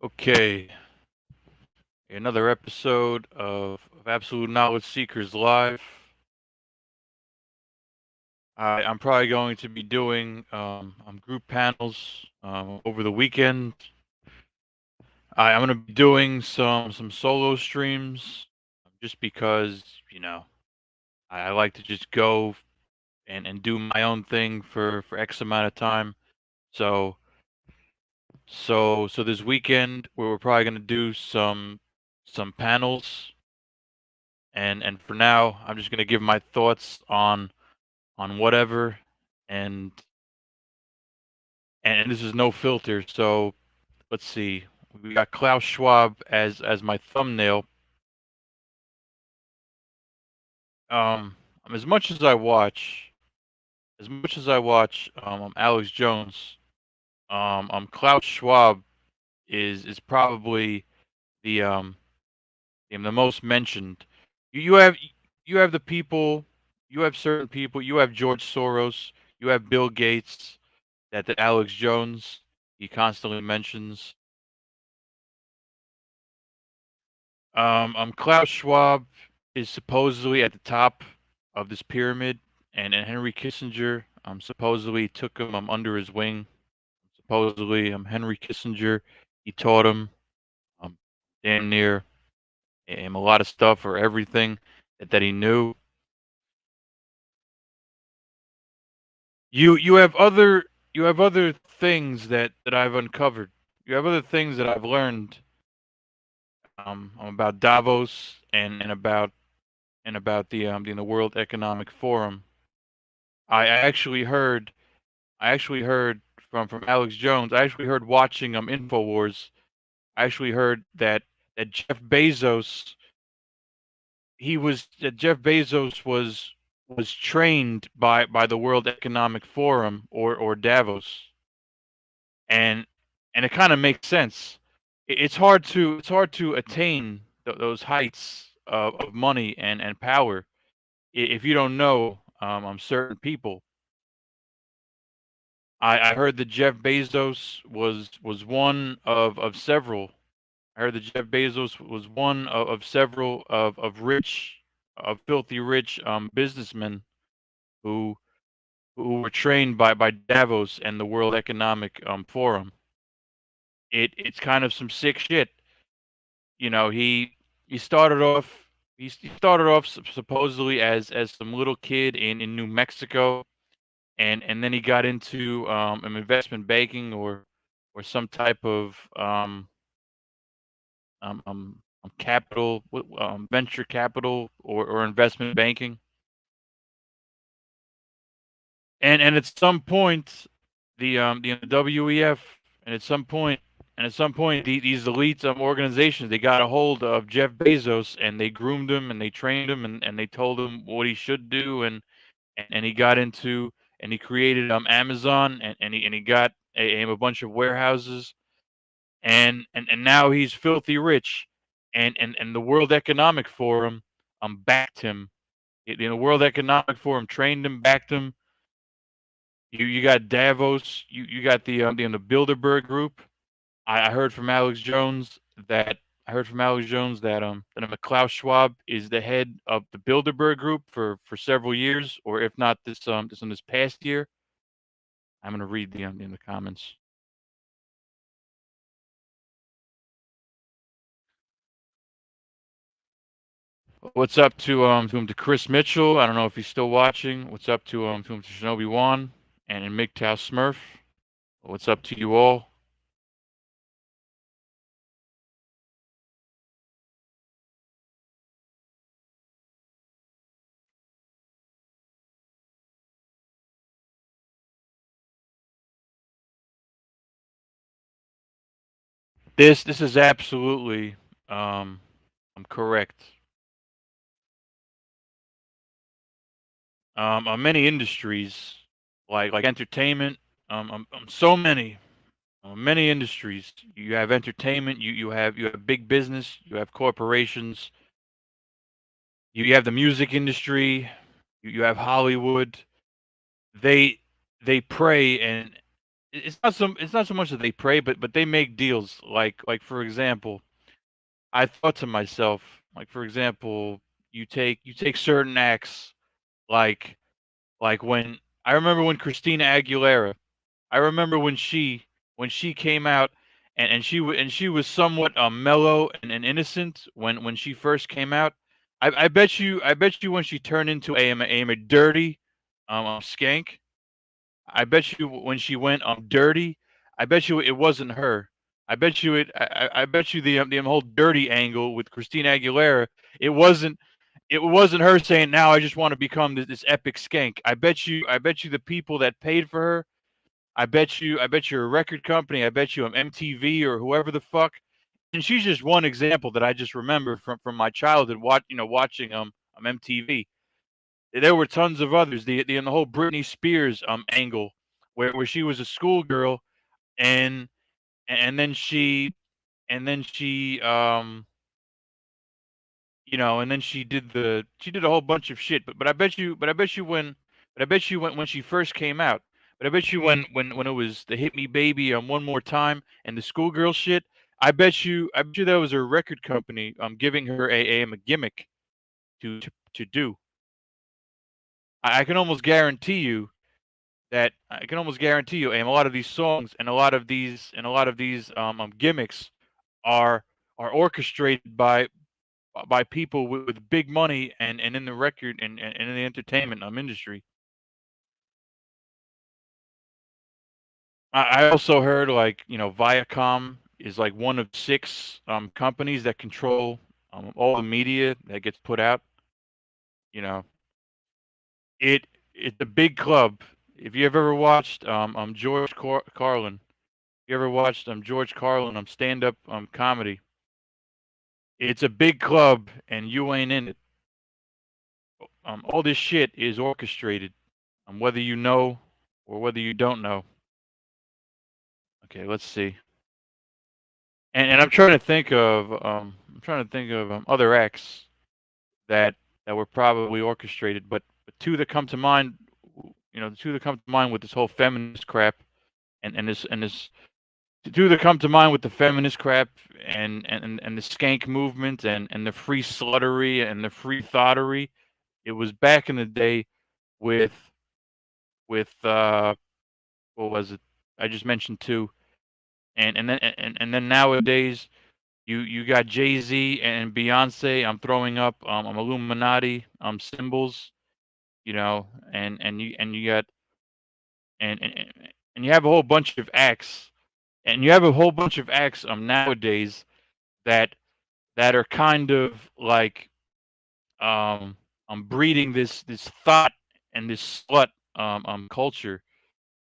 Okay, another episode of Absolute Knowledge Seekers Live. I'm probably going to be doing group panels over the weekend. I'm going to be doing some solo streams just because I like to just go and do my own thing for X amount of time. So so this weekend we're probably going to do some panels, and for now I'm just going to give my thoughts on whatever, and and this is no filter. So let's see. We got Klaus Schwab as my thumbnail. Um, as much as I watch, Alex Jones, Klaus Schwab is probably the the most mentioned. You have the people, you have certain people, you have George Soros, you have Bill Gates, that Alex Jones he constantly mentions. Klaus Schwab is supposedly at the top of this pyramid, and Henry Kissinger supposedly took him under his wing. Supposedly, Henry Kissinger he taught him um damn near a lot of stuff or everything that he knew. You have other things that I've uncovered. You have other things that I've learned about Davos and about the World Economic Forum. I actually heard from Alex Jones. I actually heard watching Infowars. I actually heard that Jeff Bezos was trained by the World Economic Forum or Davos, and it kind of makes sense. It's hard to attain those heights of money and power if you don't know certain people. I heard that Jeff Bezos was one of several. I heard that Jeff Bezos was one of several of filthy rich businessmen who who were trained by Davos and the World Economic Forum. It's kind of some sick shit. He started off he started off supposedly as some little kid in New Mexico, and then he got into investment banking or some type of capital, venture capital or investment banking. And at some point, the WEF, and at some point, these elite organizations, they got a hold of Jeff Bezos, and they groomed him and they trained him, and they told him what he should do, and he got into and he created Amazon, and he got a bunch of warehouses, and now he's filthy rich, and the World Economic Forum backed him. The World Economic Forum trained him, backed him. You got Davos. You got the Bilderberg Group. I heard from Alex Jones that Klaus Schwab is the head of the Bilderberg Group for several years, or if not this past year. I'm gonna read the in the comments. What's up to Chris Mitchell? I don't know if he's still watching. What's up to Shinobi Wan and MGTOW Smurf? What's up to you all? This is absolutely correct. On many industries, like entertainment, so many industries. You have entertainment. You have big business. You have corporations. You have the music industry. You have Hollywood. They they prey it's not so much that they pray, but they make deals. Like for example, I thought to myself, like for example, you take certain acts like when I remember when Christina Aguilera, I remember when she came out and she was somewhat mellow and innocent when she first came out. I bet you when she turned into a dirty skank, I bet you when she went dirty, I bet you it wasn't her. I bet you the whole dirty angle with Christina Aguilera, it wasn't it wasn't her saying now I just want to become this epic skank. I bet you the people that paid for her, I bet you a record company, I bet you MTV or whoever the fuck. And she's just one example that I just remember from my childhood watching MTV. There were tons of others. The whole Britney Spears angle where she was a schoolgirl and and then she and then she and then she did a whole bunch of shit. But I bet you when she first came out. But I bet you when it was the Hit Me Baby one more time and the schoolgirl shit. I bet you that was her record company giving her a gimmick to do. I can almost guarantee you I can almost guarantee you, a lot of these songs and a lot of these gimmicks are orchestrated by people with big money and in the record and in the entertainment industry. I also heard like Viacom is like one of six companies that control all the media that gets put out. You know, it it's a big club. If you have ever watched Carlin, you ever watched George Carlin stand up comedy, it's a big club and you ain't in it. All this shit is orchestrated, whether you know or whether you don't know. Okay, let's see. And I'm trying to think of other acts that were probably orchestrated, but two that come to mind, the two that come to mind with this whole feminist crap and this the two that come to mind with the feminist crap and the skank movement and the free sluttery and the free thottery. It was back in the day with with what was it? I just mentioned two, and then nowadays you got Jay Z and Beyonce. I'm throwing up Illuminati symbols, and you got and and you have a whole bunch of acts, and you have a whole bunch of acts nowadays that are kind of like breeding this thought and this slut culture.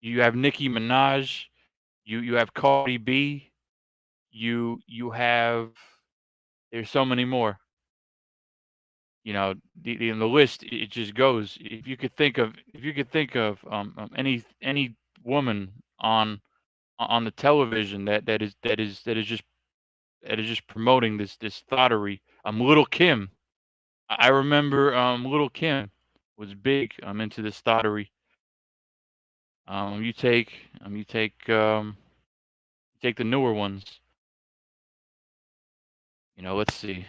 You have Nicki Minaj, you have Cardi B, you have there's so many more. The list it just goes. If you could think of any woman on the television that is just promoting this thottery. Little Kim. I remember Little Kim was big into this thottery. You take take the newer ones. Let's see.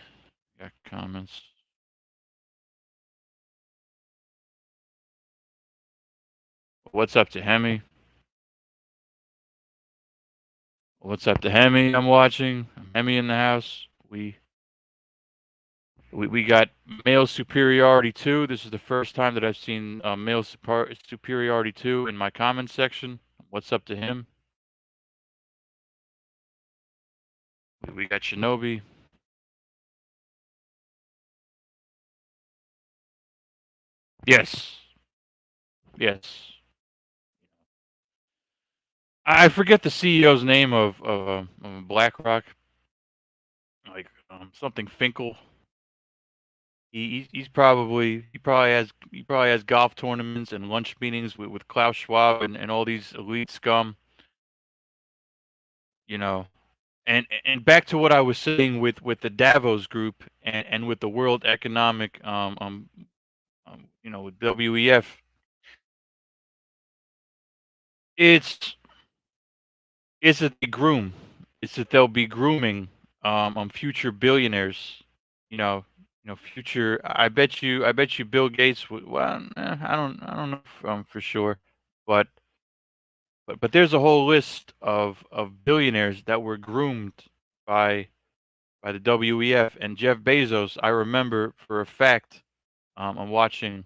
Got comments. What's up to Hemi? What's up to Hemi? I'm watching. Hemi in the house. We got male superiority 2. This is the first time that I've seen male superiority 2 in my comments section. What's up to him? We got Shinobi. Yes. Yes. I forget the CEO's name of BlackRock. Like something Finkel. He probably has golf tournaments and lunch meetings with Klaus Schwab and all these elite scum. You know, and back to what I was saying with the Davos group and with the World Economic with WEF. It's is that they groom. It's that they'll be grooming on future billionaires. Future. I bet you, Bill Gates would. Well, I don't know for sure, but but there's a whole list of billionaires that were groomed by by the WEF and Jeff Bezos. I remember for a fact. I'm watching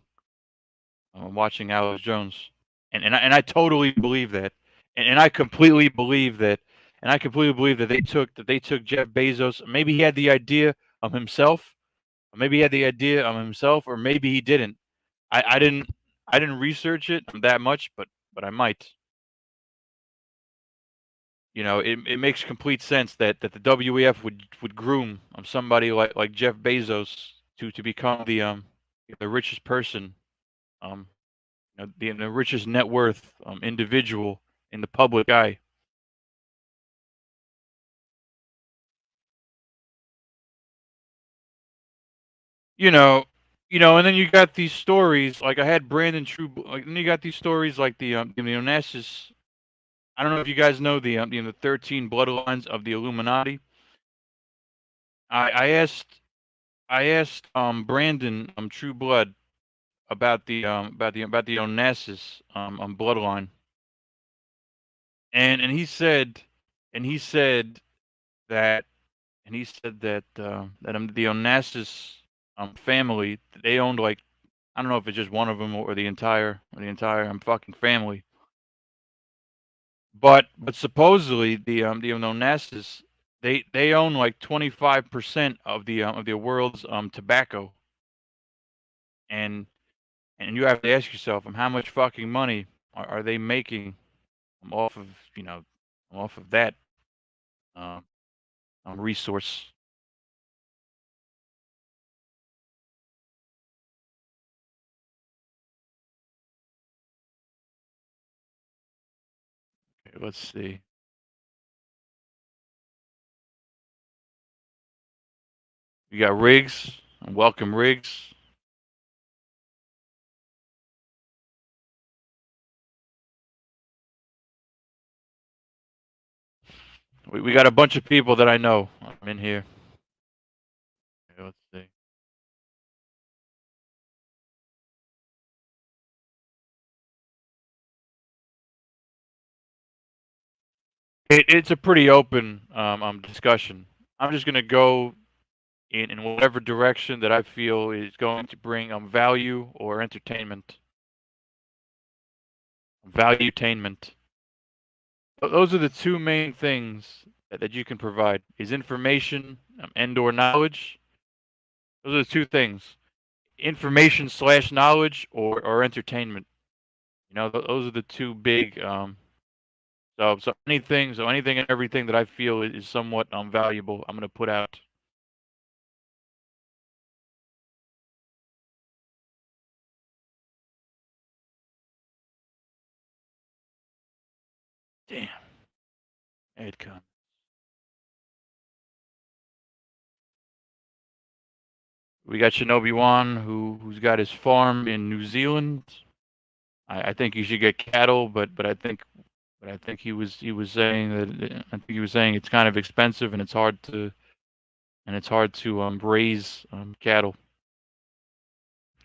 Alex Jones, and I totally believe that, and I completely believe that, they took Jeff Bezos. Maybe he had the idea of himself, or maybe he didn't. I didn't research it that much, but I might. It makes complete sense that the WEF would groom somebody like Jeff Bezos to become the richest person, um the richest net worth individual in the public eye. You know, and then you got these stories like I had Brandon True. Like then you got these stories like the Onassis. I don't know if you guys know the 13 bloodlines of the Illuminati. I asked Brandon True Blood about the Onassis bloodline, and he said that the Onassis family, they owned like, I don't know if it's just one of them or the entire fucking family, but supposedly the Onassis, they own like 25% of the world's tobacco, and you have to ask yourself, how much fucking money are they making off of you know off of that um, resource. Okay, let's see. We got Riggs. Welcome, Riggs. We got a bunch of people that I know in here. Okay, let's see. It's a pretty open discussion. I'm just gonna go in whatever direction that I feel is going to bring value or entertainment. Valuetainment. Those are the two main things that you can provide: is information and/or knowledge. Those are the two things: information slash knowledge or entertainment. Those are the two big. So anything and everything that I feel is somewhat valuable, I'm gonna put out. Damn, Edcon. We got Shinobi Wan, who's got his farm in New Zealand. I think he should get cattle, but I think he was saying it's kind of expensive and it's hard to raise cattle.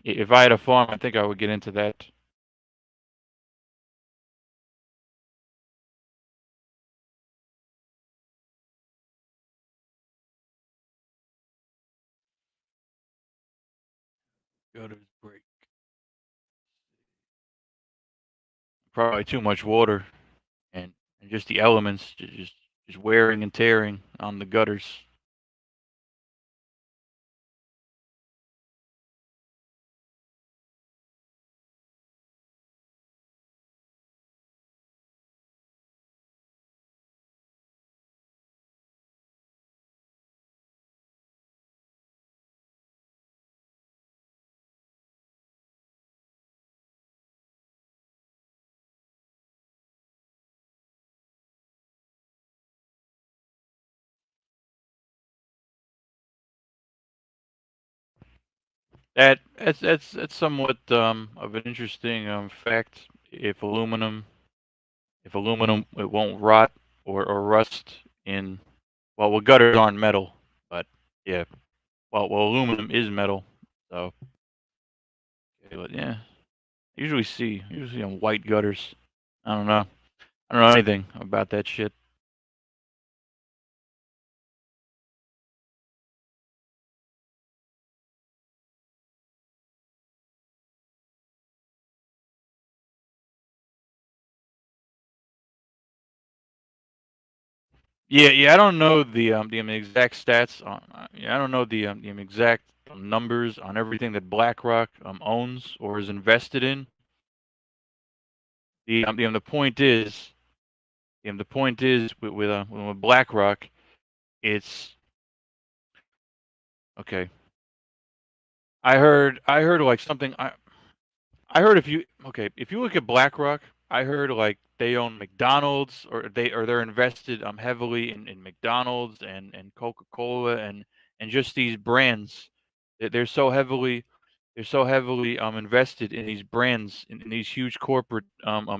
If I had a farm, I think I would get into that. Go to break. Probably too much water and just the elements just wearing and tearing on the gutters. That's somewhat of an interesting fact. If aluminum, it won't rot. or rust in. Well, gutters aren't metal, but yeah. Well, aluminum is metal, so okay, but yeah. Usually on white gutters. I don't know. I don't know anything about that shit. Yeah. I don't know the exact stats on. Yeah, I don't know the exact numbers on everything that BlackRock owns or is invested in. The point is, the point is with BlackRock, it's okay. I heard like something. I heard if you look at BlackRock, I heard like they own McDonald's or they're invested heavily in McDonald's and Coca-Cola and just these brands. They're so heavily invested in these brands in these huge corporate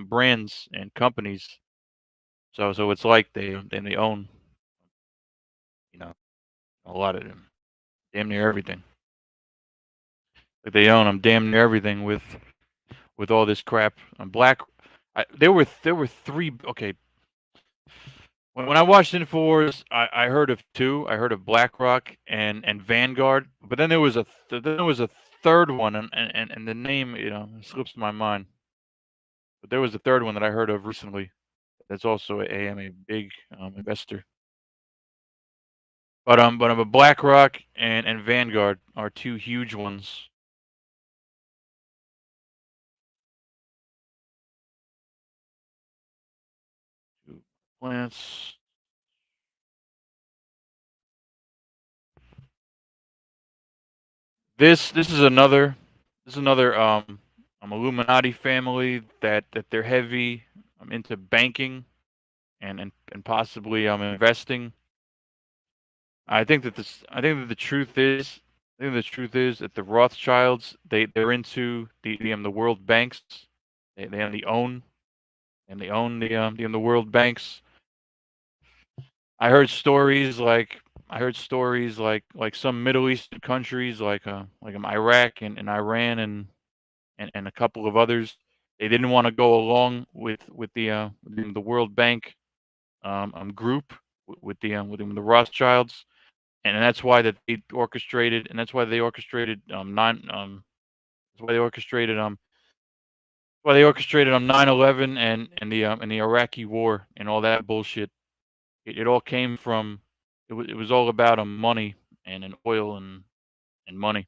brands and companies. So it's like they own, you know, a lot of them, damn near everything. Like they own them damn near everything with all this crap. There were three. Okay, when I watched Infowars, I heard of two. I heard of BlackRock and Vanguard, but then there was a third one, and the name slips my mind. But there was a third one that I heard of recently. That's also a big investor. But BlackRock and Vanguard are two huge ones. Two plants. This is another Illuminati family that they're heavy into banking and possibly investing. I think that the truth is that the Rothschilds they're into the world banks. They own the world banks. I heard stories like some Middle Eastern countries like Iraq and Iran and a couple of others. They didn't want to go along with the World Bank group with the Rothschilds, and that's why that they orchestrated, and that's why they orchestrated nine that's why they orchestrated 9/11 and the Iraqi war and all that bullshit. It all came from it was all about money and oil and money.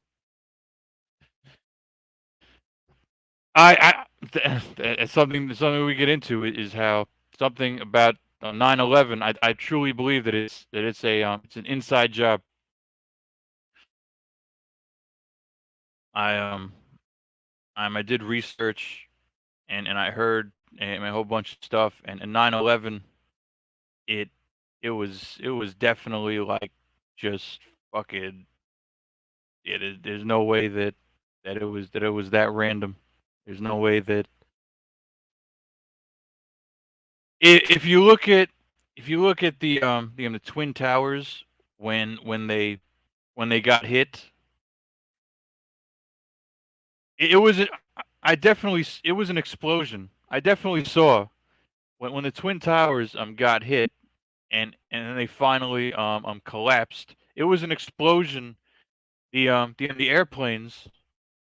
It's something we get into is how something about 9/11. I truly believe that it's an inside job. I I did research and I heard a whole bunch of stuff and 9/11 it it was definitely like just fucking there's no way that it was that random. There's no way that if you look at the twin towers when they got hit, it was I definitely it was an explosion. I definitely saw when the twin towers got hit and then they finally collapsed. It was an explosion. The airplanes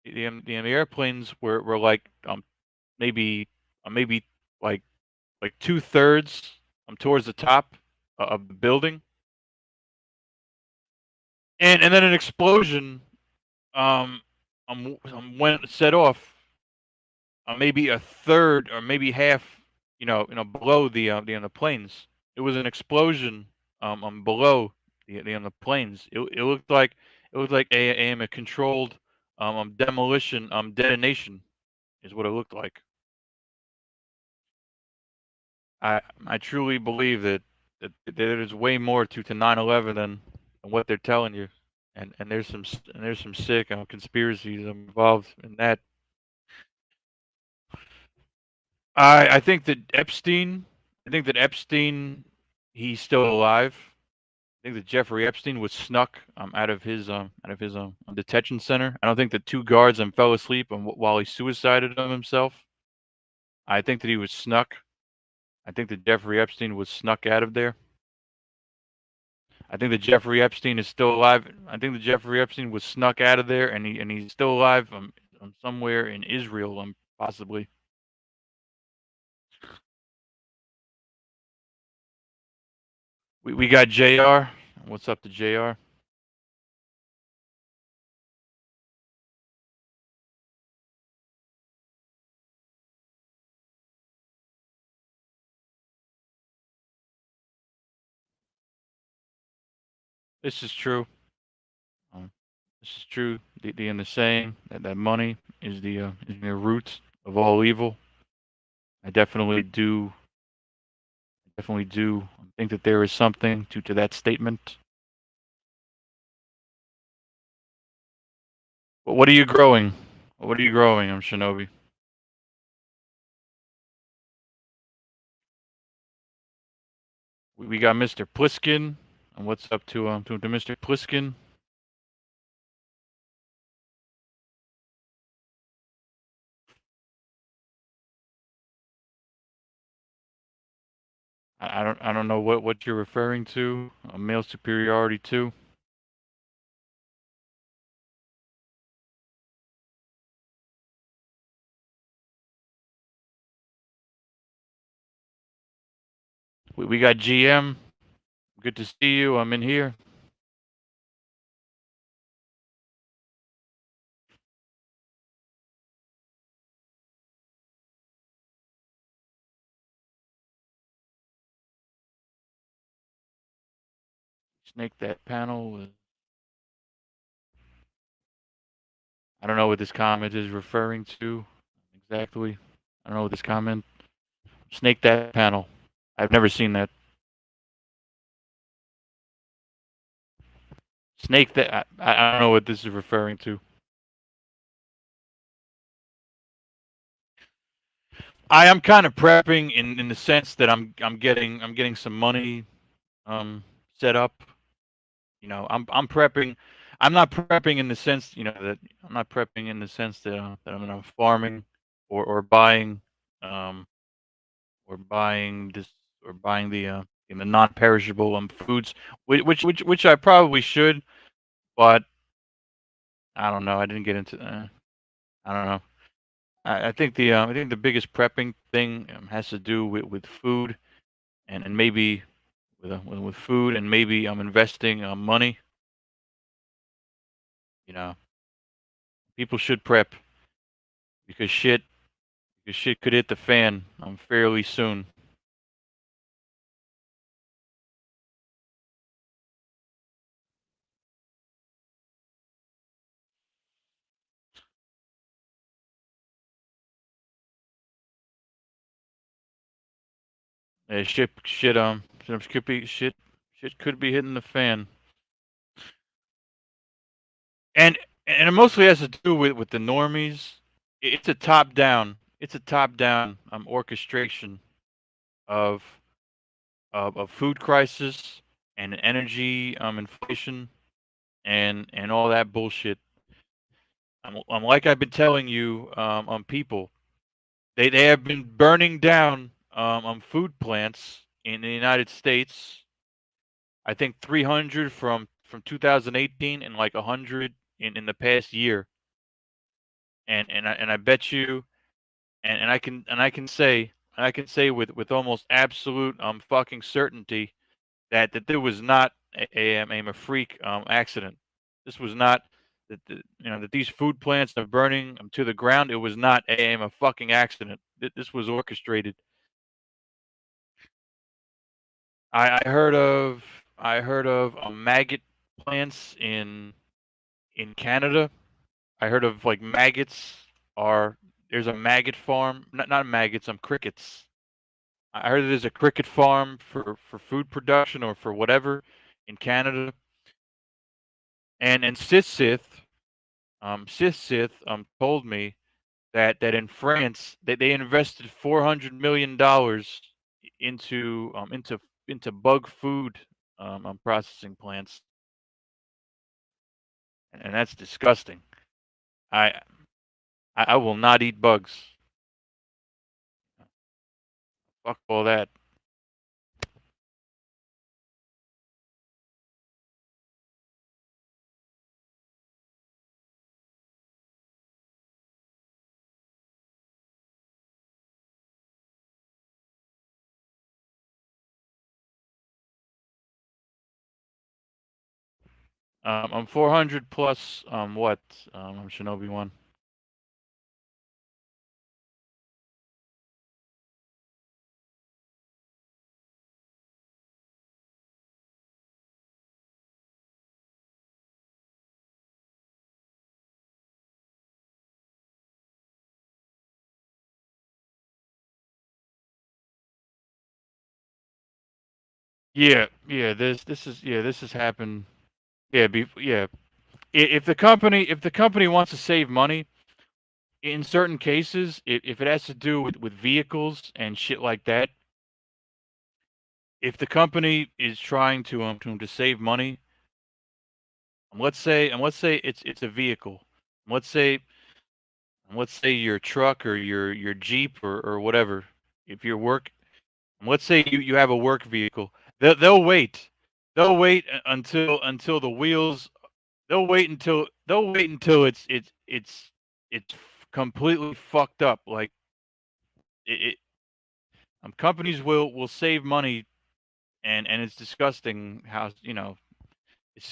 the airplanes were like maybe like 2/3 towards the top of the building, and then an explosion went set off maybe a third or maybe half below the planes. It was an explosion below the planes. It looked like a controlled demolition detonation is what it looked like. I truly believe that there's way more to 9/11 than what they're telling you, and there's some sick conspiracies involved in that. I think that Epstein he's still alive. I think that Jeffrey Epstein was snuck out of his detention center. I don't think the two guards fell asleep while he suicided himself. I think that he was snuck. I think that Jeffrey Epstein was snuck out of there. I think that Jeffrey Epstein is still alive. I think that Jeffrey Epstein was snuck out of there, and he's still alive. Somewhere in Israel, possibly. We got Jr. What's up to Jr.? This is true. Um, this is true. The saying that money is the root of all evil. I definitely do think that there is something to that statement. But what are you growing? What are you growing, Shinobi? We got Mr. Pliskin. And what's up to Mr. Pliskin? I don't know what you're referring to. A male superiority to. We got GM. Good to see you. I'm in here. Snake that panel. I don't know what this comment is referring to exactly. I don't know what this comment. Snake that panel. I've never seen that. Snake that. I don't know what this is referring to. I am kind of prepping in the sense that I'm getting some money set up. You know, I'm prepping. I'm not prepping in the sense, that I'm not prepping in the sense that I'm farming or buying um or buying this or buying the non-perishable foods, which I probably should, but I don't know. I didn't get into. I don't know. I think the biggest prepping thing has to do with food and maybe with food and maybe I'm investing money. You know, people should prep because shit could hit the fan fairly soon. Shit could be hitting the fan, and it mostly has to do with the normies. It's a top down. It's a top down orchestration of food crisis and energy inflation and all that bullshit. Like I've been telling you, people, they have been burning down food plants in the United States. I think 300 from 2018 and like 100 in the past year. And I bet you and I can say with almost absolute fucking certainty that there was not a freak accident. This was not that these food plants are burning to the ground. It was not a fucking accident. This was orchestrated. I heard of maggot plants in Canada. I heard of like maggots are there's a maggot farm. Not maggots, crickets. I heard there's a cricket farm for food production or for whatever in Canada. And Sith told me that in France that they invested $400 million into into bug food on processing plants, and that's disgusting. I I will not eat bugs. Fuck all that. I'm 400 plus. What? I'm Shinobi 1. Yeah, yeah. This has happened. Yeah, yeah. If the company wants to save money, in certain cases, if it has to do with vehicles and shit like that, if the company is trying to save money, let's say it's a vehicle. Let's say let's say your truck or your Jeep or whatever. If your work, let's say you have a work vehicle, they'll wait. They'll wait until the wheels. They'll wait until it's completely fucked up. Like it companies will save money, and it's disgusting how it's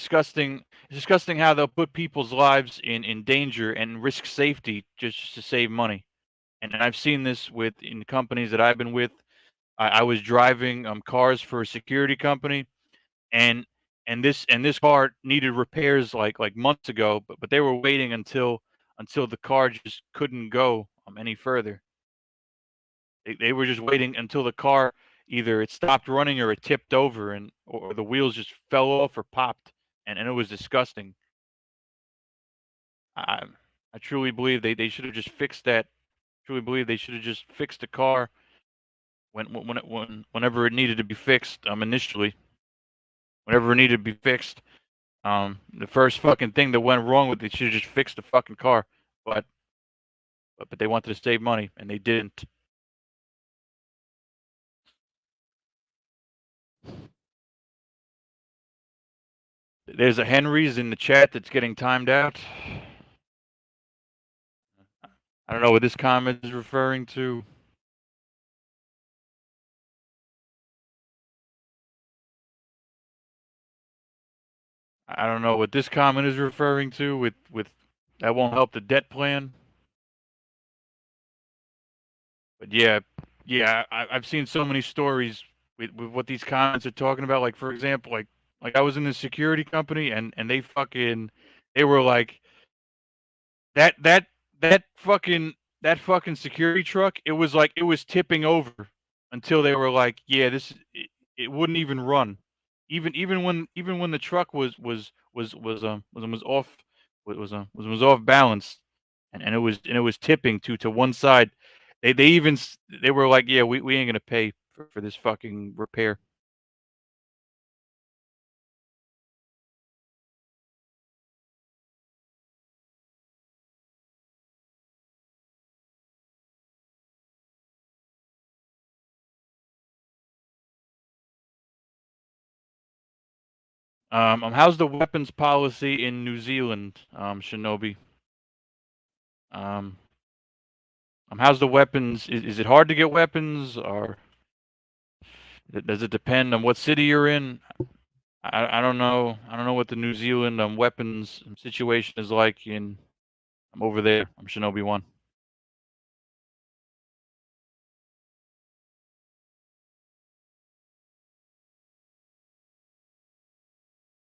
disgusting how they'll put people's lives in danger and risk safety just to save money. And I've seen this with in companies that I've been with. I was driving cars for a security company, and this car needed repairs like months ago, but they were waiting until the car just couldn't go any further. They were just waiting until the car either it stopped running or it tipped over and or the wheels just fell off or popped, and it was disgusting. I I truly believe they should have just fixed that. Truly believe they should have just fixed the car whenever it needed to be fixed initially. Whenever it needed to be fixed, the first fucking thing that went wrong with it should have just fixed the fucking car. But but they wanted to save money and they didn't. There's a Henry's in the chat that's getting timed out. I don't know what this comment is referring to. I don't know what this comment is referring to with that won't help the debt plan. But yeah, yeah, I've seen so many stories with what these comments are talking about. Like for example, like I was in the security company and they were like that that that fucking security truck. It was like it was tipping over until they were like, yeah, it wouldn't even run. Even when the truck was off was off balance, and it was tipping to one side. They were like, yeah, we ain't gonna pay for this fucking repair. How's the weapons policy in New Zealand, Shinobi? Um, how's the weapons? Is it hard to get weapons, or does it depend on what city you're in? I don't know. I don't know what the New Zealand weapons situation is like in. I'm over there. I'm Shinobi 1.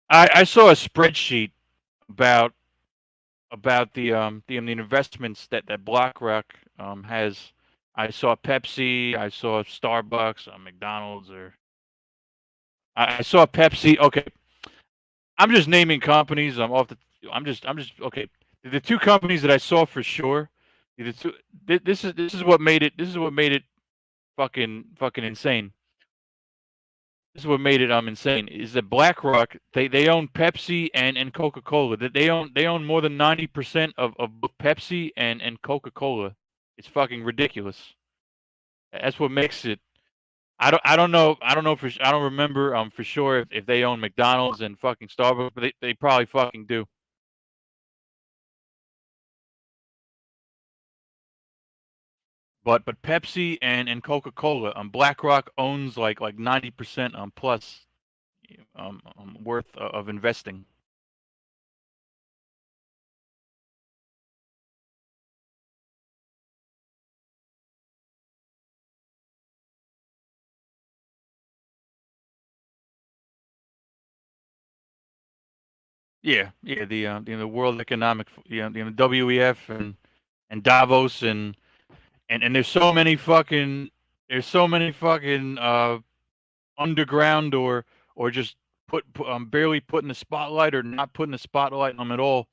I saw a spreadsheet about the investments that BlackRock has. I saw Pepsi. I saw Starbucks, McDonald's, or I saw Pepsi. Okay, I'm just naming companies. I'm just okay. The two companies that I saw for sure. The two. This is what made it. This is what made it fucking insane. this is what made it insane is that BlackRock they own Pepsi and Coca-Cola. That they own more than 90% of both Pepsi and Coca-Cola. It's fucking ridiculous. That's what makes it. I don't remember for sure if they own McDonald's and fucking Starbucks, but they probably fucking do. But Pepsi and Coca-Cola, BlackRock owns like 90% plus worth of investing. Yeah, yeah, the World Economic, the WEF and Davos and there's so many fucking underground or just barely put in the spotlight or not putting the spotlight on them at all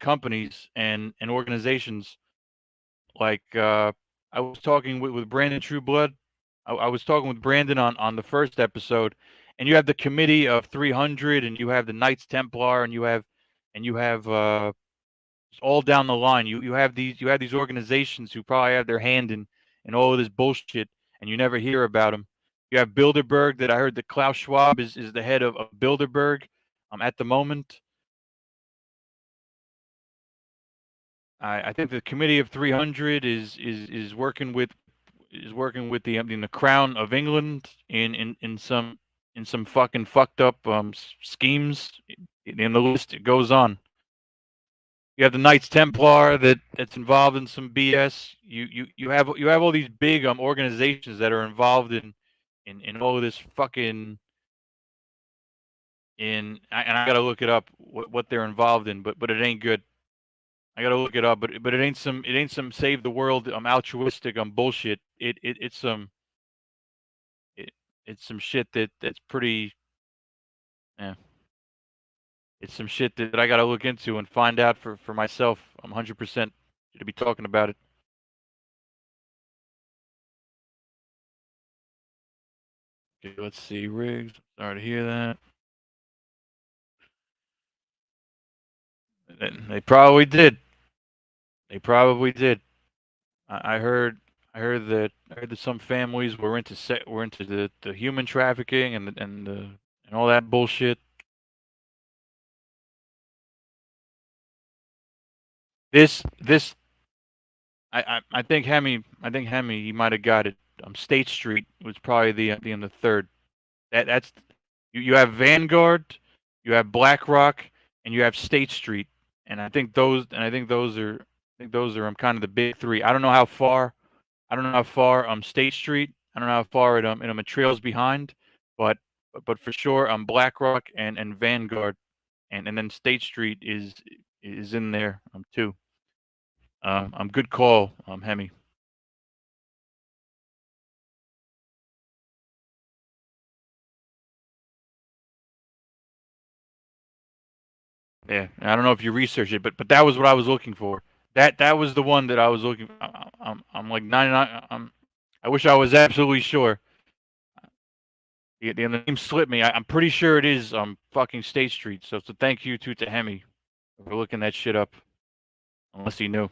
companies and organizations like I was talking with Brandon Trueblood. I was talking with Brandon on the first episode, and you have the Committee of 300, and you have the Knights Templar, and you have all down the line. You have these organizations who probably have their hand in all of this bullshit, and you never hear about them. You have Bilderberg, that I heard that Klaus Schwab is the head of Bilderberg at the moment. I think the Committee of 300 is working with the Crown of England in some fucking fucked up schemes. In the list, it goes on. You have the Knights Templar that's involved in some BS. You have all these big organizations that are involved in all of this fucking and I gotta look it up what they're involved in, but it ain't good. I gotta look it up, but it ain't some save the world altruistic bullshit. It, it's some shit that's pretty. Yeah, it's some shit that I gotta look into and find out for myself. I'm 100% to be talking about it. Okay, let's see, Riggs. Sorry to hear that. They probably did. They probably did. I heard. I heard that some families were into the human trafficking and all that bullshit. This I think Hemi he might have got it. State Street was probably the third. That's you have Vanguard, you have BlackRock, and you have State Street, and I think those are kind of the big three. I don't know how far State Street. I don't know how far it trails behind, but but for sure BlackRock and Vanguard and then State Street is in there too. Good call, Hemi. Yeah, I don't know if you researched it, but that was what I was looking for. That was the one that I was looking. I'm like 99. I wish I was absolutely sure. The name slipped me. I'm pretty sure it is fucking State Street. So thank you to Hemi for looking that shit up. Unless he knew.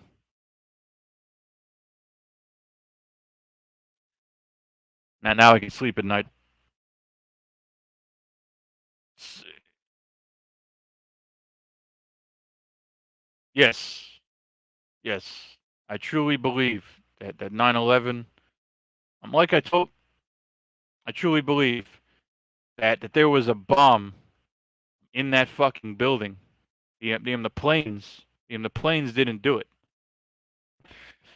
Now I can sleep at night. S- Yes, yes. I truly believe that 9/11. Like I told, I truly believe that there was a bomb in that fucking building. The planes didn't do it.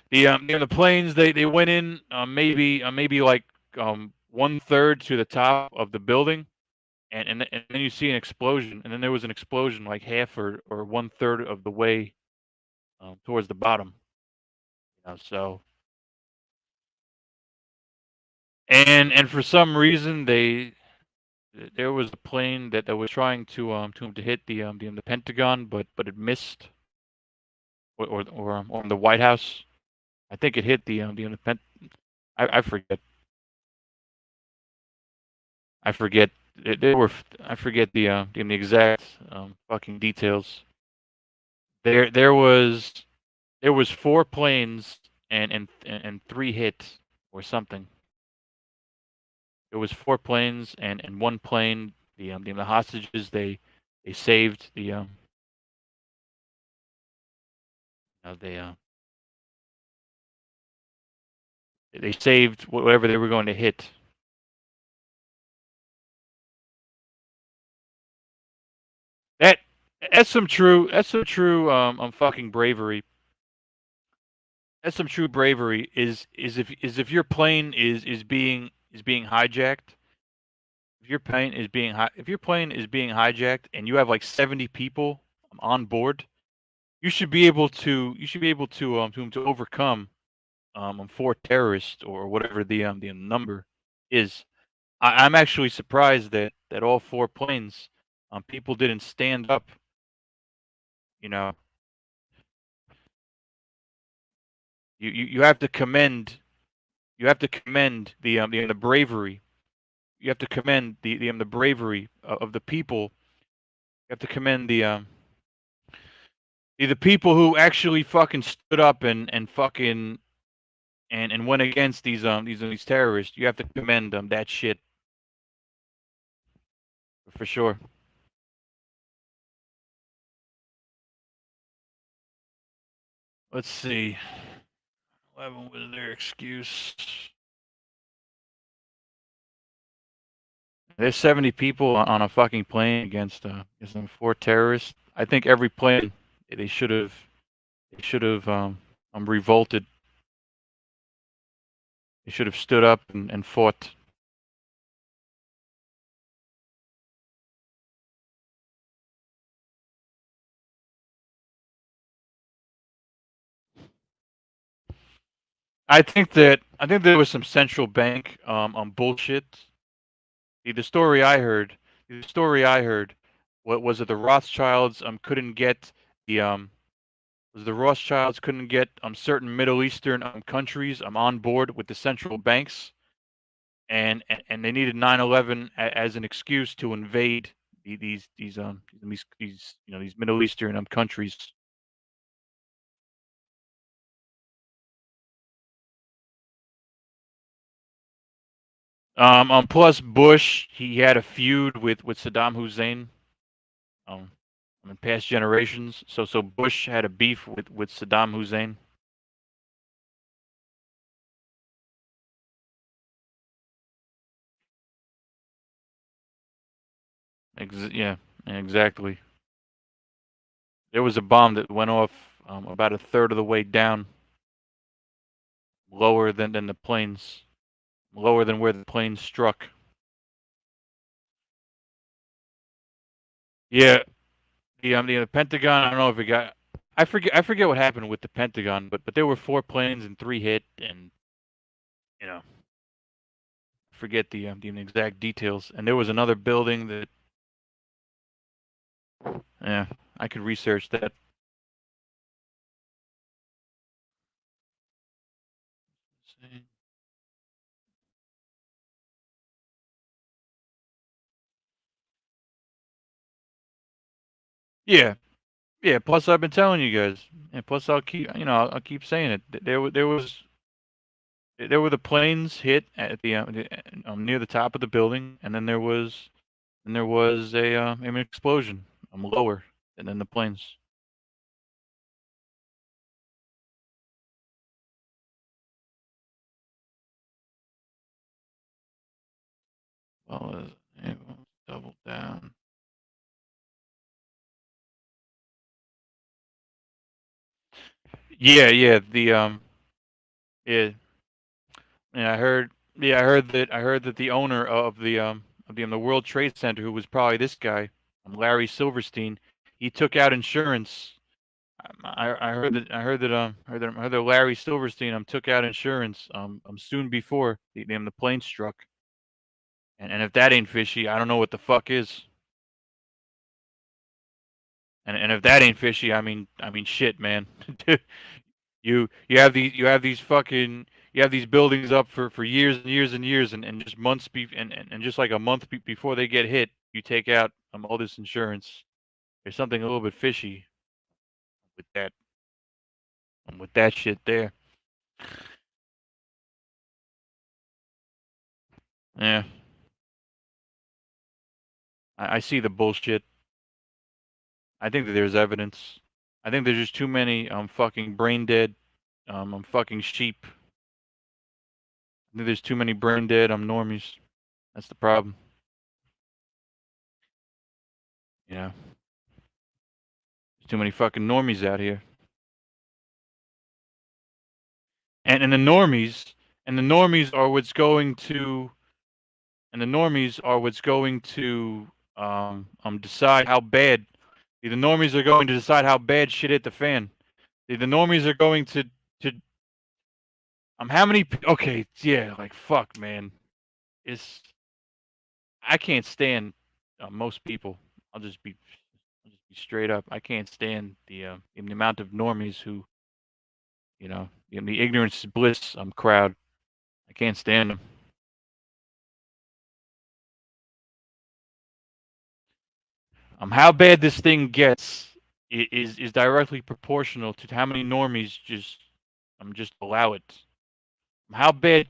The planes they went in maybe like 1/3 to the top of the building, and then you see an explosion, and then there was an explosion like half or 1/3 of the way towards the bottom. So and for some reason there was a plane that was trying to hit the Pentagon, but it missed or the White House. I think it hit the Pent. I forget. I forget. They were. I forget the exact fucking details. There was four planes and three hit or something. It was four planes and one plane. The hostages they saved they they saved whatever they were going to hit. That that's some true fucking bravery. That's some true bravery is if your plane is being hijacked. If your plane is being hijacked and you have like 70 people on board, you should be able to overcome four terrorists or whatever the number is. I'm actually surprised that all four planes people didn't stand up. You know, you have to commend the bravery. You have to commend the bravery of the people. You have to commend the people who actually fucking stood up and fucking and went against these terrorists. You have to commend them. That shit for sure. Let's see. 11 was their excuse. There's 70 people on a fucking plane against them four terrorists. I think every plane they should have revolted. They should have stood up and fought. I think there was some central bank bullshit. The story I heard, what was it? The Rothschilds couldn't get the was the Rothschilds couldn't get certain Middle Eastern countries on board with the central banks, and they needed 9/11 as an excuse to invade these Middle Eastern countries. Plus Bush, he had a feud with Saddam Hussein. Um, in past generations, so Bush had a beef with Saddam Hussein. Yeah, exactly. There was a bomb that went off about a third of the way down, lower than the planes, lower than where the plane struck. Yeah, the Pentagon. I don't know if it got. I forget what happened with the Pentagon, but there were four planes and three hit, and you know, forget the exact details. And there was another building that. Yeah, I could research that. Yeah, yeah. Plus, I've been telling you guys. And plus, I'll keep saying it. There were the planes hit at near the top of the building, and then there was an explosion lower than the planes. Well, it was double down. Yeah, yeah. Yeah, yeah. I heard. Yeah, I heard that the owner of the World Trade Center, who was probably this guy, Larry Silverstein, he took out insurance. I heard that Larry Silverstein took out insurance soon before the plane struck. And if that ain't fishy, I don't know what the fuck is. And if that ain't fishy, I mean shit, man. you you have these fucking you have these buildings up for years and years and years, and just months and just like a month before they get hit, you take out all this insurance. There's something a little bit fishy with that shit there. Yeah, I see the bullshit. I think that there's evidence. I think there's just too many fucking brain dead fucking sheep. I think there's too many brain dead normies. That's the problem. You know, there's too many fucking normies out here. And the normies are what's going to decide how bad. The normies are going to decide how bad shit hit the fan. The normies are going to how many okay, yeah, like fuck, man. It's I can't stand most people. I'll just be straight up. I can't stand the amount of normies who, the ignorance is bliss crowd. I can't stand them. How bad this thing gets is directly proportional to how many normies just allow it. How bad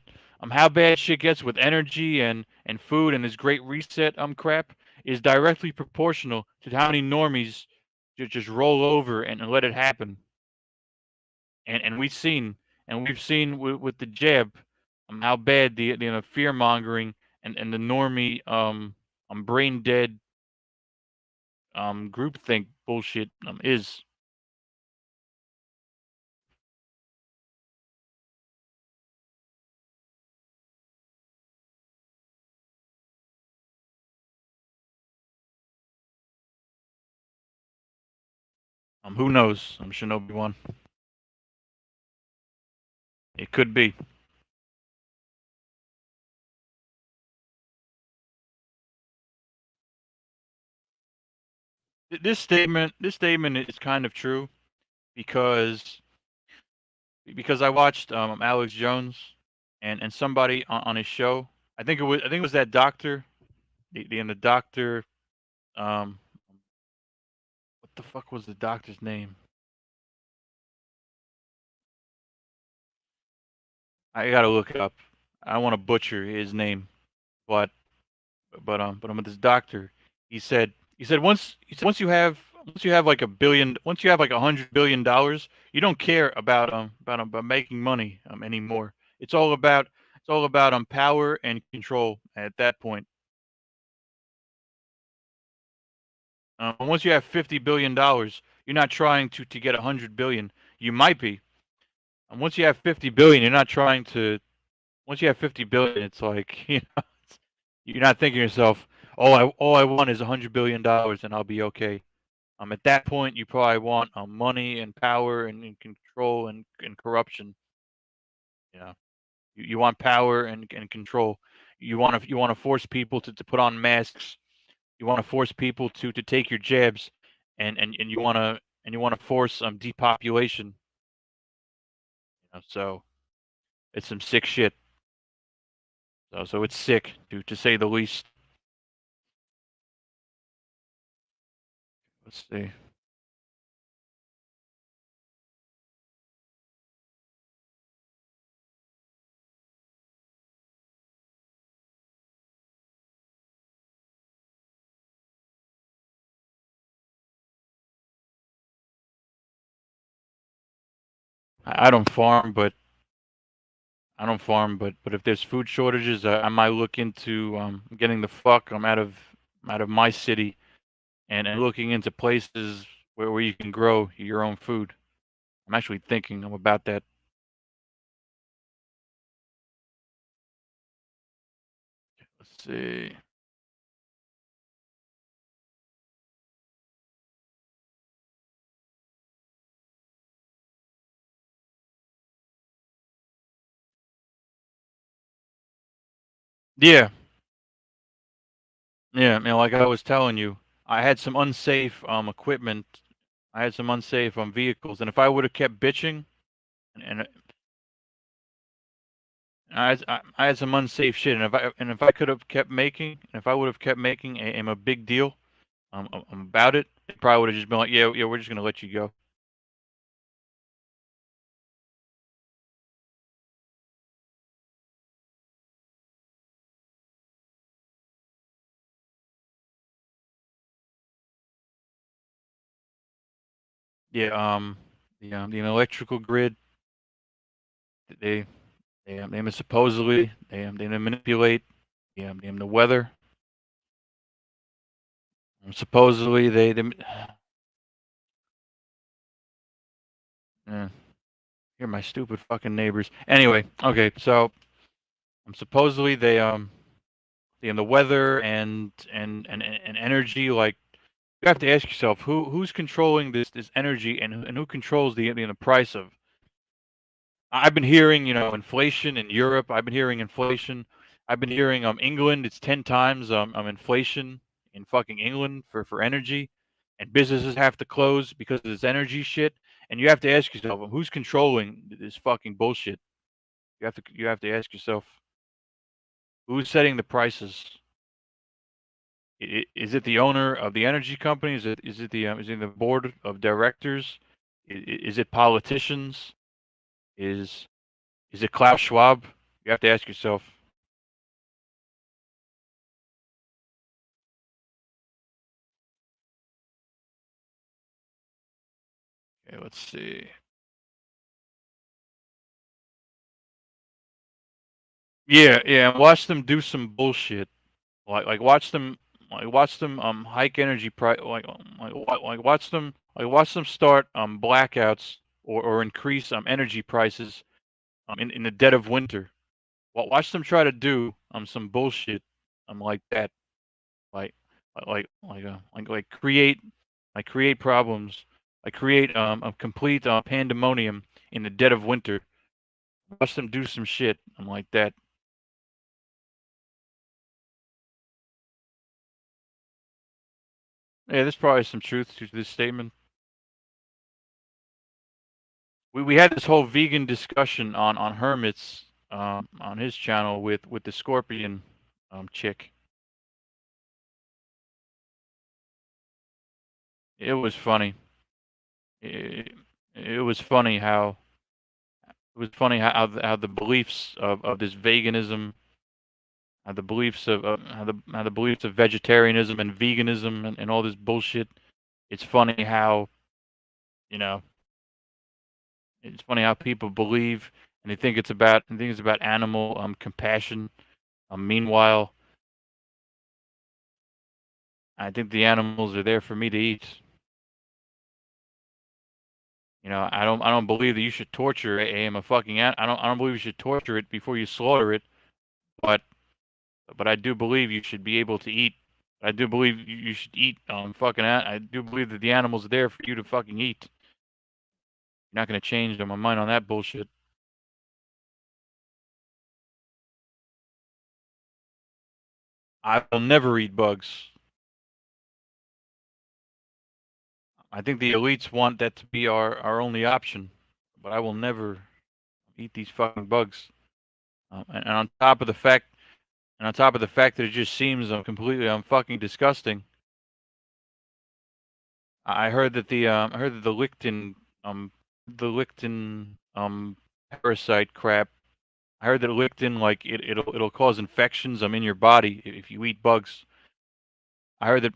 how bad shit gets with energy and food and this great reset crap is directly proportional to how many normies just roll over and let it happen. And we've seen with the jab how bad the fear mongering and the normie brain dead groupthink bullshit is. Who knows? Shinobi one. It could be. This statement is kind of true because I watched Alex Jones and somebody on his show. I think it was that doctor, the doctor. Um, what the fuck was the doctor's name? I gotta look it up. I don't want to butcher his name, but but I'm with this doctor. He said once you have like once you have like $100 billion, you don't care about making money anymore. It's all about power and control at that point. Once you have $50 billion, you're not trying to get 100 billion. You might be. And once you have 50 billion, you're not trying to. Once you have 50 billion, it's like you're not thinking to yourself, all I want is $100 billion and I'll be okay. At that point, you probably want money and power and control and corruption. You know, you want power and control. You want to force people to put on masks. You want to force people to take your jabs, and you want to force depopulation. So it's some sick shit. So it's sick to say the least. Let's see. I don't farm, but if there's food shortages, I might look into getting the fuck out of my city and looking into places where you can grow your own food. I'm actually thinking about that. Let's see. Yeah, yeah. Like I was telling you, I had some unsafe equipment. I had some unsafe vehicles, and if I would have kept bitching and I had some unsafe shit, and if I could have kept making, and if I would have kept making a big deal about it, it probably would have just been like, yeah, we're just gonna let you go. Yeah, the electrical grid, they supposedly they manipulate the weather. Supposedly uh, hear my stupid fucking neighbors. Anyway, okay, so supposedly the weather and energy, like, you have to ask yourself who's controlling this energy, and who controls the price of. I've been hearing, inflation in Europe. I've been hearing inflation. I've been hearing England. It's 10 times inflation in fucking England for energy, and businesses have to close because of this energy shit. And you have to ask yourself, who's controlling this fucking bullshit? You have to ask yourself, who's setting the prices? Is it the owner of the energy company? Is it the board of directors? Is it politicians? Is is it Klaus Schwab? You have to ask yourself. Okay, let's see. Yeah, yeah. Watch them do some bullshit. Watch them hike energy price. Watch them start blackouts, or increase energy prices in the dead of winter. Watch them try to do some bullshit like that. Like create problems. Create a complete pandemonium in the dead of winter. Watch them do some shit like that. Yeah, there's probably some truth to this statement. We had this whole vegan discussion on hermits on his channel with the scorpion chick. It was funny. It, it was funny how how the beliefs of this veganism, how the beliefs of vegetarianism and veganism and all this bullshit. It's funny how, you know it's funny how people believe, and they think it's about animal compassion. Meanwhile, I think the animals are there for me to eat. I don't believe that you should torture a fucking I don't believe you should torture it before you slaughter it, but I do believe you should be able to eat. I do believe you should eat I do believe that the animals are there for you to fucking eat. You're not gonna change my mind on that bullshit. I will never eat bugs. I think the elites want that to be our only option, but I will never eat these fucking bugs. And on top of the fact that it just seems completely fucking disgusting. I heard that the lictin parasite crap. I heard that lictin, like, it'll cause infections in your body if you eat bugs. I heard that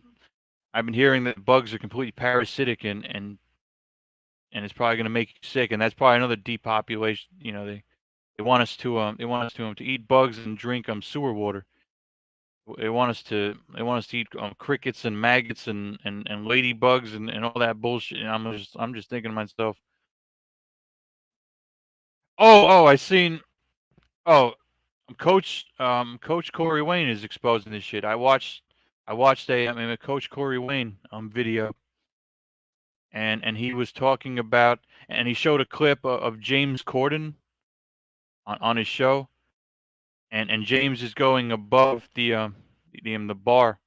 I've been hearing that bugs are completely parasitic, and it's probably going to make you sick, and that's probably another depopulation. They want us to eat bugs and drink sewer water. They want us to eat crickets and maggots and ladybugs and all that bullshit. And I'm just thinking to myself, I seen oh Coach Corey Wayne is exposing this shit. I watched a Coach Corey Wayne video, and he was talking about, and he showed a clip of James Corden on his show, and James is going above the bar,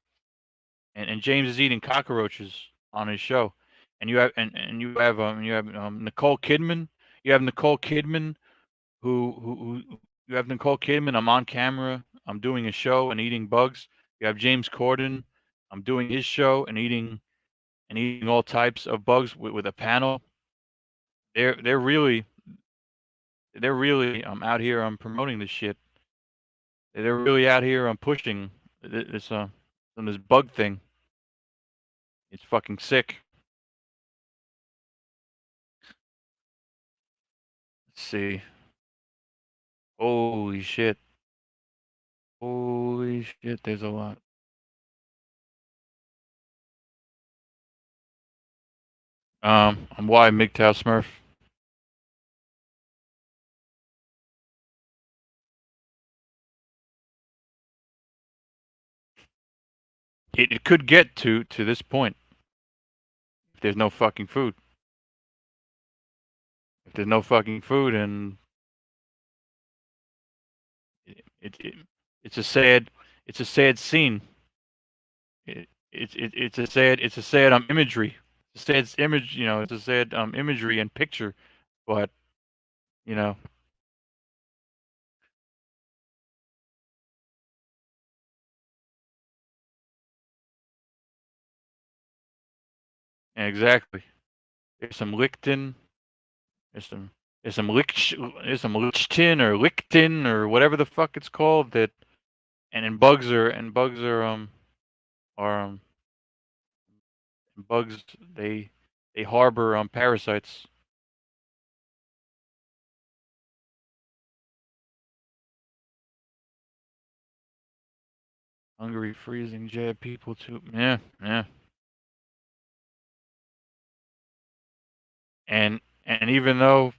and James is eating cockroaches on his show, and you have Nicole Kidman. You have Nicole Kidman, who You have Nicole Kidman. I'm on camera. I'm doing a show and eating bugs. You have James Corden. I'm doing his show and eating all types of bugs with a panel. They're really out here promoting this shit. They're really out here pushing this on this bug thing. It's fucking sick. Let's see. Holy shit. Holy shit. There's a lot. I'm Y MGTOW Smurf. It could get to this point if there's no fucking food. If there's no fucking food, and it, it it's a sad scene. It's a sad imagery. It's a sad image, it's a sad imagery and picture, but you know exactly. There's some lictin. There's some there's some lictin or lictin or whatever the fuck it's called that, and bugs are bugs, they harbor parasites. Hungry, freezing, jab people too. Yeah, yeah. And even though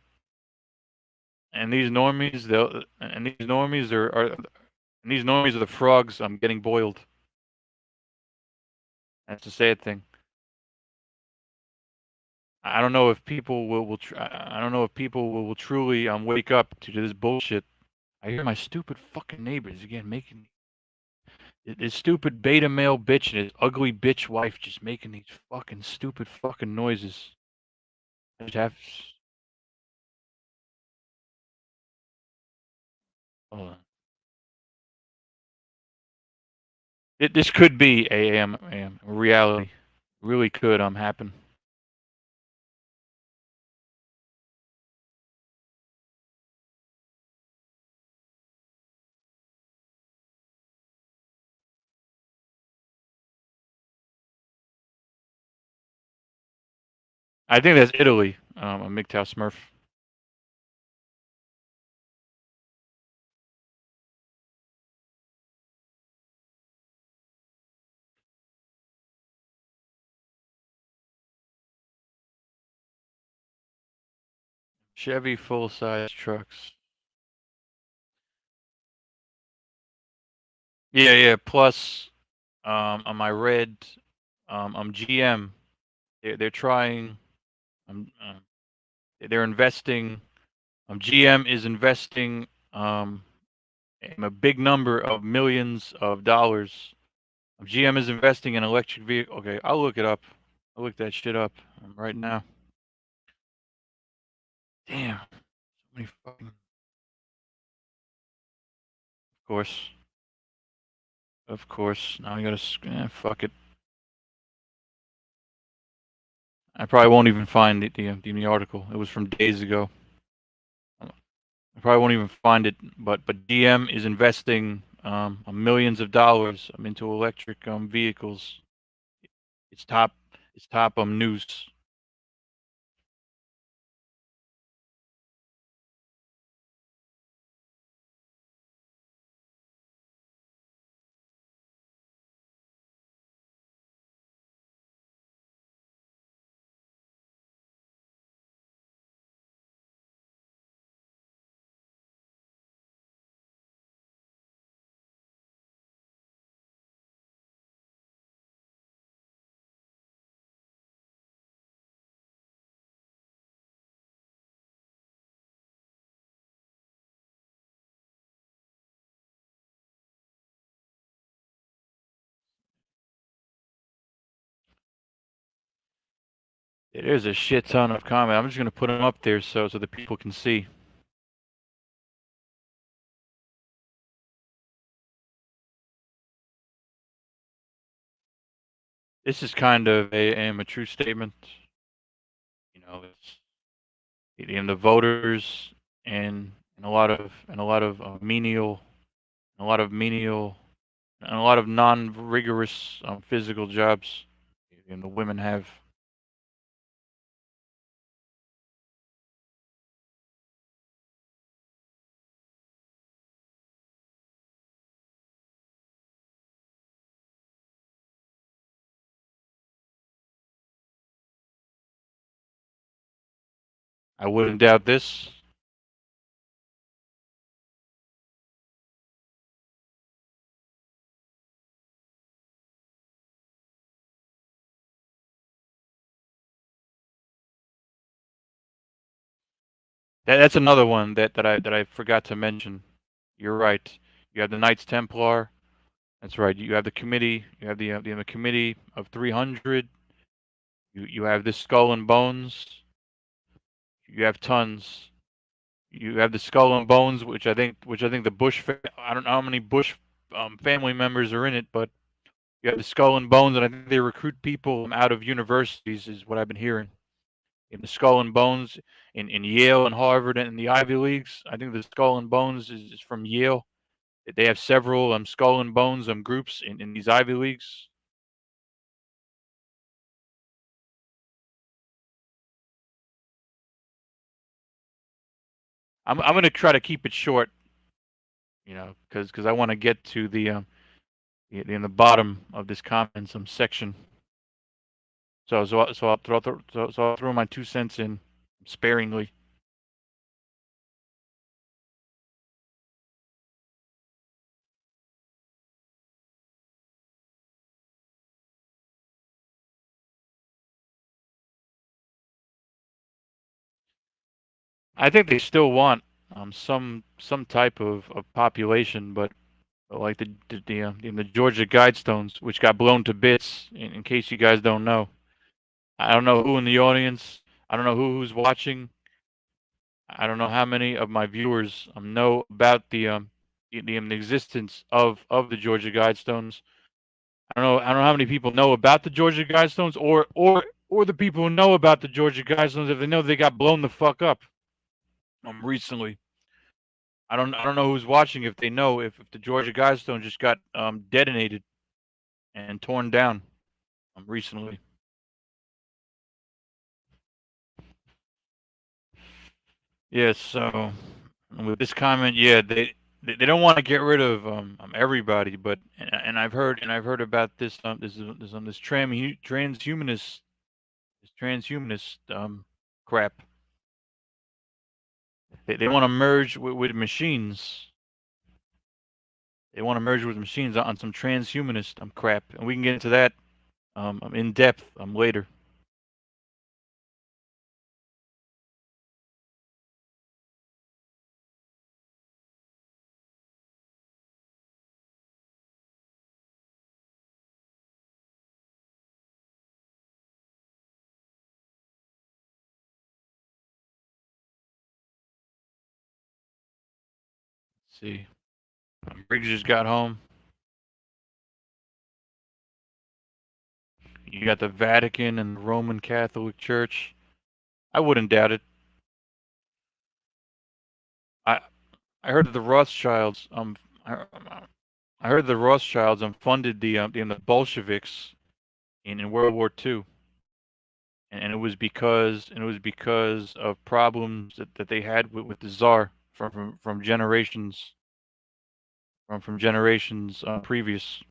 and these normies they'll and these normies are and these normies are the frogs getting boiled. That's the sad thing. I don't know if people I don't know if people will truly wake up to this bullshit. I hear my stupid fucking neighbors again making this stupid beta male bitch and his ugly bitch wife just making these fucking stupid fucking noises. I just have. Hold on. This could be a reality. Really could happen. I think that's Italy. A MGTOW Smurf. Chevy full size trucks. Yeah, yeah. Plus, on my red, GM. They're trying. They're investing. GM is investing a big number of millions of dollars. GM is investing in electric vehicle. Okay, I'll look it up. I'll look that shit up right now. Damn. So many fucking. Of course. Of course. Now I gotta. Fuck it. I probably won't even find the article. It was from days ago. I probably won't even find it. But GM is investing millions of dollars into electric vehicles. It's top. It's top news. There's a shit ton of comment. I'm just gonna put them up there so the people can see. This is kind of a true statement. It's the voters and a lot of menial, a lot of menial, and a lot of non-rigorous physical jobs, and the women have. I wouldn't doubt this. That's another one that I forgot to mention. You're right. You have the Knights Templar. That's right. You have the committee. You have the committee of 300. You have this Skull and Bones. You have tons. You have the Skull and Bones, which I think the I don't know how many Bush family members are in it, but you have the Skull and Bones, and I think they recruit people out of universities, is what I've been hearing. In the Skull and Bones, in Yale and Harvard and in the Ivy Leagues. I think the Skull and Bones is from Yale. They have several Skull and Bones groups in these Ivy Leagues. I'm gonna try to keep it short, because I want to get to in the bottom of this comment some section. So I'll throw my 2 cents in sparingly. I think they still want some type of population, but like the Georgia Guidestones, which got blown to bits. In case you guys don't know, I don't know who in the audience. I don't know who's watching. I don't know how many of my viewers know about the existence of the Georgia Guidestones. I don't know how many people know about the Georgia Guidestones, or the people who know about the Georgia Guidestones, if they know they got blown the fuck up recently. I don't know who's watching, if they know if the Georgia Guidestone just got detonated and torn down recently. Yes. So with this comment, yeah, they don't want to get rid of everybody, but and I've heard about this transhumanist crap. They want to merge with machines. They want to merge with machines on some transhumanist crap, and we can get into that in depth later. Let's see. Briggs just got home. You got the Vatican and the Roman Catholic Church. I wouldn't doubt it. I I heard that the Rothschilds I heard the Rothschilds funded the Bolsheviks in World War II, and it was because of problems that they had with the Tsar from generations from generations previous.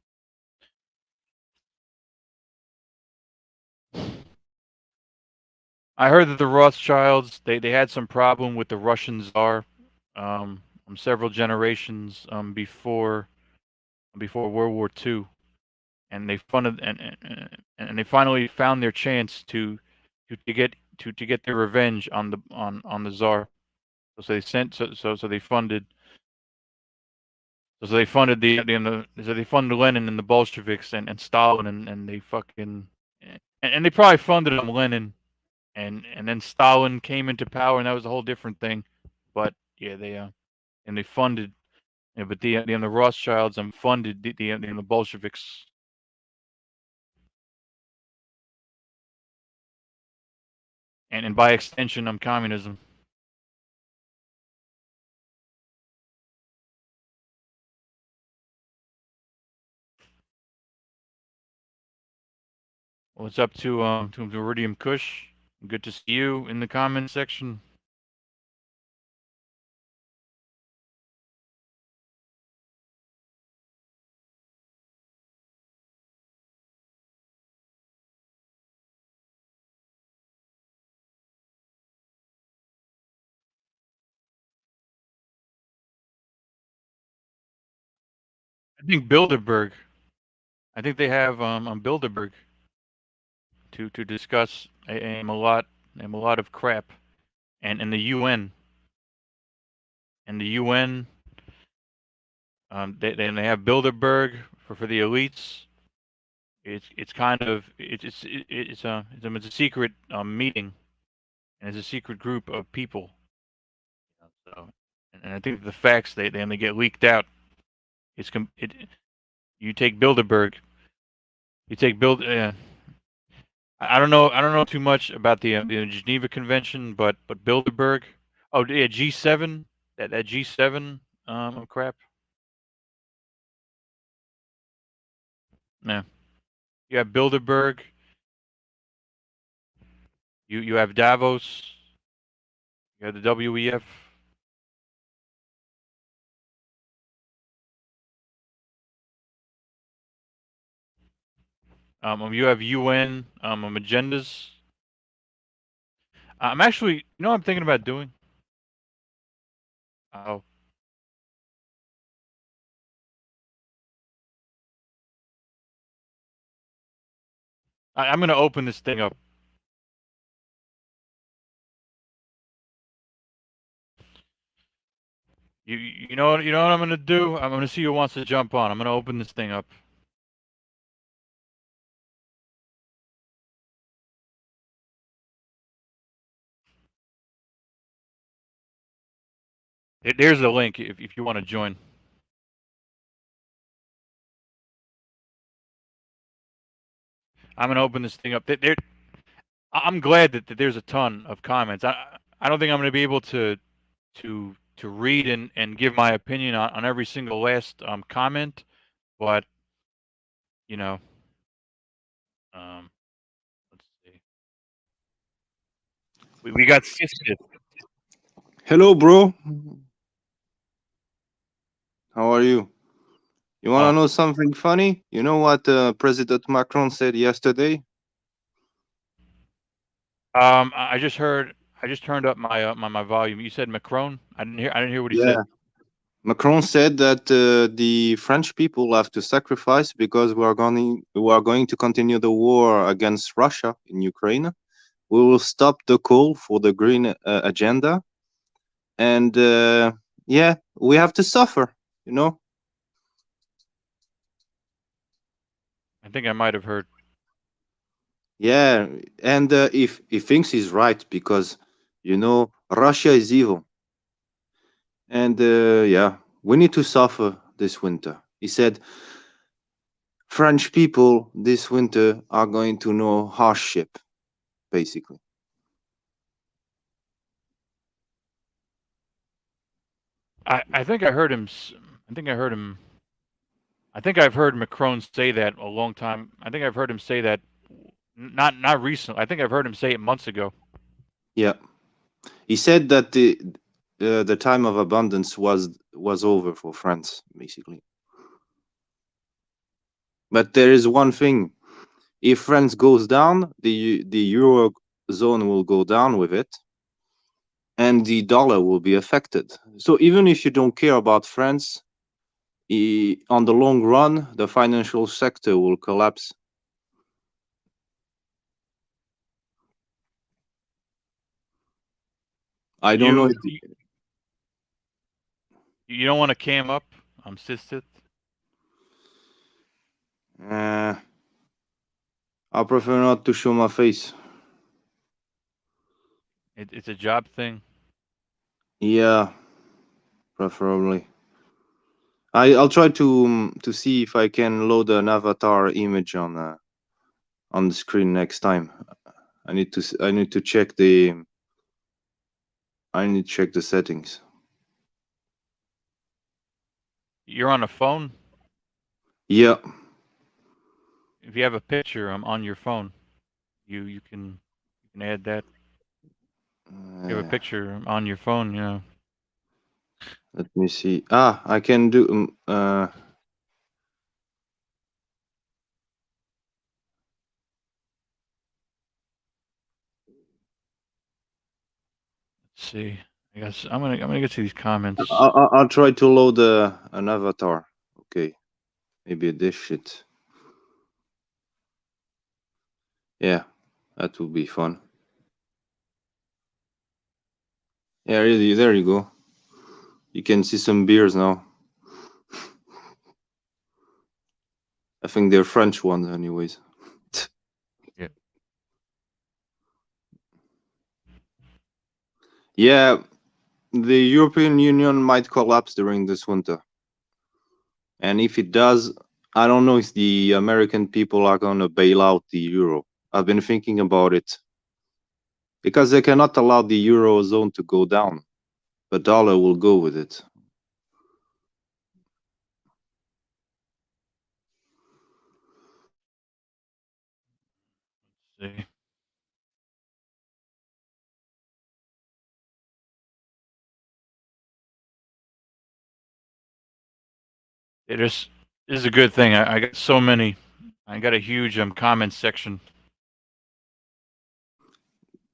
I heard that the Rothschilds they had some problem with the Russian Tsar several generations before World War II, and they funded and they finally found their chance to get their revenge on the Tsar. So they sent so they funded so they funded so they funded Lenin and the Bolsheviks and Stalin, and they fucking and they probably funded Lenin, and then Stalin came into power, and that was a whole different thing. But yeah, they funded, but the Rothschilds funded the Bolsheviks. and by extension, communism. What's up to Iridium Kush? Good to see you in the comment section. I think Bilderberg. I think they have on Bilderberg to discuss a lot of crap, and the UN and the UN. They have Bilderberg for the elites. It's kind of it's a secret meeting, and it's a secret group of people. So, and I think the facts they get leaked out. You take Bilderberg. You take Bild. I don't know too much about the Geneva Convention, but Bilderberg. Oh yeah, G7. That G7 crap. Yeah, you have Bilderberg. You have Davos. You have the WEF. You have UN agendas. I'm actually, you know, what I'm thinking about doing. Oh, I'm gonna open this thing up. You know what I'm gonna do? I'm gonna see who wants to jump on. I'm gonna open this thing up. There's the link if you want to join. I'm gonna open this thing up. I'm glad that there's a ton of comments. I don't think I'm gonna be able to read and give my opinion on every single last comment, but you know, um, let's see. We got Sister. Hello, bro. How are you? You want to Uh, know something funny? You know what President Macron said yesterday? I just heard. I just turned up my volume. You said Macron. I didn't hear what he Yeah. said. Macron said that the French people have to sacrifice because we are going to continue the war against Russia in Ukraine. We will stop the call for the green agenda, and yeah, we have to suffer. You know. I think I might have heard. Yeah, and if he thinks he's right because Russia is evil. And yeah, we need to suffer this winter. He said, French people this winter are going to know hardship, basically. I think I heard him. I think I heard him. I think I've heard Macron say that a long time. I think I've heard him say that. Not recently. I think I've heard him say it months ago. Yeah, he said that the time of abundance was over for France, basically. But there is one thing: if France goes down, the euro zone will go down with it, and the dollar will be affected. So even if you don't care about France, on the long run, the financial sector will collapse. I don't know. You you don't want to cam up. Sistit. Uh, I prefer not to show my face. It's a job thing. Yeah, preferably. I'll try to see if I can load an avatar image on the screen next time. I need to check the settings. You're on a phone? Yeah. If you have a picture on your phone, you can add that. You have a picture on your phone, yeah. Let me see. I can do. Let's see. I guess I'm gonna get to these comments. I'll try to load an avatar. Okay, maybe this shit. Yeah, that would be fun. Yeah, really. There you go. You can see some beers now. I think they're French ones, anyways. Yeah. Yeah, the European Union might collapse during this winter. And if it does, I don't know if the American people are going to bail out the euro. I've been thinking about it. Because they cannot allow the eurozone to go down. The dollar will go with it. Let's see. This is a good thing. I got so many. I got a huge comment section.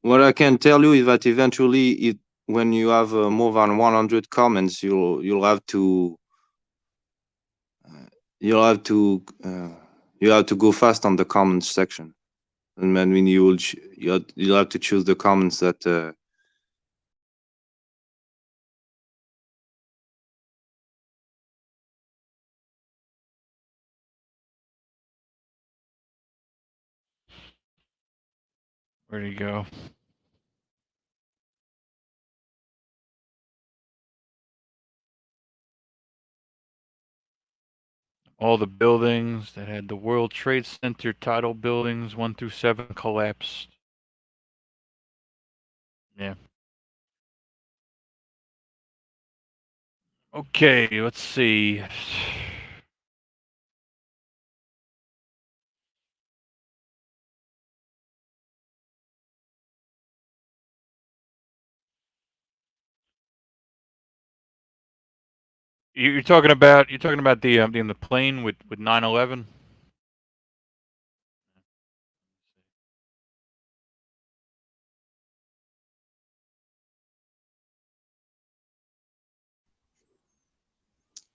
What I can tell you is that eventually, when you have more than 100 comments, you'll have to you'll have to you have to go fast on the comments section, and I mean you'll have to choose the comments that. Where'd he go? All the buildings that had the World Trade Center title buildings 1 through 7 collapsed. Yeah. Okay, let's see. You're talking about the plane with 9/11.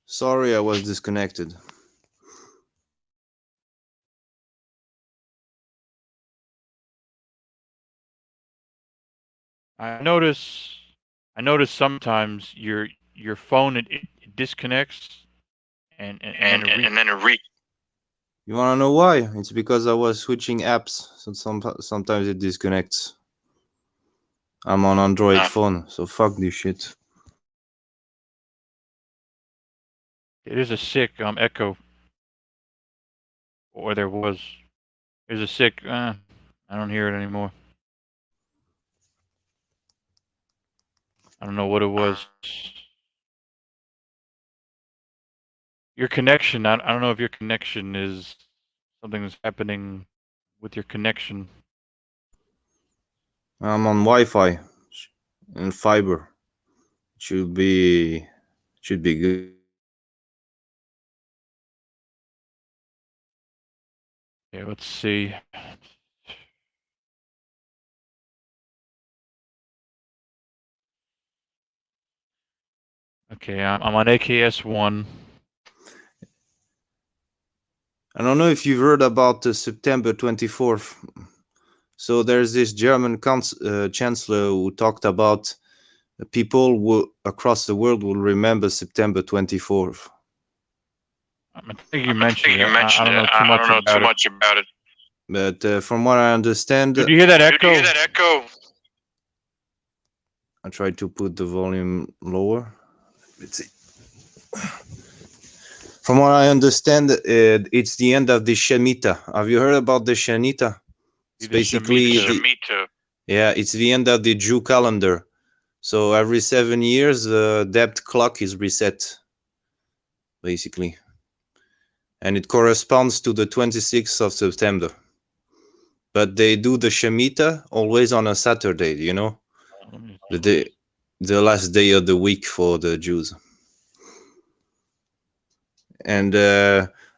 Sorry, I was disconnected. I notice sometimes your phone it disconnects and then it You wanna know why? It's because I was switching apps, so sometimes it disconnects. I'm on Android phone, so fuck this shit. It is a sick echo, or there was. There's a sick. I don't hear it anymore. I don't know what it was. Your connection. I don't know if your connection is something that's happening with your connection. I'm on Wi-Fi and fiber. Should be good. Okay, let's see. Okay, I'm on AKS1. I don't know if you've heard about September 24th. So there's this German chancellor who talked about people across the world will remember September 24th. I think you mentioned it. I don't know too much about it. But from what I understand, Did you hear that echo? I tried to put the volume lower. Let's see. From what I understand, it's the end of the Shemitah. Have you heard about the Shemitah? It's The basically Shemitah. yeah, it's the end of the Jew calendar. So every 7 years, the debt clock is reset, basically, and it corresponds to the 26th of September. But they do the Shemitah always on a Saturday, you know, the day, the last day of the week for the Jews. And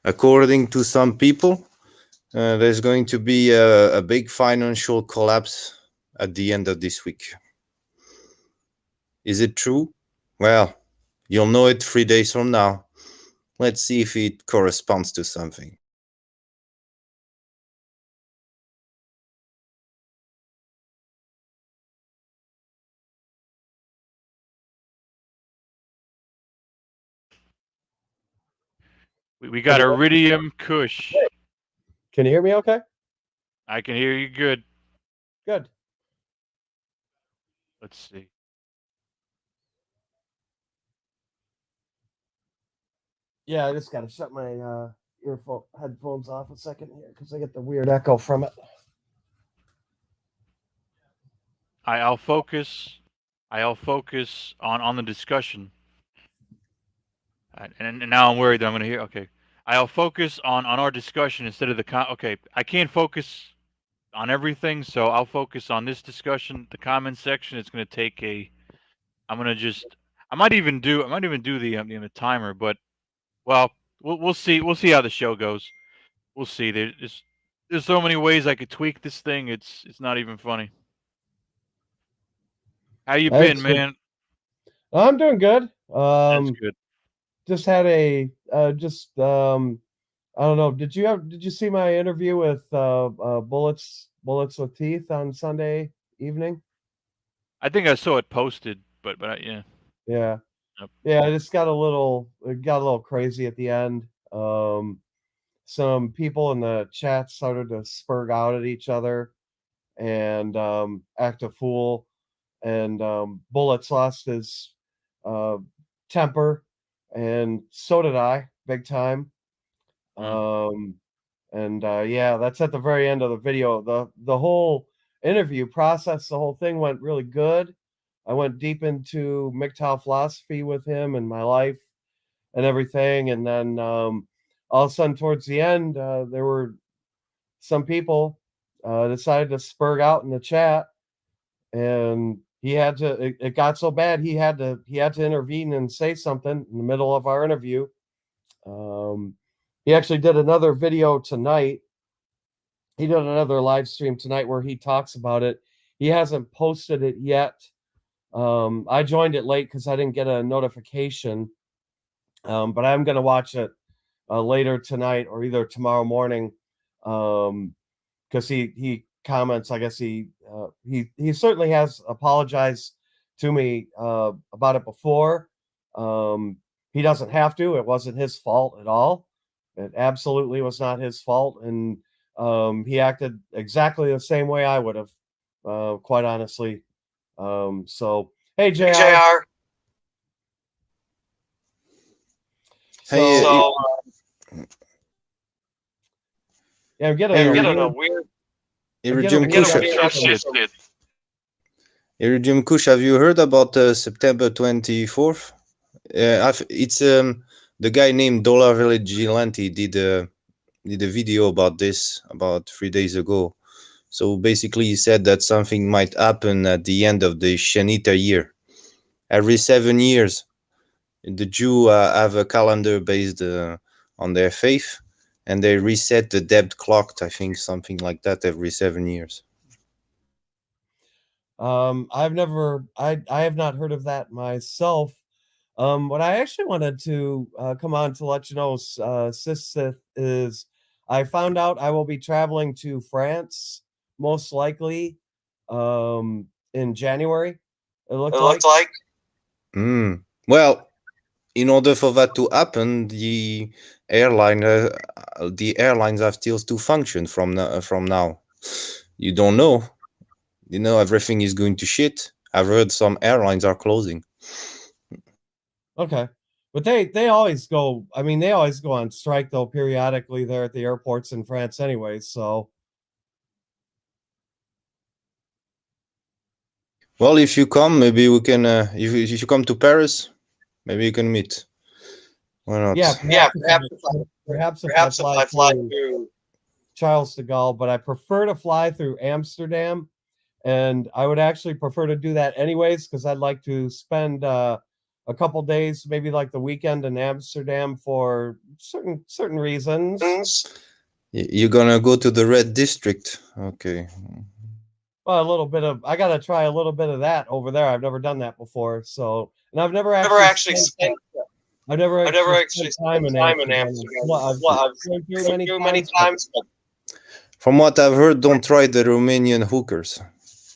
according to some people, there's going to be a big financial collapse at the end of this week. Is it true? Well, you'll know it 3 days from now. Let's see if it corresponds to something. We got Iridium Kush. Can you hear me okay? I can hear you good. Good. Let's see. Yeah, I just got to shut my headphones off a second here because I get the weird echo from it. I'll focus on the discussion. And now I'm worried that I'm going to hear. Okay, I'll focus on our discussion instead of the okay. I can't focus on everything, so I'll focus on this discussion. The comment section. It's going to take a. I'm going to just. I might even do the timer, but well, we'll see. We'll see how the show goes. We'll see. There's so many ways I could tweak this thing. It's not even funny. How you been, man? I'm doing good. That's good. Just had a I don't know. Did you see my interview with Bullets with Teeth on Sunday evening? I think I saw it posted, but yeah. Yeah. Yep. Yeah, it just got a little crazy at the end. Some people in the chat started to spurg out at each other and act a fool. And Bullets lost his temper, and so did I, big time. Yeah, that's at the very end of the video. The whole interview process, the whole thing went really good. I went deep into MGTOW philosophy with him and my life and everything. And then all of a sudden, towards the end, there were some people decided to spurg out in the chat, and he had to. It got so bad he had to intervene and say something in the middle of our interview. He actually did another video tonight. He did another live stream tonight where he talks about it. He hasn't posted it yet. I joined it late because I didn't get a notification. But I'm going to watch it later tonight or either tomorrow morning. Because he comments, I guess he certainly has apologized to me about it before. He doesn't have to. It wasn't his fault at all. It absolutely was not his fault, and he acted exactly the same way I would have, quite honestly. So, hey, JR. Hey, So, yeah, I'm getting a weird. Iridium Kush, have you heard about September 24th? It's the guy named Dollar Vigilante did a video about this about 3 days ago. So basically, he said that something might happen at the end of the Shemitah year. Every 7 years, the Jew have a calendar based on their faith, and they reset the debt clock. I think something like that every 7 years. I have not heard of that myself. What I actually wanted to come on to let you know, Sissith, is I found out I will be traveling to France, most likely, in January. It looked like. Well, in order for that to happen, the airlines have still to function from now. You don't know. You know, everything is going to shit. I've heard some airlines are closing. Okay. But they always go, I mean, they always go on strike, though, periodically there at the airports in France anyway, so. Well, if you come, maybe we can. If you come to Paris, maybe you can meet. Why not? Yeah, Yeah, perhaps if I perhaps if fly I fly through through. Charles de Gaulle, but I prefer to fly through Amsterdam, and I would actually prefer to do that anyways because I'd like to spend a couple days, maybe like the weekend in Amsterdam for certain reasons. You're gonna go to the Red District. Okay. Well, a little bit of I got to try a little bit of that over there. I've never done that before, so and Never actually spent. I've I never never actually spent time spent in time in Amsterdam. Amsterdam. I've Well, I've been through been many through many times, but times, but from what I've heard, don't try the Romanian hookers.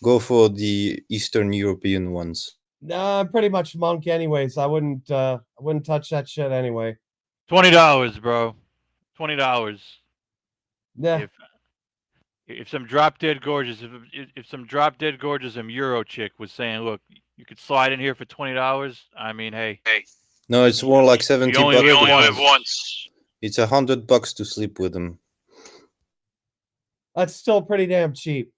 Go for the Eastern European ones. nah, I'm pretty much monk anyways. I wouldn't touch that shit anyway. $20, bro. $20. Yeah, If some drop dead gorgeous, if some drop dead gorgeous Euro chick was saying, look, you could slide in here for $20. I mean, hey, Hey. No, it's more like you 70 only bucks. live You only live once. once. It's $100 to sleep with them. that's still pretty damn cheap.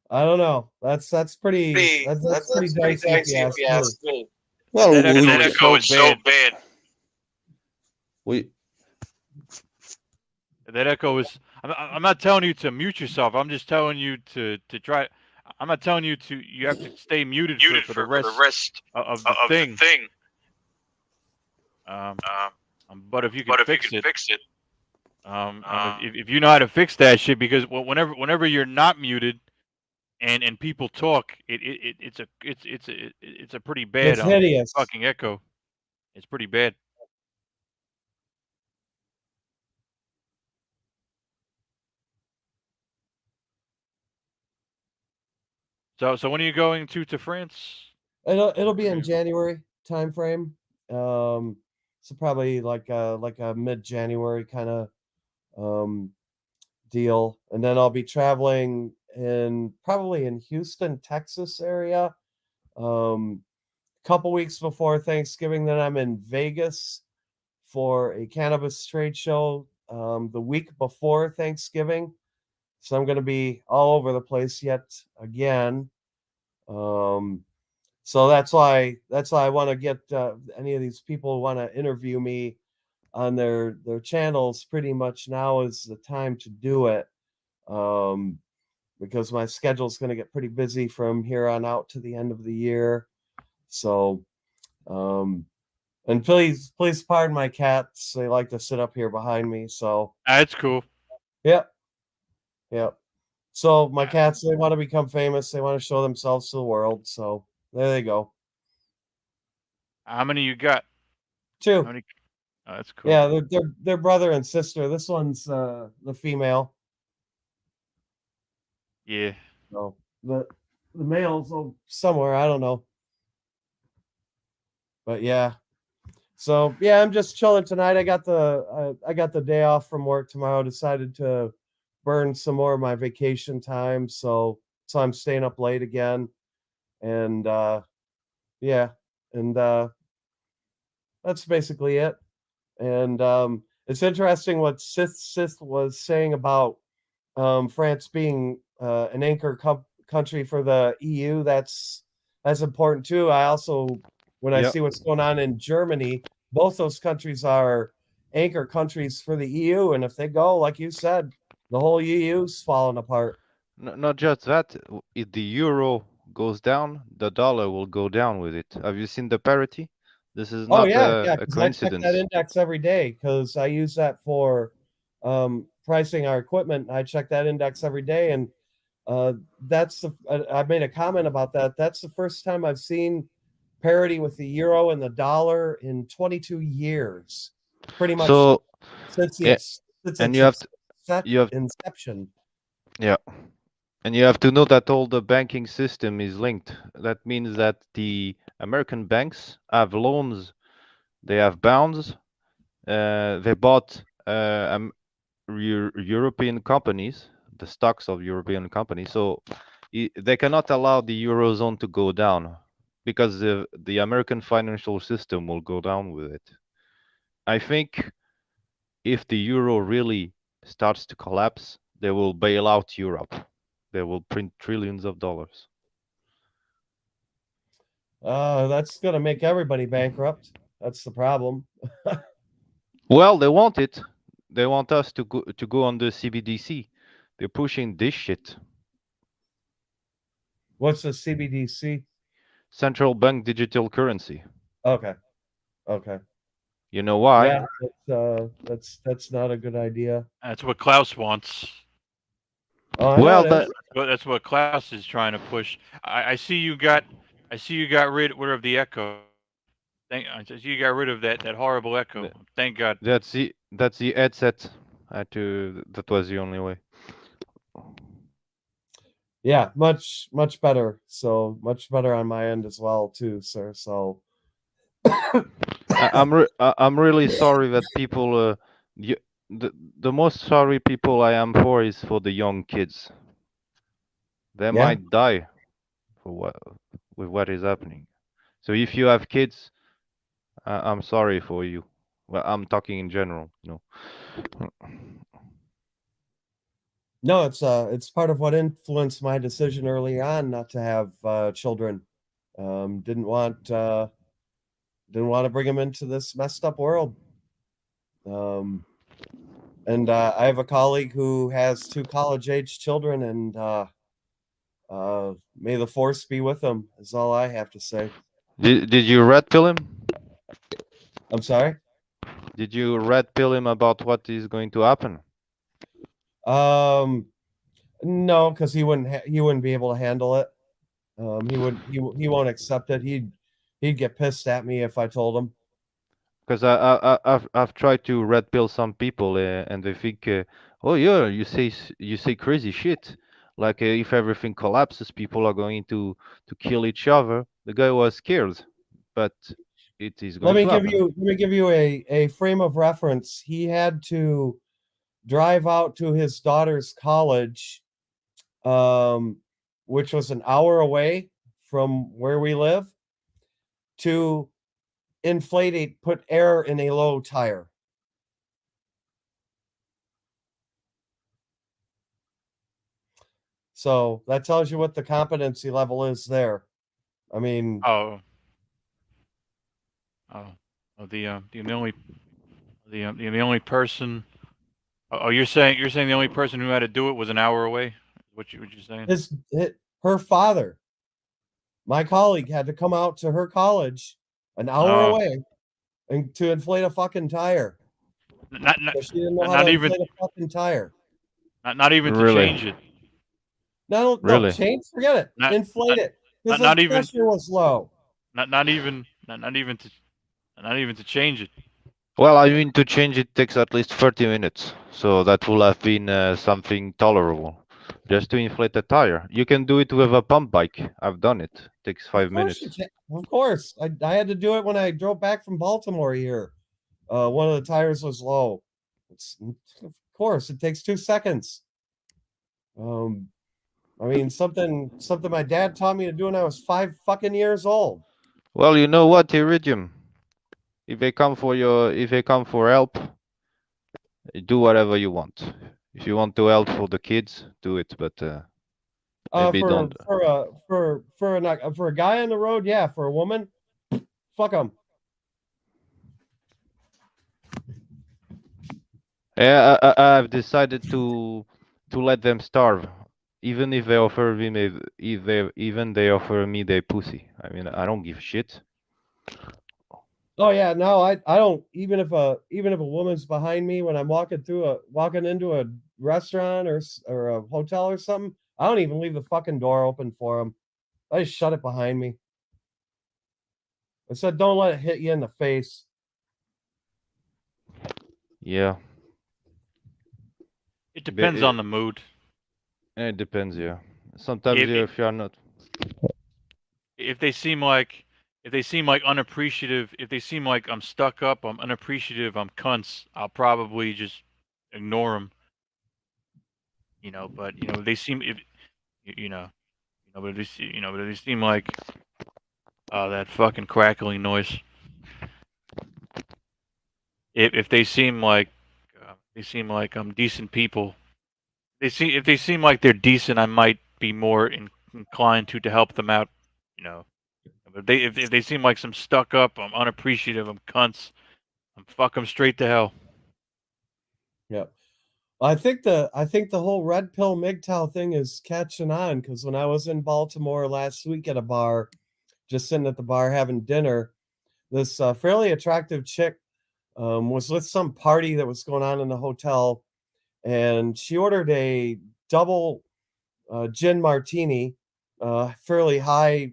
I don't know. That's pretty That's pretty dicey if you dicey if ask you me. ask me. Well, That we, echo that is echo so is so bad. bad. We That echo is. I'm not telling you to mute yourself. I'm just telling you to try. I'm not telling you to. You have to stay muted muted for the for the rest rest of the of the thing. thing. Um, Um, but if you can but if you fix can it, fix it, and um, if you know how to fix that shit, because whenever you're not muted and people talk, it's a pretty bad It's hideous. fucking echo. It's pretty bad. So when are you going to France? It'll be in January time frame. Um, so probably like a mid January kind of um deal, and then I'll be traveling in probably in Houston, Texas area. Um, couple weeks before Thanksgiving, then I'm in Vegas for a cannabis trade show. The week before Thanksgiving, so I'm going to be all over the place yet again. Um, so that's why I want to get any of these people who want to interview me on their channels. Pretty much now is the time to do it, um, because my schedule is going to get pretty busy from here on out to the end of the year. So, um, and please pardon my cats. They like to sit up here behind me. So, That's cool. yep, yep. So my cats, they want to become famous. They want to show themselves to the world. So there they go. How many you got? How Two. many? Oh, that's cool. Yeah, they're brother and sister. This one's the female. Yeah. So the male's somewhere. I don't know. But yeah. So yeah, I'm just chilling tonight. I got the day off from work tomorrow. Decided to burn some more of my vacation time. So I'm staying up late again. And yeah, and that's basically it. And it's interesting what Sith was saying about France being an anchor country for the EU. That's important too. I also, when I yeah. see what's going on in Germany, both those countries are anchor countries for the EU, and if they go, like you said, the whole EU's falling apart. Not just that, if the euro goes down, the dollar will go down with it. Have you seen the parity? This is Oh not yeah, yeah, a because I check that coincidence. index every day because I use that for pricing our equipment. I check that index every day, and uh, I made a comment about that. That's the first time I've seen parity with the euro and the dollar in 22 years, pretty much So, since yeah, and you have to, you have, inception. yeah, and you have to know that all the banking system is linked. That means that the American banks have loans, they have bonds, they bought European companies, the stocks of European companies. So they cannot allow the eurozone to go down because the American financial system will go down with it. I think if the euro really starts to collapse, they will bail out Europe. They will print trillions of dollars. That's gonna make everybody bankrupt. That's the problem. Well, they want it. They want us to go on the CBDC. They're pushing this shit. What's the CBDC? Central bank digital currency. Okay. Okay. You know why? Yeah, that's not a good idea. That's what Klaus wants. Oh, I know Well, it is. That's what Klaus is trying to push. I see you got rid of the echo. I see you got rid of that horrible echo. Thank God. that's the headset. I had to. That was the only way. Yeah, much better. So much better on my end as well, too, sir. So I'm really sorry that people. The most sorry people I am for is for the young kids. They Yeah. might die for with what is happening. So if you have kids, I'm sorry for you. Well, I'm talking in general, you know. No, it's part of what influenced my decision early on not to have children. Didn't want to bring them into this messed up world. And I have a colleague who has 2 college-age children, and may the force be with them, is all I have to say. Did you red pill him? I'm sorry? Did you red pill him about what is going to happen? No, because he wouldn't be able to handle it. He won't accept it. He'd get pissed at me if I told him. Because I've tried to red pill some people and they think, oh yeah, you say crazy shit. Like if everything collapses, people are going to kill each other. The guy was scared, but it is Let going me to happen. give you a frame of reference. He had to drive out to his daughter's college, which was an hour away from where we live, to put air in a low tire. So that tells you what the competency level is there. I mean, The only person. Oh, you're saying the only person who had to do it was an hour away. What you saying? her father, my colleague, had to come out to her college an hour Oh. away and to inflate a fucking tire. Not She didn't know how to even inflate a fucking tire. not even to Really? change it. No, Really? change, forget it. Not- Inflate it. Because not the even- pressure was low. Not even to change it. Well, I mean, to change it takes at least 30 minutes, so that will have been something tolerable. Just to inflate a tire. You can do it with a pump bike. I've done it. Takes 5 minutes. Of course. I had to do it when I drove back from Baltimore here. One of the tires was low. Of course, it takes 2 seconds. I mean, something my dad taught me to do when I was 5 fucking years old. Well, you know what, Iridium? If they come for help, do whatever you want. If you want to help for the kids, do it. But maybe don't. For a guy on the road, yeah. For a woman, fuck them. Yeah, I've decided to let them starve, even if they offer they offer me their pussy. I mean, I don't give a shit. Oh yeah, no, I don't. Even if a woman's behind me when I'm walking into a restaurant or a hotel or something, I don't even leave the fucking door open for them. I just shut it behind me. I said, don't let it hit you in the face. Yeah. It depends on the mood. It depends, yeah. Sometimes if you're not. If they seem like unappreciative, if they seem like I'm stuck up, I'm unappreciative, I'm cunts, I'll probably just ignore them. But they seem but if they seem like that fucking crackling noise. If they seem like decent people, if they seem like they're decent, I might be more inclined to help them out. You know, but if they seem like some stuck up, I'm unappreciative, I'm cunts, I'm fuck them straight to hell. Yep. I think the whole red pill MGTOW thing is catching on, because when I was in Baltimore last week at a bar, just sitting at the bar having dinner, this fairly attractive chick was with some party that was going on in the hotel, and she ordered a double gin martini, fairly high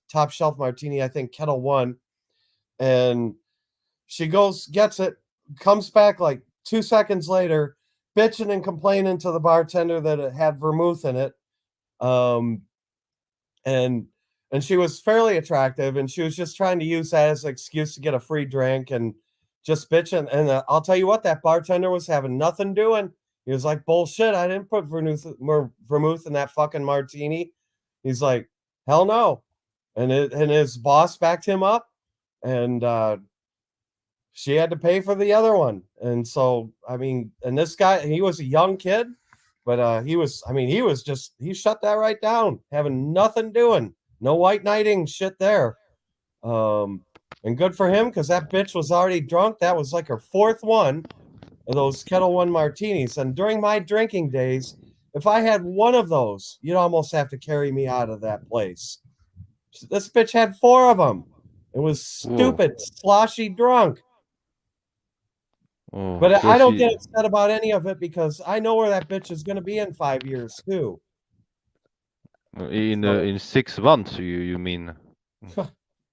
top shelf martini, I think Kettle One, and she goes, gets it, comes back like 2 seconds later, bitching and complaining to the bartender that it had vermouth in it. Um, and she was fairly attractive, and she was just trying to use that as an excuse to get a free drink and just bitching. And I'll tell you what, that bartender was having nothing doing. He was like, "Bullshit! I didn't put vermouth in that fucking martini." He's like, "Hell no!" And his boss backed him up, and she had to pay for the other one. And so, I mean, and this guy, he was a young kid, but he was just, he shut that right down, having nothing doing, no white knighting shit there. And good for him, because that bitch was already drunk. That was like her fourth one of those Kettle One martinis. And during my drinking days, if I had one of those, you'd almost have to carry me out of that place. This bitch had four of them. It was stupid, sloshy drunk. But I don't get upset about any of it, because I know where that bitch is going to be in 5 years too. In 6 months, you mean?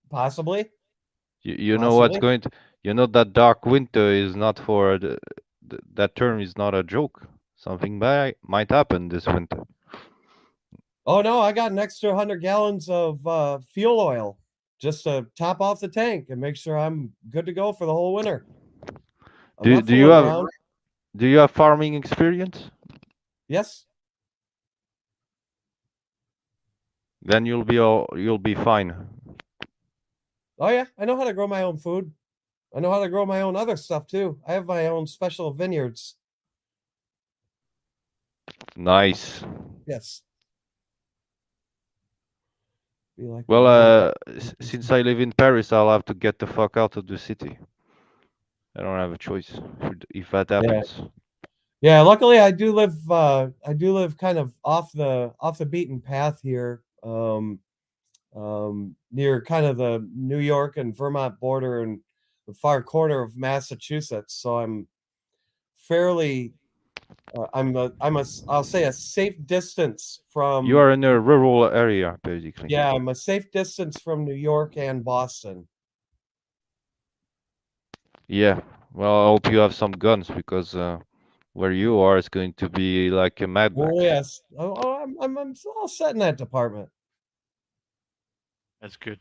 Possibly. You know what's going to, you know that dark winter is not for that term is not a joke. Something might happen this winter. Oh no, I got an extra 100 gallons of fuel oil just to top off the tank and make sure I'm good to go for the whole winter. Do you have farming experience? Yes. Then you'll be fine. Oh yeah, I know how to grow my own food. I know how to grow my own other stuff too. I have my own special vineyards. Nice. Yes. Like, well, since I live in Paris, I'll have to get the fuck out of the city. I don't have a choice if that happens. Yeah, luckily I do live kind of off the beaten path here. Near kind of the New York and Vermont border and the far corner of Massachusetts. So I'm fairly, I'll say a safe distance from. You are in a rural area, basically. Yeah, I'm a safe distance from New York and Boston. Yeah, well, I hope you have some guns, because where you are is going to be like a Mad Max. Oh yes, I'm all set in that department. That's good.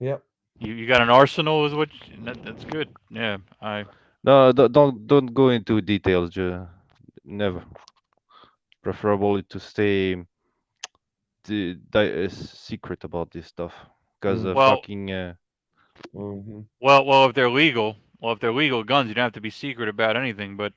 Yep. You got an arsenal, is what? That's good. Yeah, No, don't go into details. Never. Preferable to stay secret about this stuff, because fucking. Well, if they're legal, guns, you don't have to be secret about anything. But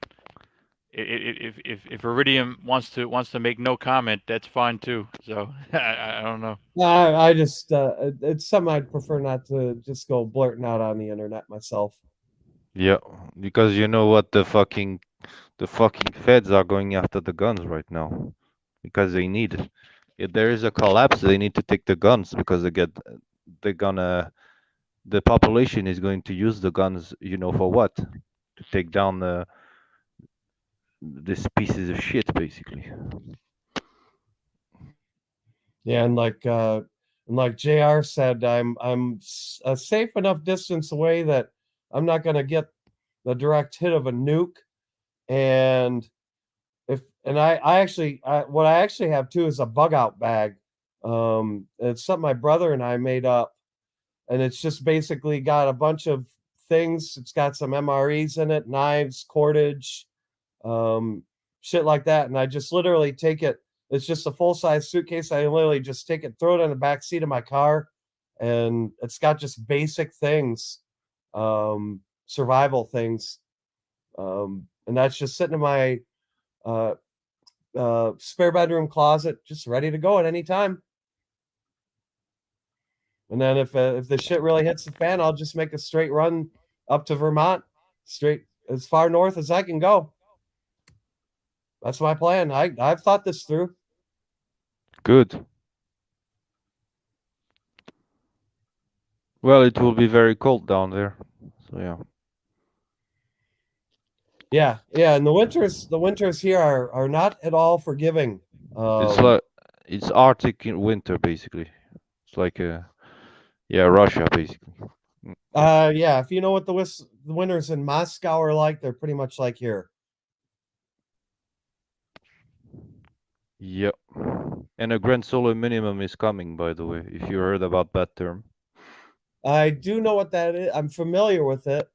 if Iridium wants to make no comment, that's fine too. So I don't know. I just it's something I'd prefer not to just go blurting out on the internet myself. Yeah, because you know what, the fucking feds are going after the guns right now, because they need it. If there is a collapse, they need to take the guns, because the population is going to use the guns, you know, for what? To take down these pieces of shit, basically. Yeah, and like JR said, I'm a safe enough distance away that I'm not going to get the direct hit of a nuke. And I actually what I actually have too is a bug out bag. It's something my brother and I made up, and it's just basically got a bunch of things. It's got some MREs in it, knives, cordage, shit like that. And I just literally take it. It's just a full size suitcase. I literally just take it, throw it in the back seat of my car, and it's got just basic things, survival things, and that's just sitting in my spare bedroom closet, just ready to go at any time. And then if the shit really hits the fan, I'll just make a straight run up to Vermont, straight as far north as I can go. That's my plan. I've thought this through. Good. Well, it will be very cold down there. So yeah. Yeah, and the winters here are not at all forgiving. It's Arctic in winter basically. It's like Russia basically. Yeah, if you know what the winters in Moscow are like, they're pretty much like here. Yep. And a grand solar minimum is coming, by the way, if you heard about that term. I do know what that is. I'm familiar with it.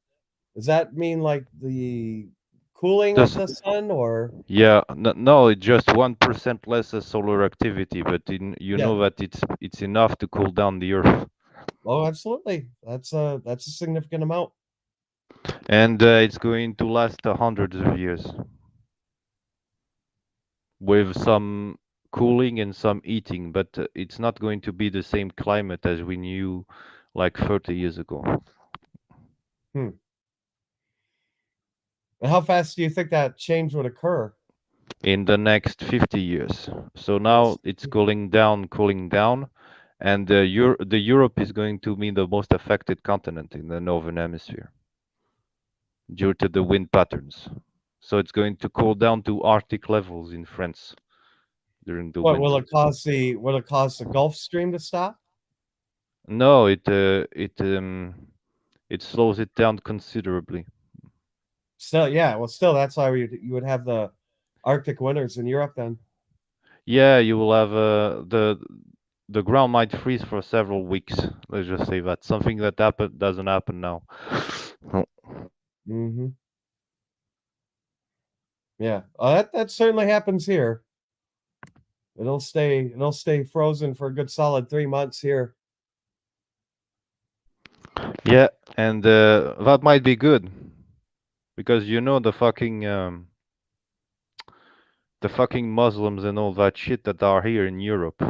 Does that mean like the cooling of the sun, or? Yeah, no, it's just 1% less solar activity, but you Yeah. know that it's enough to cool down the Earth. Oh, absolutely. That's a significant amount. And it's going to last hundreds of years, with some cooling and some heating, but it's not going to be the same climate as we knew like 30 years ago. And how fast do you think that change would occur? In the next 50 years. So now it's cooling down, and the Europe is going to be the most affected continent in the northern hemisphere due to the wind patterns. So it's going to cool down to Arctic levels in France during the What winter. will it cause the Gulf Stream to stop? No, it slows it down considerably. Still, yeah. Well, still, that's why you would have the Arctic winters in Europe then. Yeah, you will have the ground might freeze for several weeks. Let's just say that something that doesn't happen now. Mm-hmm. Yeah, that certainly happens here. It'll stay frozen for a good solid 3 months here. Yeah, and that might be good because you know the fucking Muslims and all that shit that are here in Europe.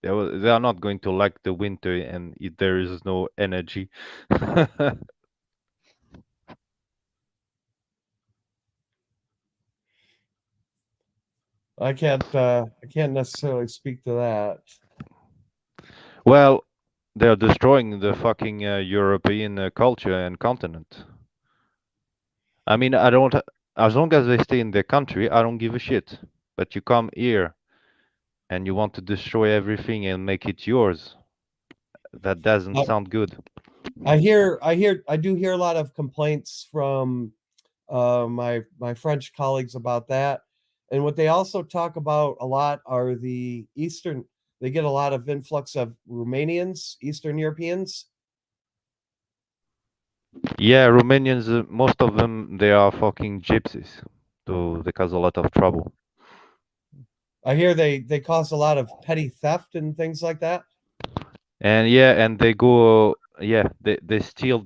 They are not going to like the winter and if there is no energy. I can't necessarily speak to that. Well, they're destroying the fucking European culture and continent. I mean, I don't. As long as they stay in their country, I don't give a shit. But you come here and you want to destroy everything and make it yours. That doesn't sound good. I do hear a lot of complaints from my French colleagues about that. And what they also talk about a lot are the Eastern. They get a lot of influx of Romanians, Eastern Europeans. Yeah, Romanians, most of them, they are fucking gypsies. So they cause a lot of trouble. I hear they cause a lot of petty theft and things like that. And yeah, and they go, yeah, they steal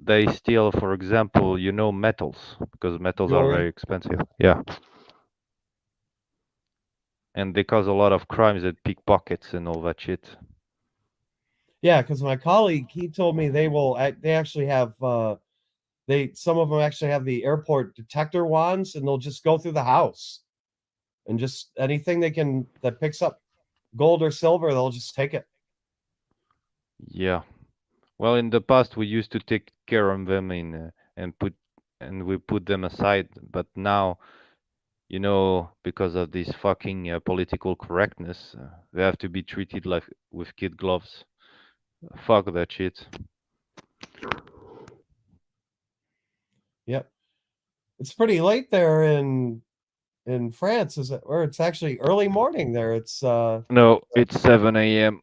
they steal, for example, metals, because metals are very expensive. Yeah. And they cause a lot of crimes and pickpockets and all that shit. Yeah, because my colleague, he told me they actually have some of them actually have the airport detector wands, and they'll just go through the house and just anything that picks up gold or silver, they'll just take it. Yeah. Well, in the past we used to take care of them and we put them aside, but now, because of this fucking political correctness, they have to be treated like with kid gloves. Fuck that shit. Yep. It's pretty late there in France, is it? Or it's actually early morning there. It's No, it's 7 a.m.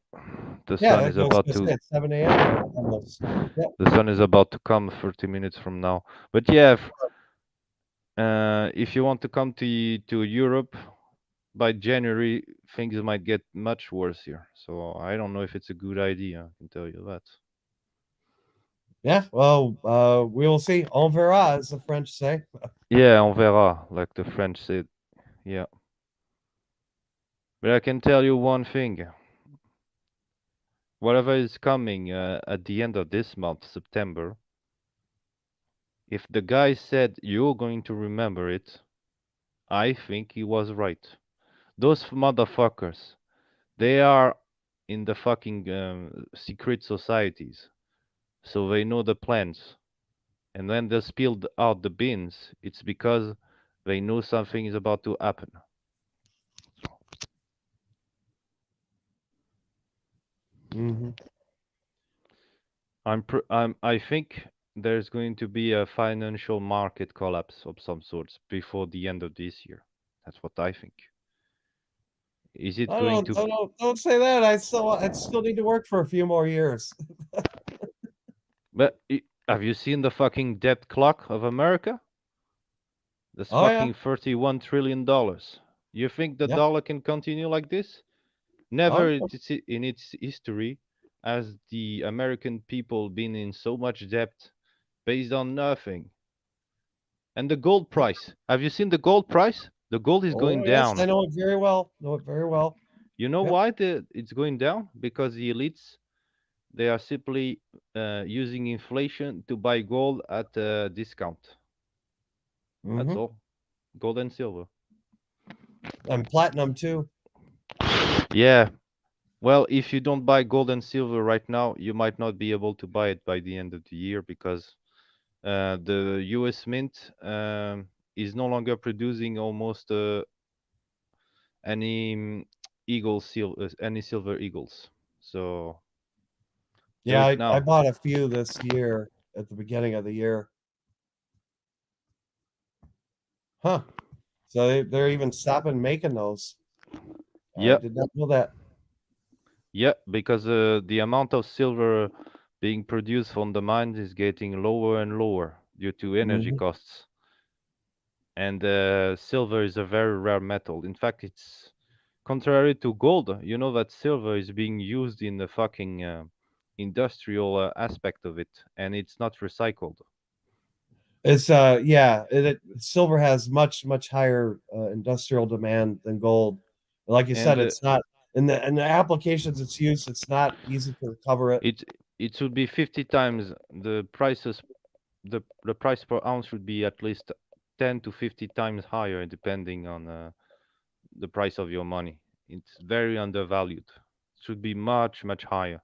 The sun is about to. It's 7 a.m. there almost. Yep. The sun is about to come 30 minutes from now. But yeah, if you want to come to Europe by January, things might get much worse here. So I don't know if it's a good idea. I can tell you that. Yeah, well, we will see. On verra, as the French say. Yeah, on verra, like the French said. Yeah. But I can tell you one thing. Whatever is coming at the end of this month, September, if the guy said you're going to remember it, I think he was right. Those motherfuckers, they are in the fucking secret societies, so they know the plans. And when they spilled out the beans, it's because they know something is about to happen. Hmm. I think there's going to be a financial market collapse of some sorts before the end of this year. That's what I think. Is it going to? Don't say that. I still need to work for a few more years. But have you seen the fucking debt clock of America? That's Oh yeah, fucking $31 trillion. You think the yeah. dollar can continue like this? Oh, Never in its history has the American people been in so much debt based on nothing. And the gold price. Have you seen the gold price? The gold is going oh yes, I down. know it very well. Know it very well. You know Yep. why it's going down? Because the elites, they are simply using inflation to buy gold at a discount. That's Hmm. all. Gold and silver. And platinum too. Yeah. Well, if you don't buy gold and silver right now, you might not be able to buy it by the end of the year because the U.S. Mint is no longer producing almost any any silver eagles. So Yeah, there's I now. bought a few this year at the beginning of the year. Huh. So they're even stopping making those. I Yep, did not know that. yep, because the amount of silver being produced from the mines is getting lower and lower due to energy Hmm. costs. And silver is a very rare metal. In fact, it's contrary to gold. You know that silver is being used in the fucking industrial aspect of it, and it's not recycled. It's silver has much higher industrial demand than gold. Like you And said, it's not in the applications it's used. It's not easy to recover it. it it should be 50 times the prices. The price per ounce should be at least 10 to 50 times higher, depending on the price of your money. It's very undervalued. Should be much higher.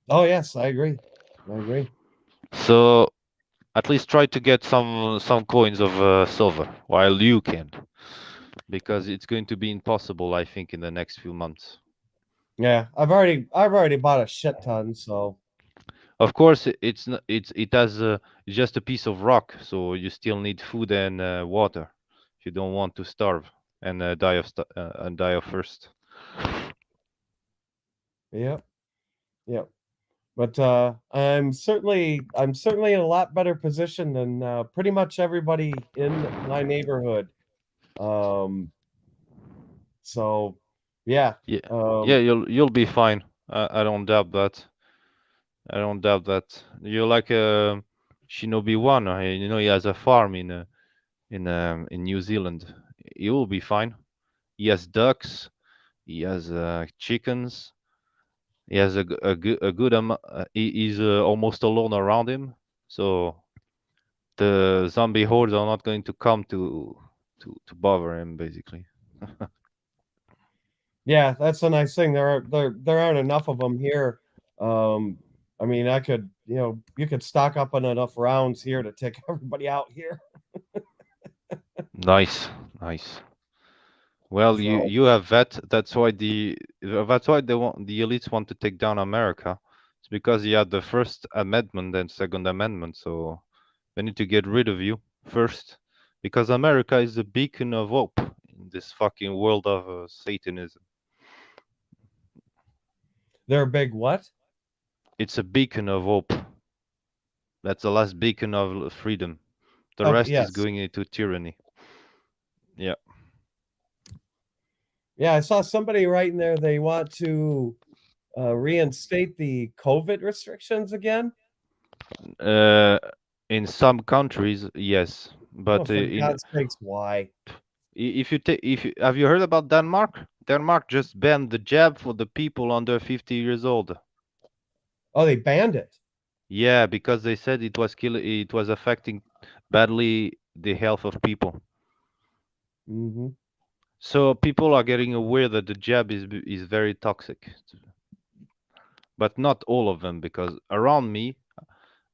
Oh yes, I agree. I agree. So at least try to get some coins of silver while you can, because it's going to be impossible, I think, in the next few months. Yeah, I've already bought a shit ton. So Of course, it has just a piece of rock, so you still need food and water if you don't want to starve and die of thirst. yep, yep. But I'm certainly in a lot better position than pretty much everybody in my neighborhood. Um, so yeah. Yeah, yeah, Um, you'll be fine. I don't doubt that. I don't doubt that. You're like a Shinobi One. You know, he has a farm in New Zealand. He will be fine. He has ducks. He has chickens. He has a good amount. He's almost alone around him, so the zombie hordes are not going to come to bother him, basically. yeah, that's a nice thing. There aren't enough of them here. Um, I mean, you could stock up on enough rounds here to take everybody out here. Nice, nice. Well, So you have that. That's why the elites want to take down America. It's because you had the First Amendment and Second Amendment, so they need to get rid of you first, because America is a beacon of hope in this fucking world of Satanism. they're a big what? It's a beacon of hope. That's the last beacon of freedom. The Of rest is yes, going into tyranny. Yeah. yeah. I saw somebody right in there. They want to. reinstate the COVID restrictions again? In some countries, yes, Oh, but for God's sakes, why? if you take, if you, have you heard about Denmark? Denmark just banned the jab for the people under 50 years old. Oh, they banned it. Yeah, because they said it was affecting badly the health of people. Mm-hmm. So people are getting aware that the jab is very toxic, but not all of them, because around me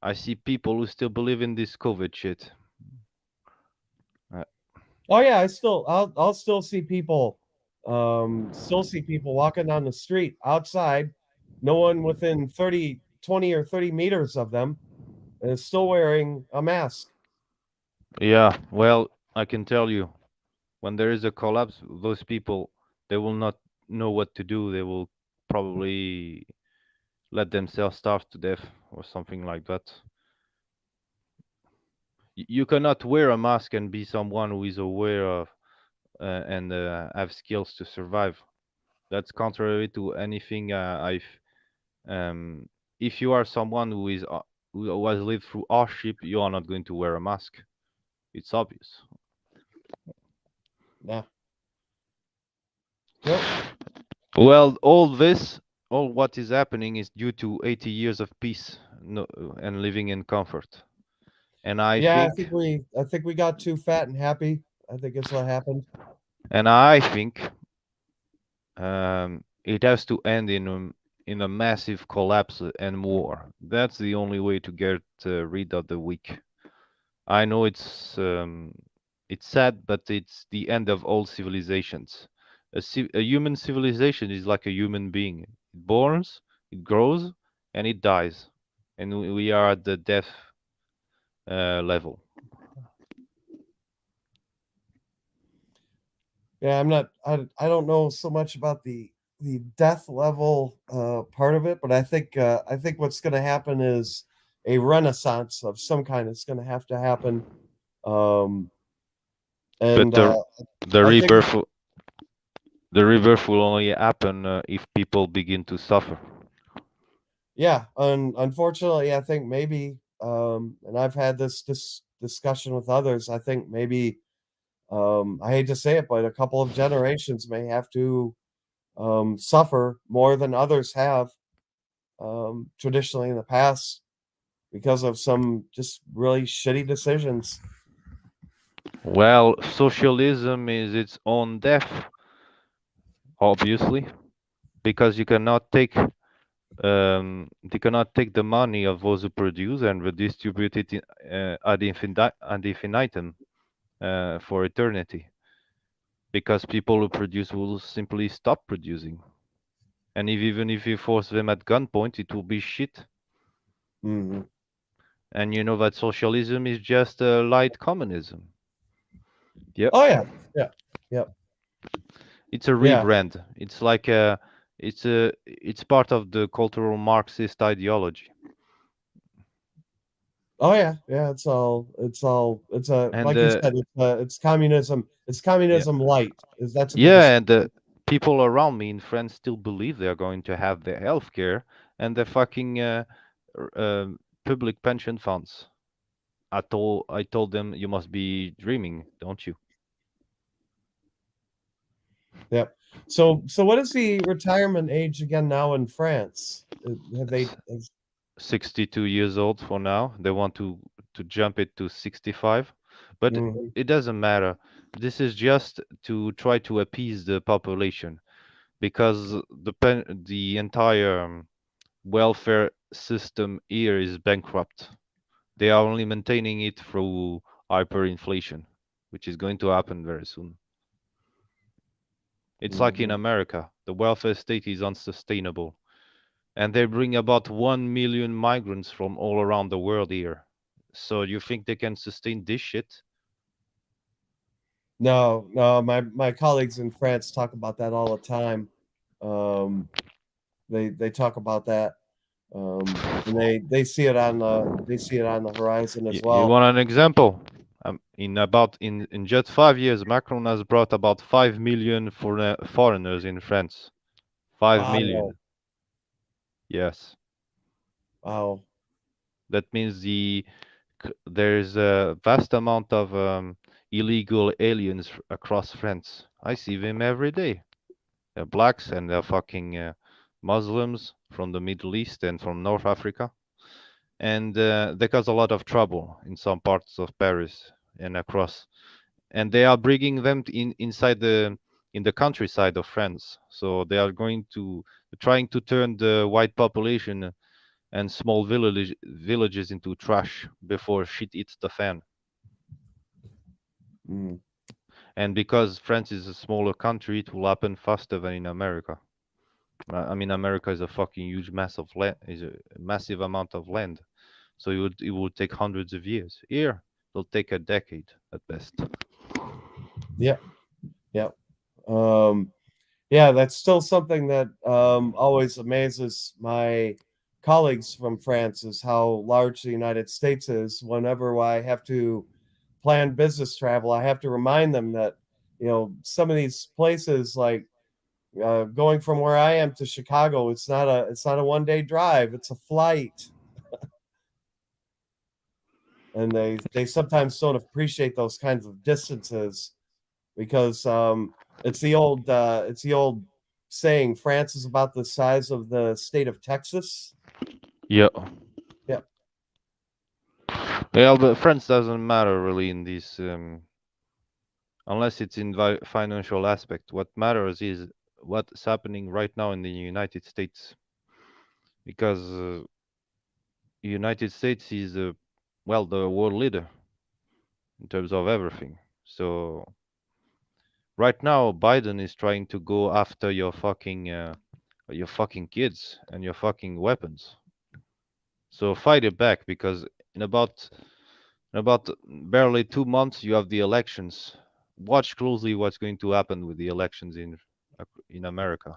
I see people who still believe in this COVID shit. Oh yeah, I'll still see people, still see people walking down the street outside, no one within 30, 20 or 30 meters of them is still wearing a mask. Yeah, well, I can tell you, when there is a collapse, those people, they will not know what to do. They will probably let themselves starve to death or something like that. You cannot wear a mask and be someone who is aware of and have skills to survive. That's contrary to anything I've. If you are someone who has lived through hardship, you are not going to wear a mask. It's obvious. Yeah. Yep. Well, all what is happening is due to 80 years of peace and living in comfort. And I Yeah, think, I think we got too fat and happy. I think it's what happened. and I think it has to end in a massive collapse and war. That's the only way to get rid of the weak. I know it's sad, but it's the end of all civilizations. A human civilization is like a human being. It borns, it grows, and it dies, and we are at the death level. Yeah, I don't know so much about the death level part of it, but I think what's going to happen is a renaissance of some kind. It's going to have to happen, um, But and the I think rebirth the rebirth will only happen if people begin to suffer. yeah, unfortunately, I think maybe, and I've had this discussion with others. I think maybe, I hate to say it, but a couple of generations may have to suffer more than others have traditionally in the past because of some just really shitty decisions. Well, socialism is its own death, obviously, because they cannot take the money of those who produce and redistribute it ad infinitum for eternity, because people who produce will simply stop producing. And even if you force them at gunpoint, it will be shit. Hmm. And you know that socialism is just light communism. Yep. Oh yeah, yeah, yeah, It's a yeah. rebrand. It's like it's part of the cultural Marxist ideology. Oh yeah, yeah. It's a And like you said, it's communism. It's yeah, communism light. Is That's a good yeah, and description. people around me in France still believe they are going to have their health care and their fucking public pension funds. I told them you must be dreaming, don't you? Yep. So what is the retirement age again now in France? Have they? 62 years old for now. They want to jump it to 65, but Mhm. it doesn't matter. This is just to try to appease the population because the entire welfare system here is bankrupt. They are only maintaining it through hyperinflation, which is going to happen very soon. It's like in Mhm. America, the welfare state is unsustainable, and they bring about 1 million migrants from all around the world here. So you think they can sustain this shit? No, no. My colleagues in France talk about that all the time. Um, they talk about that, and they see it on the horizon as You well. want an example? In just 5 years, Macron has brought about 5 million foreigners in France. 5 Wow. million. Yes. Wow. That means there's a vast amount of illegal aliens across France. I see them every day. They're blacks and they're fucking Muslims from the Middle East and from North Africa. And they cause a lot of trouble in some parts of Paris and across. And they are bringing them inside in the countryside of France. So they are trying to turn the white population and small villages into trash before shit hits the fan. Mm. And because France is a smaller country, it will happen faster than in America. I mean, America is a fucking huge mass of land, is a massive amount of land. So it would take hundreds of years. Here, it'll take a decade at best. Yep. Yep. Yeah, that's still something that always amazes my colleagues from France is how large the United States is. Whenever I have to plan business travel, I have to remind them that some of these places like going from where I am to Chicago, it's not a 1 day drive; it's a flight, and they sometimes don't appreciate those kinds of distances because it's the old saying, France is about the size of the state of Texas. Yeah. Yeah. Well, but France doesn't matter really in this, unless it's in financial aspect. What matters is what's happening right now in the United States, because United States is the world leader in terms of everything. So right now, Biden is trying to go after your fucking kids and your fucking weapons. So fight it back because in about barely 2 months you have the elections. Watch closely what's going to happen with the elections in America.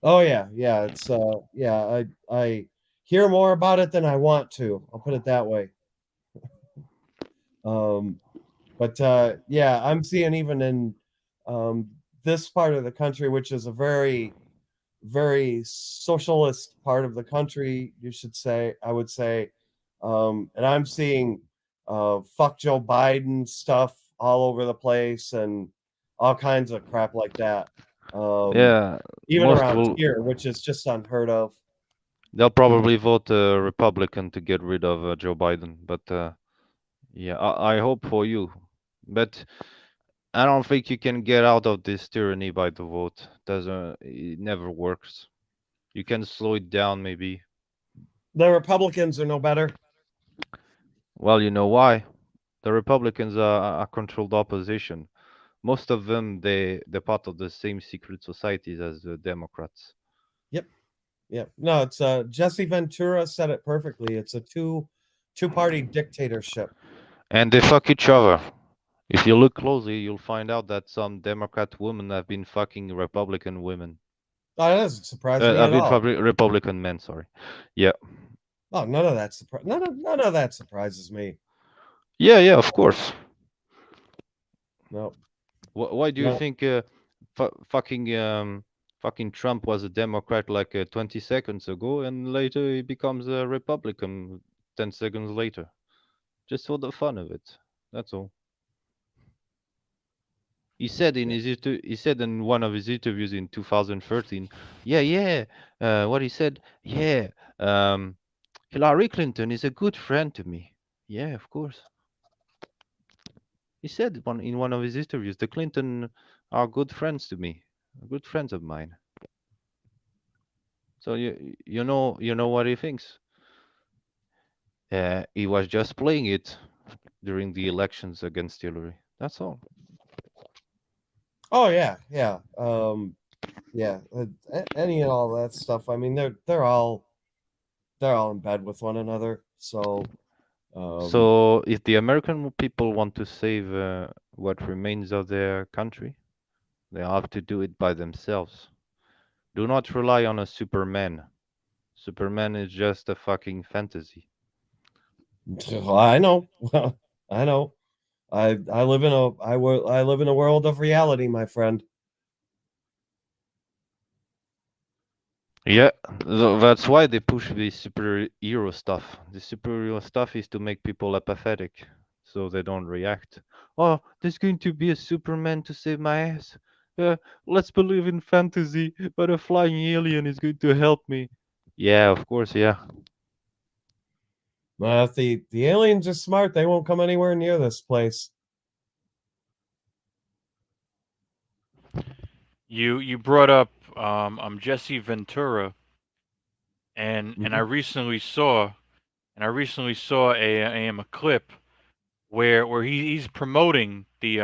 Oh yeah. It's I hear more about it than I want to. I'll put it that way. Um, but yeah, I'm seeing even in this part of the country, which is a very socialist part of the country, you should say, I would say. And I'm seeing fuck Joe Biden stuff all over the place and all kinds of crap like that. Um, Yeah, even most around will here, which is just unheard of. they'll probably vote Republican to get rid of Joe Biden. But yeah, I hope for you. But I don't think you can get out of this tyranny by the vote. It never works. You can slow it down maybe. The Republicans are no better. Well, you know why? The Republicans are controlled opposition. Most of them they're part of the same secret societies as the Democrats. Yep, yep. No, it's Jesse Ventura said it perfectly. It's a two-party dictatorship. And they fuck each other. If you look closely, you'll find out that some Democrat women have been fucking Republican women. Oh, that doesn't surprise me I've at been all. Republican men, sorry. Yeah. Oh, none of that surprises me. Yeah, of course. No, Why do you no. think fucking Trump was a Democrat like 20 seconds ago and later he becomes a Republican 10 seconds later? Just for the fun of it. That's all. He said in one of his interviews in 2013, what he said, um, Hillary Clinton is a good friend to me. Yeah, of course. He said in one of his interviews, the Clinton are good friends to me, good friends of mine. So you know what he thinks. He was just playing it during the elections against Hillary. That's all. Oh yeah. Yeah. Any and all that stuff. I mean, they're all in bed with one another. So, So if the American people want to save what remains of their country, they have to do it by themselves. Do not rely on a Superman. Superman is just a fucking fantasy. I know. I know. I live in I live in a world of reality, my friend. Yeah, that's why they push the superhero stuff. The superhero stuff is to make people apathetic, so they don't react. Oh, there's going to be a Superman to save my ass. Let's believe in fantasy, but a flying alien is going to help me. Yeah, of course, yeah. If the aliens are smart, they won't come anywhere near this place. You brought up Jesse Ventura, and Mhm. I recently saw a clip where he's promoting the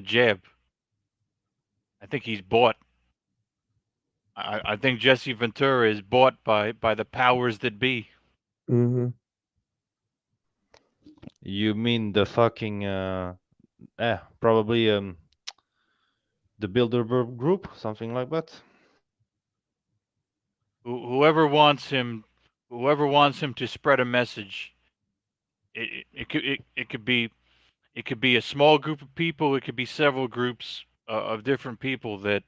jab. I think he's bought. I think Jesse Ventura is bought by the powers that be. Mm-hmm. You mean the fucking probably the Bilderberg group, something like that. Whoever wants him, to spread a message, it could be a small group of people. It could be several groups of different people that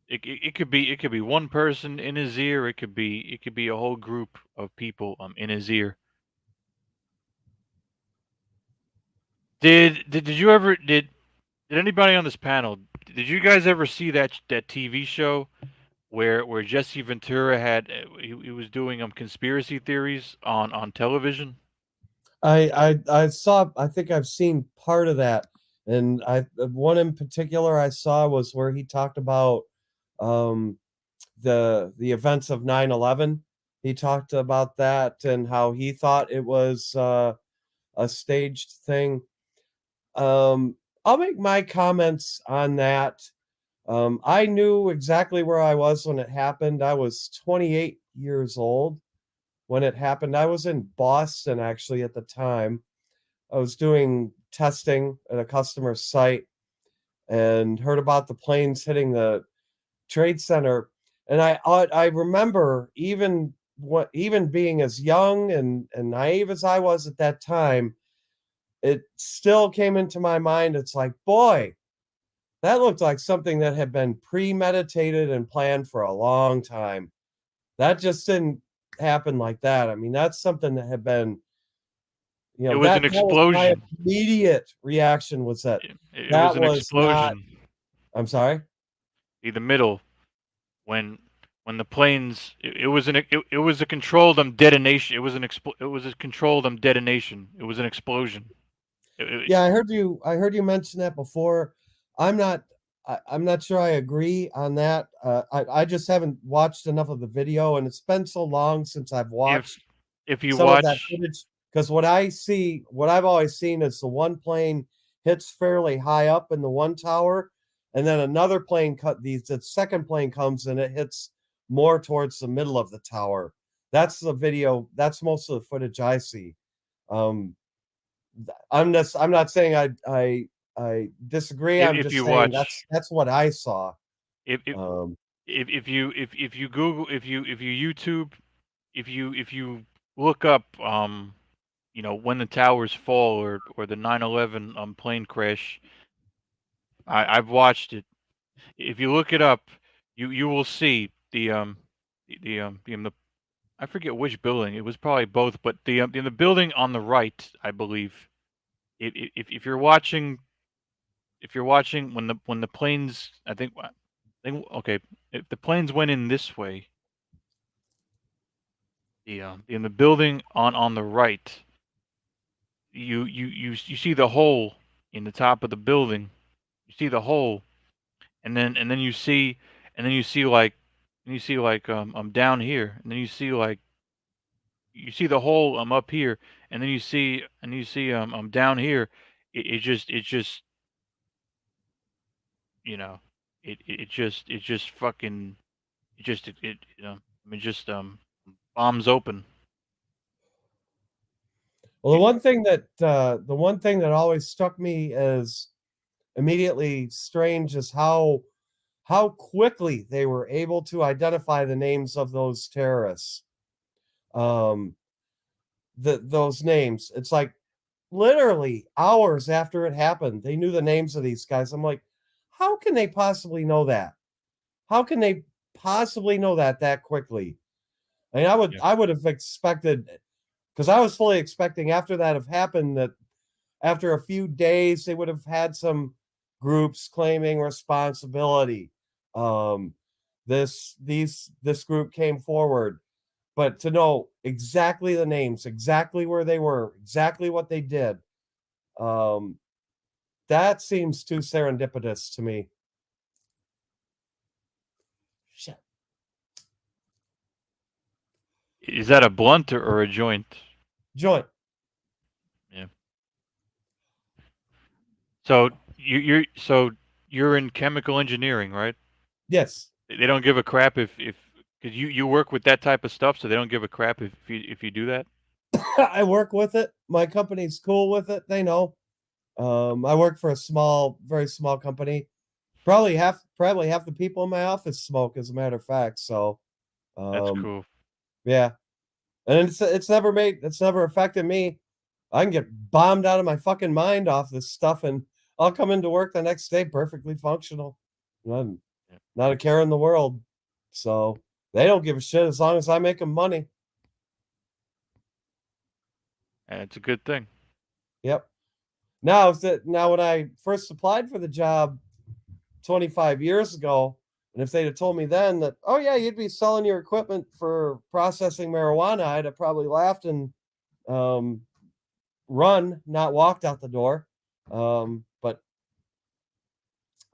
it could be one person in his ear. It could be a whole group of people in his ear. Did you ever did anybody on this panel, did you guys ever see that TV show where Jesse Ventura had he was doing conspiracy theories on television? I saw. I think I've seen part of that, and one in particular I saw was where he talked about um, the events of 9/11. He talked about that and how he thought it was a staged thing. I'll make my comments on that. I knew exactly where I was when it happened. I was 28 years old when it happened. I was in Boston actually at the time. I was doing testing at a customer site and heard about the planes hitting the trade center. And I remember even being as young and naive as I was at that time, it still came into my mind. It's like, boy, that looked like something that had been premeditated and planned for a long time. That just didn't happen like that. I mean, that's something that had been, It was that an was my explosion. immediate reaction was that It was that an was not. explosion. I'm sorry? In the middle when the planes it was a controlled detonation. It was a controlled detonation. It was an explosion. It, Yeah, I heard you mention that before. I'm not I'm not sure I agree on that. I just haven't watched enough of the video, and it's been so long since I've if watched you some of that watch footage. Because what I've always seen is the one plane hits fairly high up in the one tower, and then another plane the second plane comes and it hits more towards the middle of the tower. That's the video. That's most of the footage I see. Um, I'm not saying I disagree. I'm if just you saying watch that's what I saw. if Um, if you Google if you YouTube if you look up when the towers fall or the 9/11 plane crash. I've watched it. If you look it up, you will see the I forget which building. It was probably both, but in the building on the right, I believe. If you're watching, when the planes, okay, if the planes went in this way, in the building on the right, you see the hole in the top of the building. You see the hole, and then you see like down here, and then you see the hole up here, and then you see down here. It just you know it just fucking I mean just bombs open. well, It, the one thing that always struck me as immediately strange is how quickly they were able to identify the names of those terrorists. Um, those names. It's like literally hours after it happened, they knew the names of these guys. I'm like, how can they possibly know that? How can they possibly know that quickly. I mean, Yeah. I would have expected, because I was fully expecting after that have happened that after a few days they would have had some groups claiming responsibility. This group came forward, but to know exactly the names, exactly where they were, exactly what they did, that seems too serendipitous to me. Shit. Is that a blunt or a joint? Joint. Yeah. So you're in chemical engineering, right? Yes. They don't give a crap if because you work with that type of stuff, so they don't give a crap if you do that. I work with it. My company's cool with it. They know. I work for a small, very small company. Probably half the people in my office smoke, as a matter of fact. So, That's cool. yeah, and it's never affected me. I can get bombed out of my fucking mind off this stuff, and I'll come into work the next day perfectly functional. None, Yeah. not a care in the world. So they don't give a shit as long as I make them money. And it's a good thing. Yep. Now when I first applied for the job 25 years ago, and if they'd have told me then that, oh yeah, you'd be selling your equipment for processing marijuana, I'd have probably laughed and run, not walked out the door. But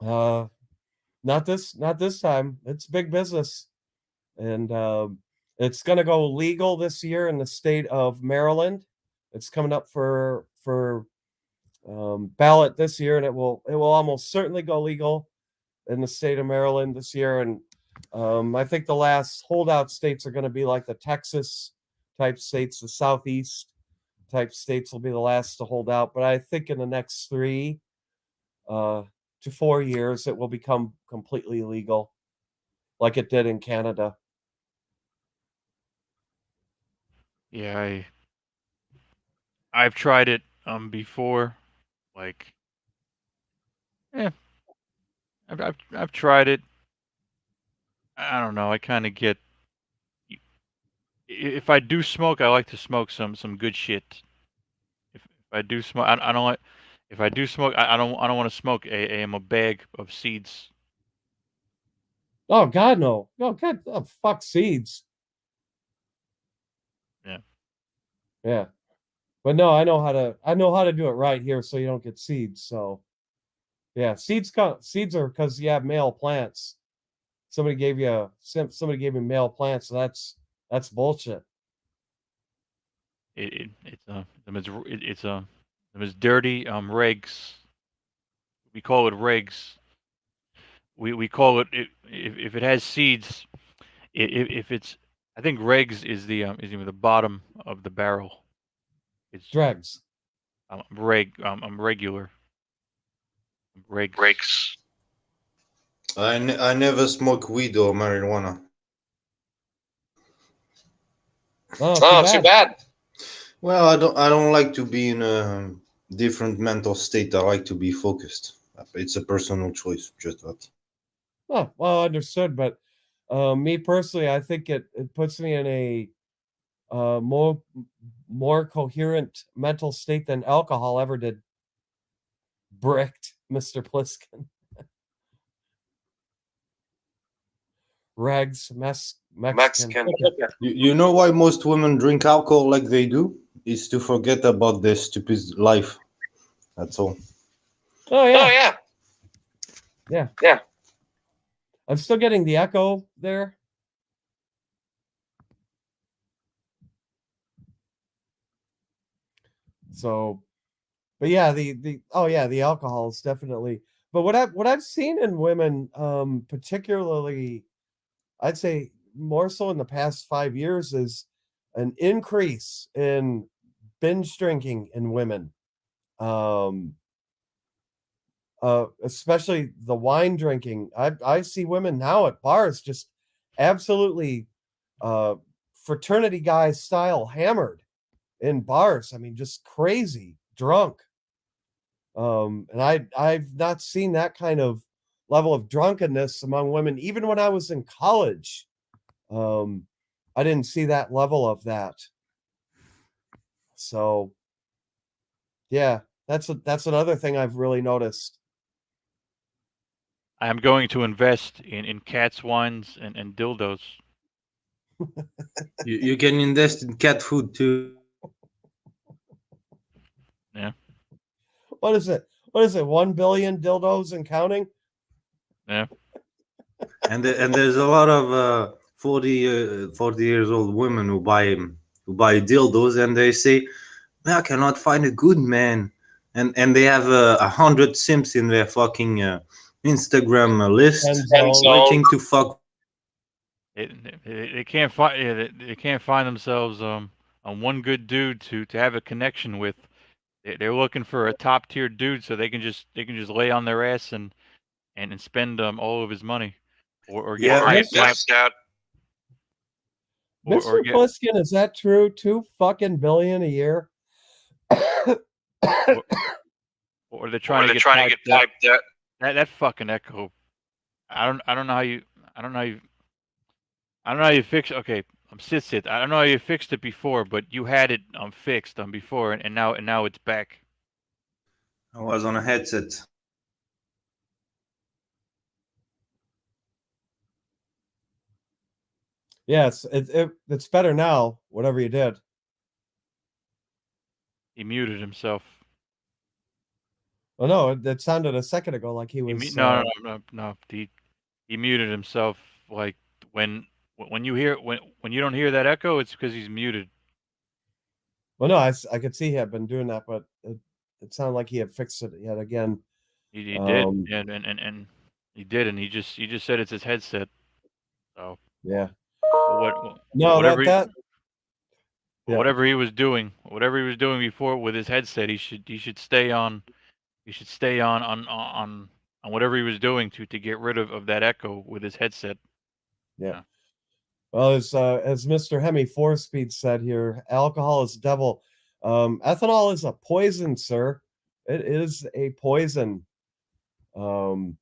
not this time. It's big business, and it's going to go legal this year in the state of Maryland. It's coming up for ballot this year, and it will almost certainly go legal in the state of Maryland this year. And I think the last holdout states are going to be like the Texas type states, the Southeast type states will be the last to hold out. But I think in the next 3 to 4 years, it will become completely legal, like it did in Canada. Yeah, I've tried it before, like yeah, I've tried it. I don't know. I kind of get if I do smoke, I like to smoke some good shit. If I do smoke, I don't like. If I do smoke, I don't want to smoke a bag of seeds. Oh God, no! Oh God, oh, fuck seeds. Yeah. Yeah, but no, I know how to do it right here, so you don't get seeds. So yeah, seeds are because you have male plants. Somebody gave me male plants, so that's bullshit. It's them is dirty regs. We call it regs. We call it if it has seeds. If it's I think regs is the bottom of the barrel. It's Dregs. I'm regular. Regs. Breaks. I never smoke weed or marijuana. Oh, too bad. Well, I don't like to be in a different mental state. I like to be focused. It's a personal choice, just that. Oh, well, understood. But me personally, I think it puts me in a more coherent mental state than alcohol ever did. Bricked, Mr. Pliskin. Regs, Mexican. You know why most women drink alcohol like they do? It's to forget about their stupid life. That's all. Oh yeah. Yeah. I'm still getting the echo there. So, but yeah, the alcohol is definitely. But what I've seen in women, particularly, I'd say more so in the past 5 years, is an increase in binge drinking in women. Especially the wine drinking. I see women now at bars just absolutely fraternity guys style hammered in bars. I mean, just crazy drunk. And I've not seen that kind of level of drunkenness among women, even when I was in college. I didn't see that level of that. So, yeah, that's another thing I've really noticed. I am going to invest in cats, wines, and dildos. You can invest in cat food too. Yeah, What is it? What is it? 1 billion dildos and counting? yeah. And there's a lot of 40 years old women who buy dildos, and they say, "Man, I cannot find a good man," and they have 100 simps in their fucking Instagram list Friend zone. waiting to fuck. They can't find they can't find themselves on one good dude to have a connection with. They're looking for a top tier dude so they can just lay on their ass and spend all of his money, or get Yeah, flexed out, or Mr. get Pliskin, is that true? 2 fucking billion a year? or, or they're trying to get piped out. That fucking echo. I don't know how you I don't know how you I don't know how you fix. Okay, sit. I don't know how you fixed it before, but you had it fixed before, and now it's back. I was on a headset. Yes, it's better now, whatever you did. He muted himself. Well, no, it sounded a second ago like he was. No. He muted himself. Like when you hear when you don't hear that echo, it's because he's muted. Well, no, I could see he had been doing that, but it sounded like he had fixed it yet again. He did, and he did, and he just said it's his headset. So Yeah. No, whatever yeah. whatever he was doing before with his headset, he should stay on. He should stay on whatever he was doing to get rid of that echo with his headset. Yeah. Well, as Mr. Hemi 4-Speed said here, alcohol is devil. Ethanol is a poison, sir. It is a poison. All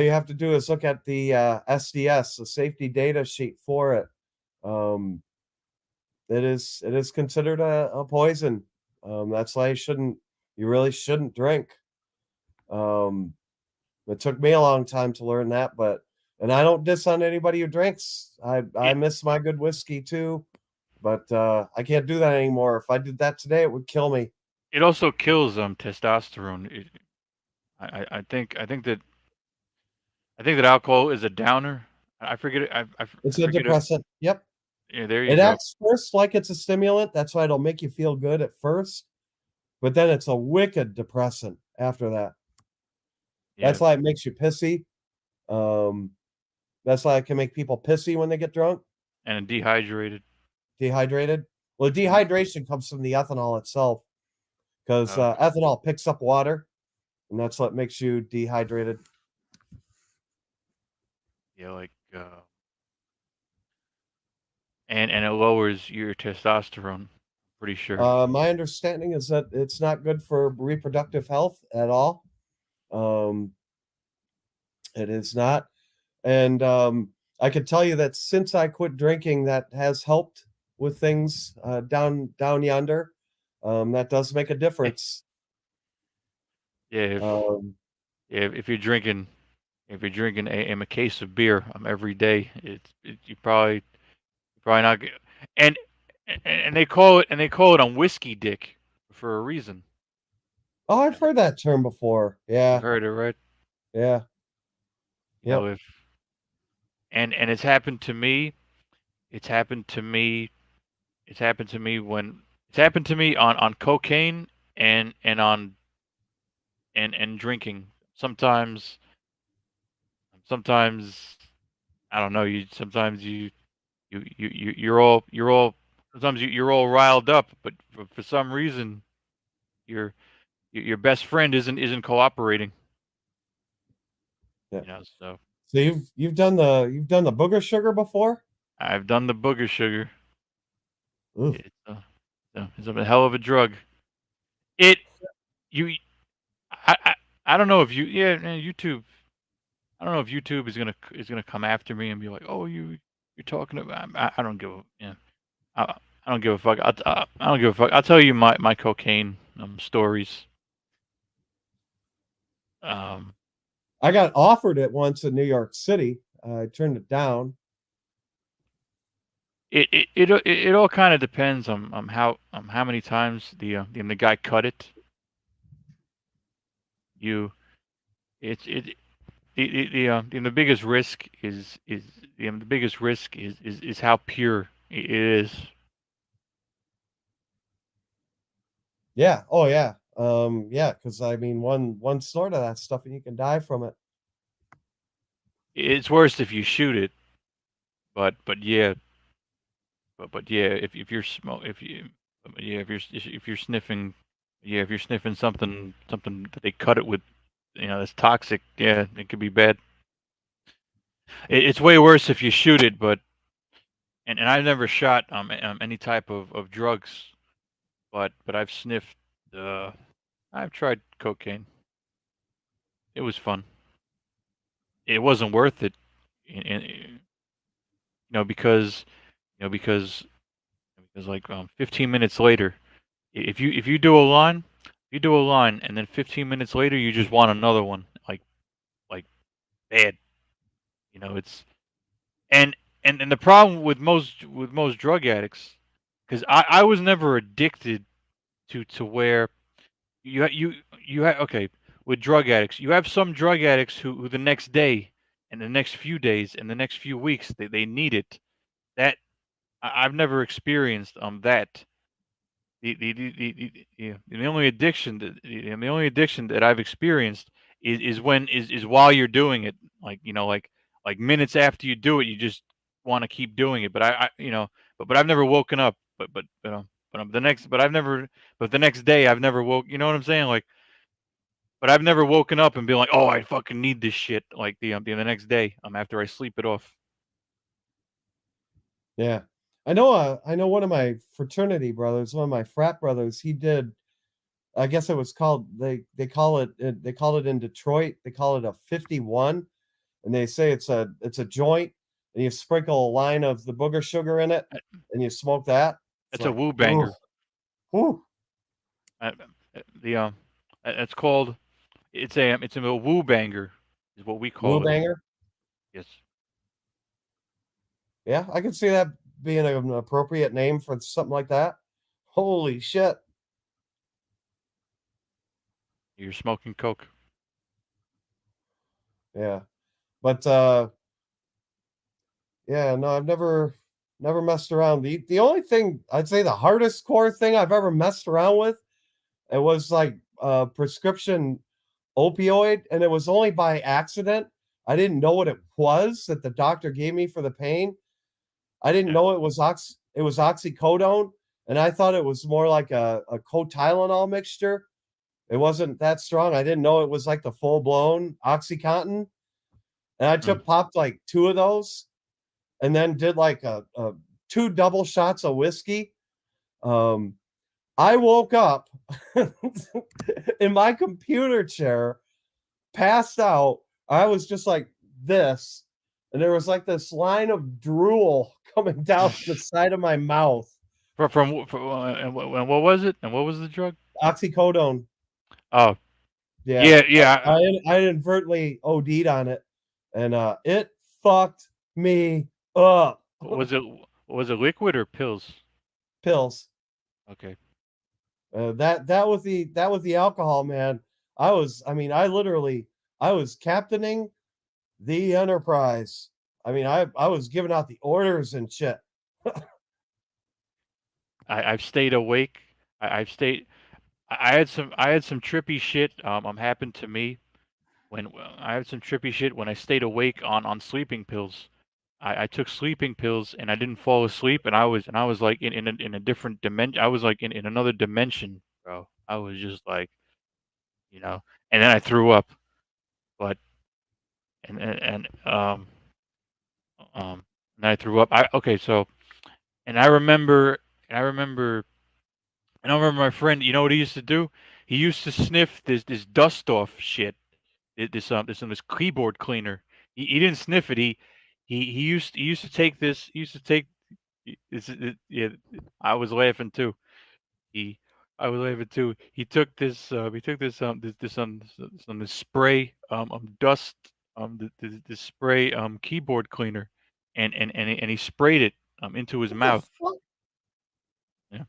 you have to do is look at the SDS, the safety data sheet for it. It is considered a poison. That's why you really shouldn't drink. It took me a long time to learn that, and I don't diss on anybody who drinks. I miss my good whiskey too, but I can't do that anymore. If I did that today, it would kill me. It also kills testosterone. I think that alcohol is a downer. I forget it. It's I a forget it. depressant. Yep. Yeah, there you It go. acts first like it's a stimulant. That's why it'll make you feel good at first, but then it's a wicked depressant after that. Yeah. That's why it makes you pissy. That's why it can make people pissy when they get drunk. And dehydrated. Dehydrated. Well, dehydration comes from the ethanol itself, because Oh. ethanol picks up water, and that's what makes you dehydrated. Yeah, like and it lowers your testosterone. Pretty sure. My understanding is that it's not good for reproductive health at all. It is not. And I can tell you that since I quit drinking, that has helped with things down yonder. That does make a difference. Yeah. If you're drinking a case of beer every day, you probably not get, and they call it on whiskey dick for a reason. Oh, I've heard that term before. Yeah. You've heard it, right? Yeah. You know, and it's happened to me. It's happened to me. It's happened to me on cocaine and on and drinking. Sometimes I don't know. You're all sometimes you're all riled up, but for some reason your best friend isn't cooperating. Yeah. You know, so you've done the booger sugar before? I've done the booger sugar. Oof. It's a hell of a drug. I don't know if YouTube. I don't know if YouTube is gonna come after me and be like, oh, you're talking about. I don't give a I don't give a fuck. I don't give a fuck. I'll tell you my cocaine stories. Um, I got offered it once in New York City. I turned it down. it all kind of depends on how many times the guy cut it. You it the biggest risk is the biggest risk is how pure it is. Yeah. Oh yeah. Yeah, because I mean one snort of that stuff and you can die from it. It's worse if you shoot it, but yeah, but yeah, if you're smoke if you yeah if you're sniffing if you're sniffing something that they cut it with, that's toxic. Yeah, it could be bad. It's way worse if you shoot it, but and I've never shot any type of drugs, but I've sniffed. I've tried cocaine. It was fun. It wasn't worth it, because because like 15 minutes later, if you do a line, and then 15 minutes later you just want another one, like bad. It's and and the problem with most drug addicts, because I was never addicted to where you have okay with drug addicts. You have some drug addicts who the next day and the next few days and the next few weeks they need it. That I've never experienced that. The only addiction that I've experienced is while you're doing it, like like minutes after you do it, you just want to keep doing it. But but I've never woken up. But the next day I've never woke. You know what I'm saying? Like, but I've never woken up and been like, oh, I fucking need this shit. Like the next day, after I sleep it off. Yeah. I know one of my fraternity brothers, one of my frat brothers, he did I guess it was called they call it in Detroit, they call it a 51 and they say it's a joint and you sprinkle a line of the booger sugar in it and you smoke that. It's That's a like, woo ooh, banger. ooh. The it's called it's a woo banger is what we Woo call it. banger. Yes. Yeah, I can see that being an appropriate name for something like that. Holy shit. You're smoking coke. Yeah. But yeah, no, I've never messed around. The only thing I'd say the hardest core thing I've ever messed around with, it was like a prescription opioid, and it was only by accident. I didn't know what it was that the doctor gave me for the pain. I didn't Yeah. know it was oxycodone, and I thought it was more like a co-Tylenol mixture. It wasn't that strong. I didn't know it was like the full-blown Oxycontin. And I Mm. popped like two of those and then did like a two double shots of whiskey. Um, I woke up in my computer chair, passed out. I was just like this, and there was like this line of drool coming down the side of my mouth. And what was it? And what was the drug? Oxycodone. Oh, Yeah, yeah. I inadvertently OD'd on it, and it fucked me up. Was it liquid or pills? Pills. Okay. That was the alcohol, man. I was captaining the Enterprise. I mean, I was giving out the orders and shit. I've stayed awake. I've stayed. I had some trippy shit happened to me when I had some trippy shit when I stayed awake on sleeping pills. I took sleeping pills and I didn't fall asleep and I was like in a different dimension. I was like in another dimension, bro. I was just like, and then I threw up. But and um and I threw up. And I remember and I remember and I remember my friend, you know what he used to do? He used to sniff this dust off shit. This keyboard cleaner. He didn't sniff it. He used to take this. He used to take. Yeah, I was laughing too. He I was laughing too. He took this. He took this spray dust this spray keyboard cleaner, and he sprayed it into his What the mouth. fuck? Yeah.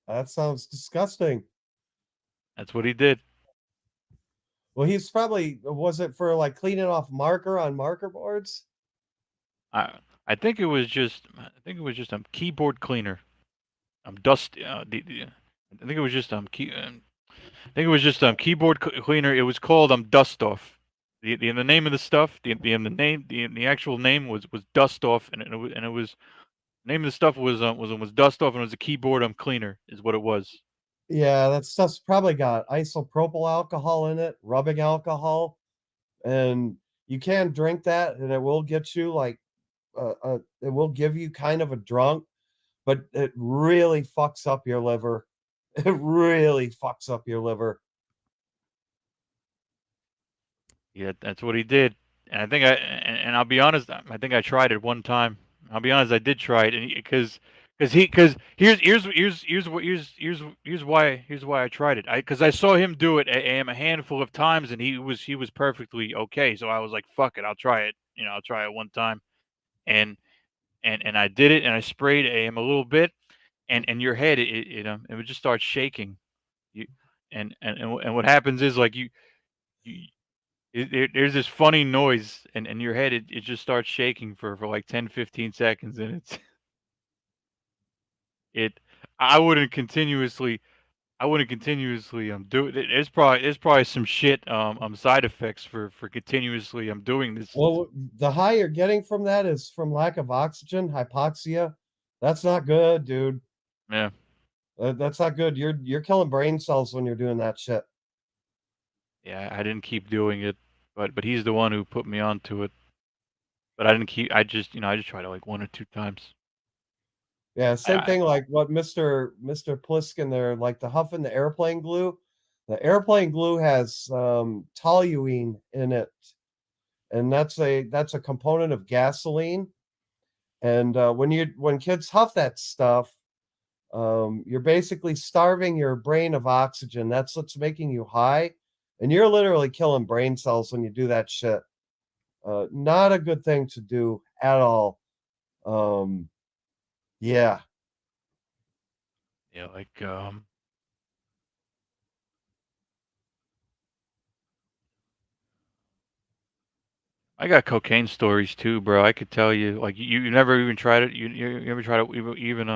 That sounds disgusting. That's what he did. Well, he's probably, was it for like cleaning off marker on marker boards? I think it was just keyboard cleaner. Dust. I think it was just I think it was just keyboard cleaner. It was called dust off. The name of the stuff. The actual name was dust off, and it was the name of the stuff was dust off, and it was a keyboard cleaner is what it was. Yeah, that stuff's probably got isopropyl alcohol in it, rubbing alcohol, and you can drink that, and it will get you like, it will give you kind of a drunk, but it really fucks up your liver. It really fucks up your liver. Yeah, that's what he did. And I think and I'll be honest, I think I tried it one time. I'll be honest, I did try it, and because here's why I tried it. Because I saw him do it a handful of times, and he was perfectly okay. So I was like, fuck it, I'll try it. I'll try it one time, and and I did it, and I sprayed a little bit, and your head it would just start shaking. You and what happens is like you there's this funny noise and your head it just starts shaking for like 10-15 seconds, and it I wouldn't continuously do it. There's probably some shit side effects for continuously doing this. Well, the high you're getting from that is from lack of oxygen, hypoxia. That's not good, dude. Yeah. That's not good. You're killing brain cells when you're doing that shit. Yeah, I didn't keep doing it, but he's the one who put me onto it. But I didn't keep I just tried it like 1 or 2 times. Yeah, same I thing like what Mr. Pliskin there, like the huff and the airplane glue. The airplane glue has toluene in it, and that's a component of gasoline. And when kids huff that stuff, you're basically starving your brain of oxygen. That's what's making you high, and you're literally killing brain cells when you do that shit. Not a good thing to do at all. Yeah. Yeah, like I got cocaine stories too, bro. I could tell you, like you never even tried it. You never tried it even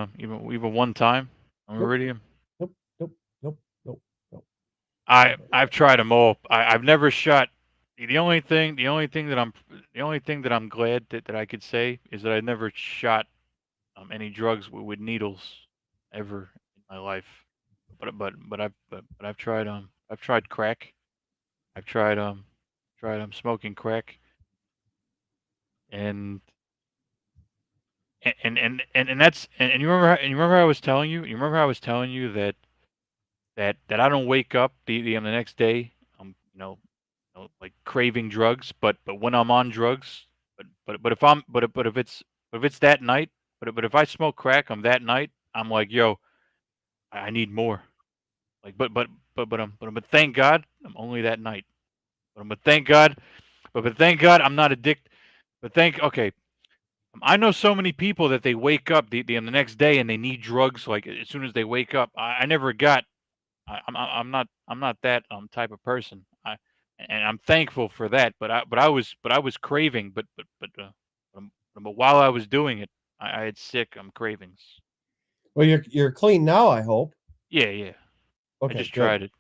one time on Nope. Iridium. Nope. Nope. Nope. Nope. Nope. I've tried them all. I've never shot. The only thing that I'm glad that I could say is that I never shot any drugs with needles ever in my life. But I've tried crack. I've tried smoking crack, and and that's and you remember how I was telling you that I don't wake up the next day like craving drugs, but when I'm on drugs, but if I'm but if it's that night, but if I smoke crack on that night, I'm like, yo, I need more. Like, but thank God I'm only that night. But thank God, but thank God I'm not addicted. But okay, I know so many people that they wake up the next day and they need drugs like as soon as they wake up. I never got. I'm not that type of person. And I'm thankful for that. But I was craving. But while I was doing it, I had sick cravings. Well, you're clean now, I hope. Yeah, yeah. I Okay, just good. tried it.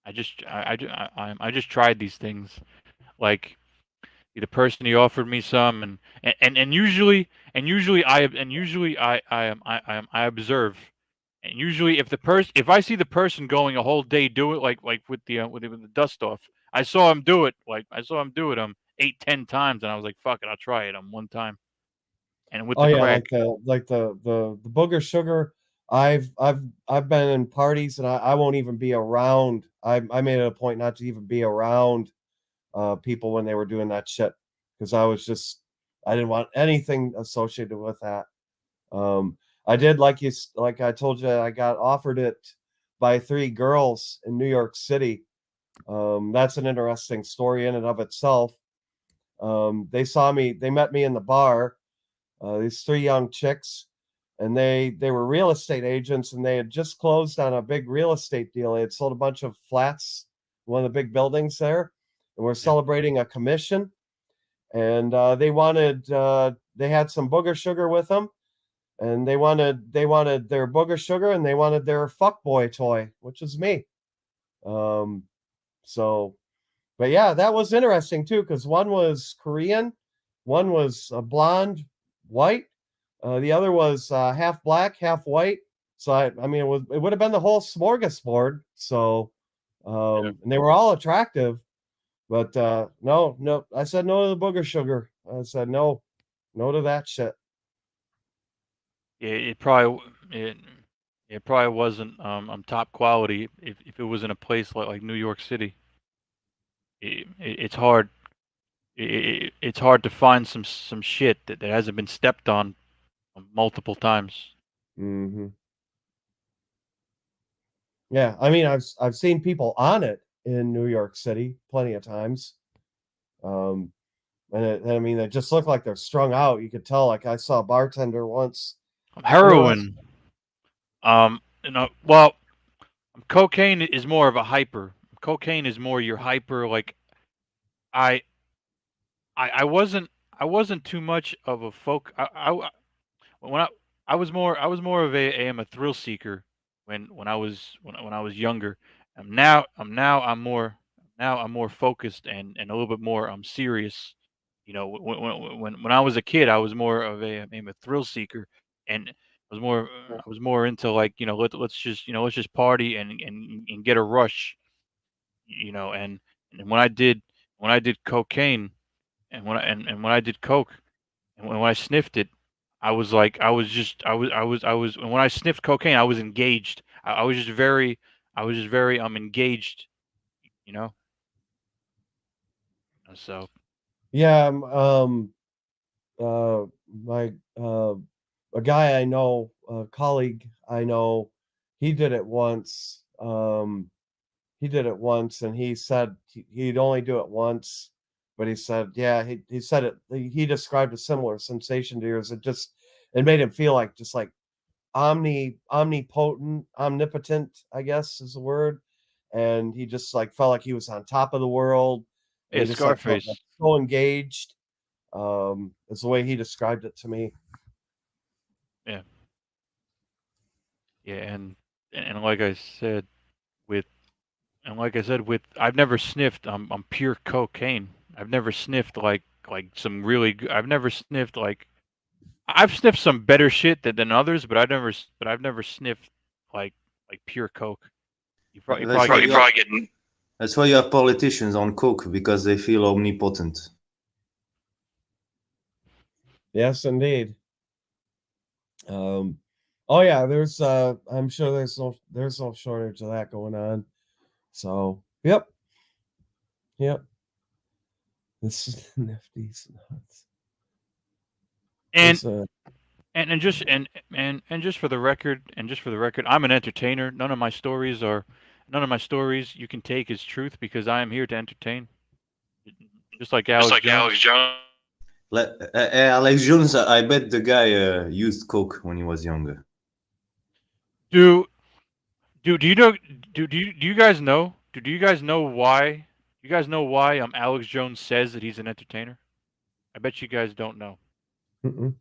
I just tried these things. Like the person he offered me some, and usually I observe. And usually, if I see the person going a whole day do it like with the dust off, I saw him do it 8-10 times, and I was like, fuck it, I'll try it one time. And with Oh the yeah, crack, like the booger sugar. I've been in parties and I won't even be around. I made it a point not to even be around people when they were doing that shit, because I didn't want anything associated with that. I did, like I told you, I got offered it by 3 girls in New York City. That's an interesting story in and of itself. They met me in the bar, these 3 young chicks, and they were real estate agents, and they had just closed on a big real estate deal. They had sold a bunch of flats, one of the big buildings there, and we're celebrating a commission. And they had some booger sugar with them, and they wanted their booger sugar, and they wanted their fuckboy toy, which is me. So, but yeah, that was interesting too, because one was Korean, one was blonde, white, the other was half black, half white. So I mean, it would have been the whole smorgasbord. So, and they were all attractive, but no, I said no to the booger sugar. I said no to that shit. It probably it probably wasn't top quality if it was in a place like New York City. It's hard. It's hard to find some shit that hasn't been stepped on multiple times. Mm-hmm. Yeah, I mean, I've seen people on it in New York City plenty of times, and I mean, they just look like they're strung out. You could tell. Like I saw a bartender once. Heroin. Well, cocaine is more of a hyper. Cocaine is more your hyper. Like I I wasn't too much of a folk. When I was more of a am a thrill seeker when I was younger. I'm more focused and a little bit more serious. You know, when I was a kid, I was more of a am a thrill seeker, and I was more into, like, let's just party and get a rush. And when I did cocaine, and when I did coke, and when I sniffed it, I was like, I was, and when I sniffed cocaine, I was engaged. I was just very engaged, you know. So Yeah, my a guy I know, a colleague I know, he did it once. He did it once, and he said he'd only do it once, but he said, yeah, he said it. He described a similar sensation to yours. It made him feel like just like omnipotent, I guess is the word. And he just like felt like he was on top of the world, and yeah, he just like felt like Scarface. so engaged. Is the way he described it to me. Yeah, yeah, and like I said with I've never sniffed pure cocaine. I've never sniffed like some really good. I've never sniffed like I've sniffed some better shit than others, but I've never sniffed like pure coke. You That's probably why get that's why you have politicians on coke, because they feel omnipotent. Yes, indeed. Oh yeah, I'm sure there's no shortage of that going on. So yep. This is nifty's nuts. and It's and just for the record, I'm an entertainer. None of my stories you can take as truth, because I am here to entertain. Just like Alex Jones. Alex Jones, I bet the guy used coke when he was younger. Do do you know do you guys know? Do you guys know why? You guys know why Alex Jones says that he's an entertainer? I bet you guys don't know. mm-mm.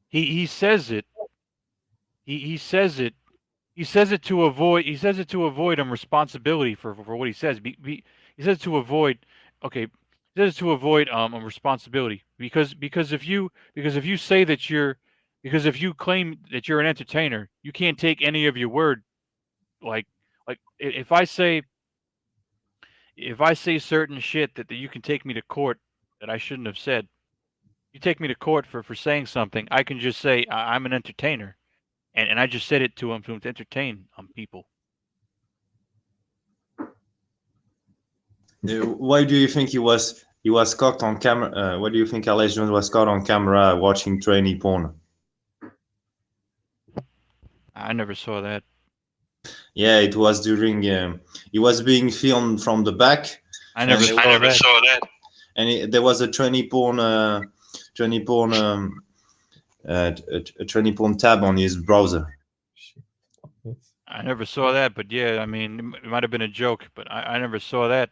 He says it. He says it. He says it to avoid responsibility for what he says. He says to avoid, okay. He says to avoid responsibility, because if you say that you're because if you claim that you're an entertainer, you can't take any of your word. Like if I say certain shit that you can take me to court that I shouldn't have said. You take me to court for saying something, I can just say I'm an entertainer, and I just said it to entertain people. Why do you think he was caught on camera? Why do you think Alex Jones was caught on camera watching trainee porn? I never saw that. Yeah, it was during. He was being filmed from the back. I never saw that. And there was a trainee porn a trainee porn tab on his browser. I never saw that, but yeah, I mean, it might have been a joke, but I never saw that.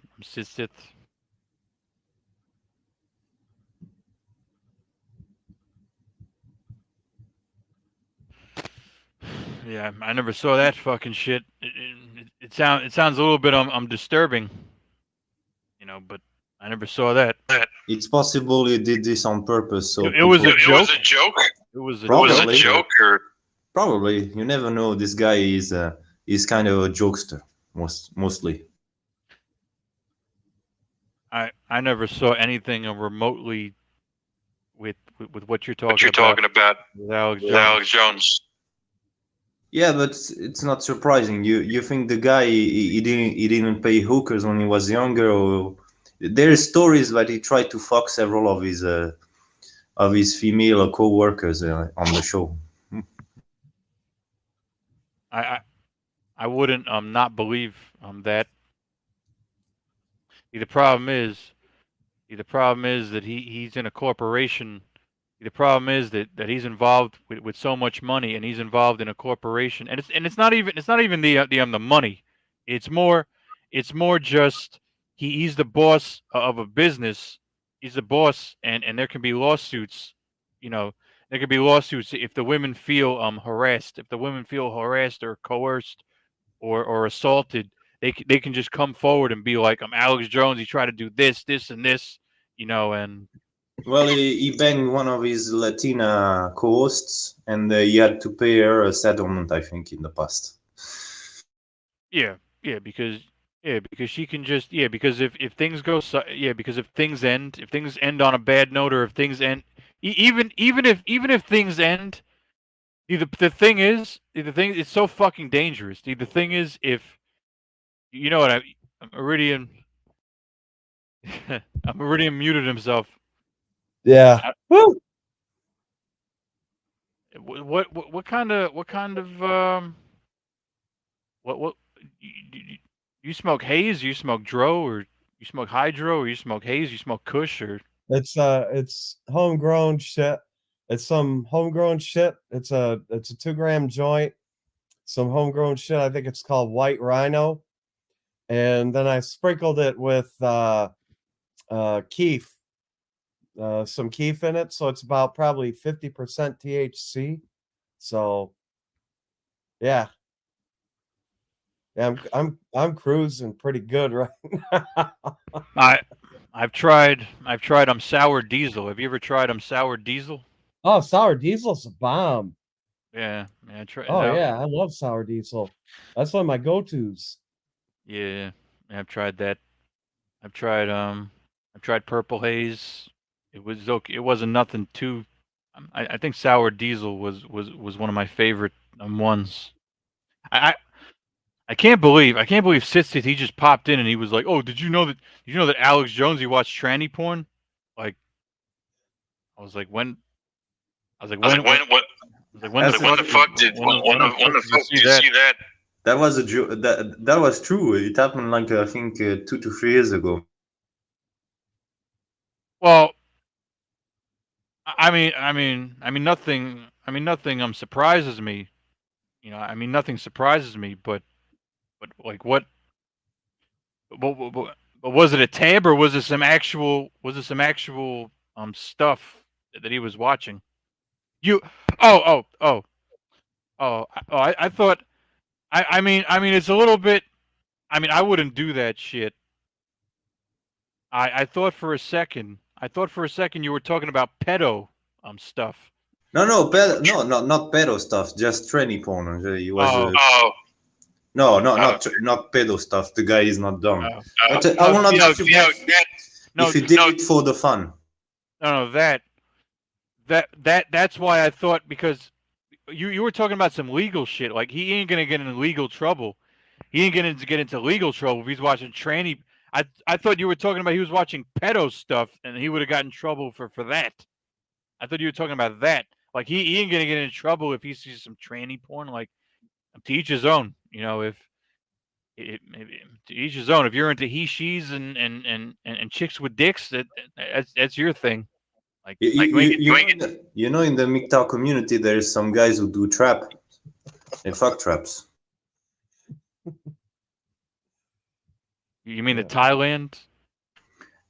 Yeah, I never saw that fucking shit. It sounds a little bit disturbing, you know, but I never saw that. It's possible he did this on purpose. So It was a joke. It was a joke. It was a Probably. joke. Or probably. You never know. This guy is kind of a jokester, mostly. I never saw anything remotely with what you're talking about with Alex Jones. Yeah, but it's not surprising. You think the guy he didn't pay hookers when he was younger, or there are stories that he tried to fuck several of his female co-workers on the show. I wouldn't not believe that. The problem is that he's in a corporation. The problem is that he's involved with so much money, and he's involved in a corporation, and it's not even the money. It's more just he's the boss of a business. He's the boss, and there can be lawsuits. You know, there could be lawsuits if the women feel harassed, if the women feel harassed or coerced or assaulted. They can just come forward and be like, I'm Alex Jones. He tried to do this, and this, you know, and. Well, he banged one of his Latina co-hosts, and he had to pay her a settlement, I think, in the past. Yeah, because she can just because if things go because if things end on a bad note, or if things end even if things end, the thing is it's so fucking dangerous. The thing is, if you know what Iridium Iridium muted himself. Yeah. Woo! What kind of what you smoke haze, you smoke dro, or you smoke hydro, or you smoke haze, you smoke kush, or It's homegrown shit. It's some homegrown shit. It's a 2-gram joint. Some homegrown shit. I think it's called White Rhino. And then I sprinkled it with keef. Some keef in it, so it's about probably 50% THC. So yeah. Yeah, I'm cruising pretty good right now. I've tried sour diesel. Have you ever tried sour diesel? Oh, sour diesel's a bomb. Yeah, I tried. Oh yeah, I love sour diesel. That's one of my go-tos. Yeah, I've tried that. I've tried purple haze. It was okay. It wasn't nothing too. I think sour diesel was one of my favorite ones. I can't believe Sitsit, he just popped in and he was like, "Oh, did you know that Alex Jones, he watched tranny porn?" Like, I was like, when the fuck did you see that? That was a joke. That was true. It happened like I think 2 to 3 years ago. Well, I mean nothing surprises me. You know, I mean nothing surprises me, but like what? But was it a tab, or was it some actual stuff that he was watching? I thought. I mean it's a little bit. I mean, I wouldn't do that shit. I thought for a second you were talking about pedo stuff. No, not pedo stuff. Just tranny porn. He was. No, not pedo stuff. The guy is not dumb. But I will not be surprised if he did it for the fun. No, that's why I thought, because you were talking about some legal shit. Like, he ain't gonna get in legal trouble. He ain't gonna get into legal trouble if he's watching tranny. I thought you were talking about he was watching pedo stuff and he would have gotten in trouble for that. I thought you were talking about that. Like he ain't gonna get in trouble if he sees some tranny porn. Like to each his own. You know, if maybe to each his own. If you're into he, she's, and chicks with dicks, that's your thing. Like You know, in the MGTOW community, there's some guys who do trap. They fuck traps. You mean the Thailand?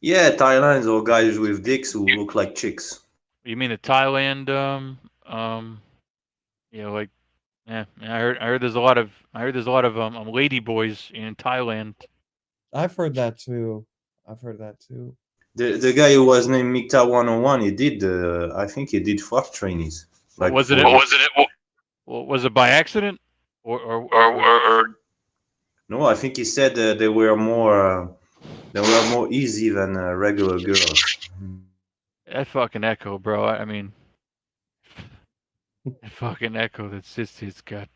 Yeah, Thailand's all guys with dicks who look like chicks. You mean the Thailand? Like, yeah. I heard there's a lot of lady boys in Thailand. I've heard that too. The guy who was named MGTOW 101, he did. I think he did fuck trainees. Like, was it by accident or No, I think he said they were more easy than regular girls. That fucking Echo, bro. I mean, that fucking Echo that's just it's got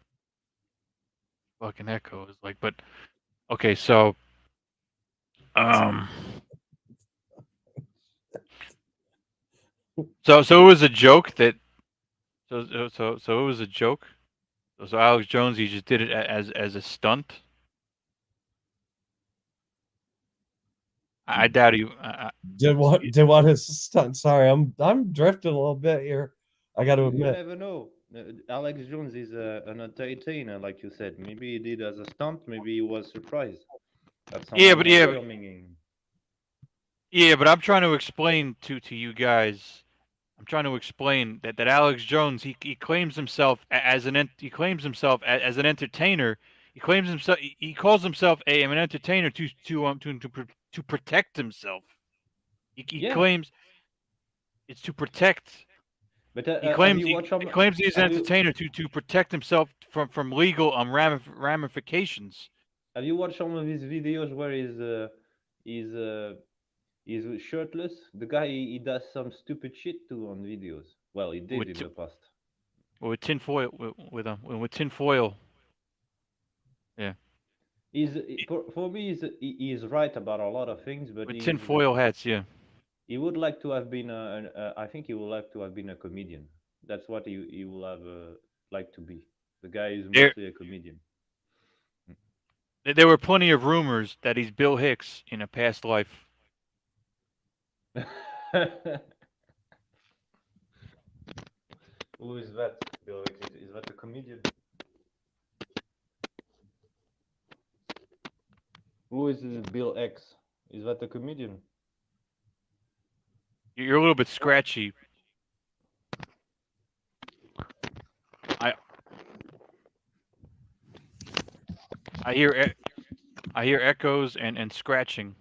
fucking Echo is like, but okay, so so it was a joke that so it was a joke. So Alex Jones, he just did it as a stunt. I doubt he did what his stunt. Sorry, I'm drifting a little bit here. I got to admit. You never know. Alex Jones is an entertainer, like you said. Maybe he did as a stunt. Maybe he was surprised. Yeah, but I'm trying to explain to you guys. I'm trying to explain that Alex Jones he claims himself as an entertainer. He claims himself. He calls himself an entertainer to protect himself. He claims it's to protect. But he claims he's an entertainer to protect himself from legal ramifications. Have you watched some of his videos where he's shirtless? The guy he does some stupid shit too on videos. Well, he did in the past. With tinfoil, with tinfoil. Yeah. For me, he's right about a lot of things, but with tinfoil hats, yeah. He would like to have been I think he would like to have been a comedian. That's what he will have like to be. The guy is mostly a comedian. There were plenty of rumors that he's Bill Hicks in a past life. Who is that? Bill Hicks? Is that a comedian? Who is Bill X? Is that a comedian? You're a little bit scratchy. I hear echoes and scratching.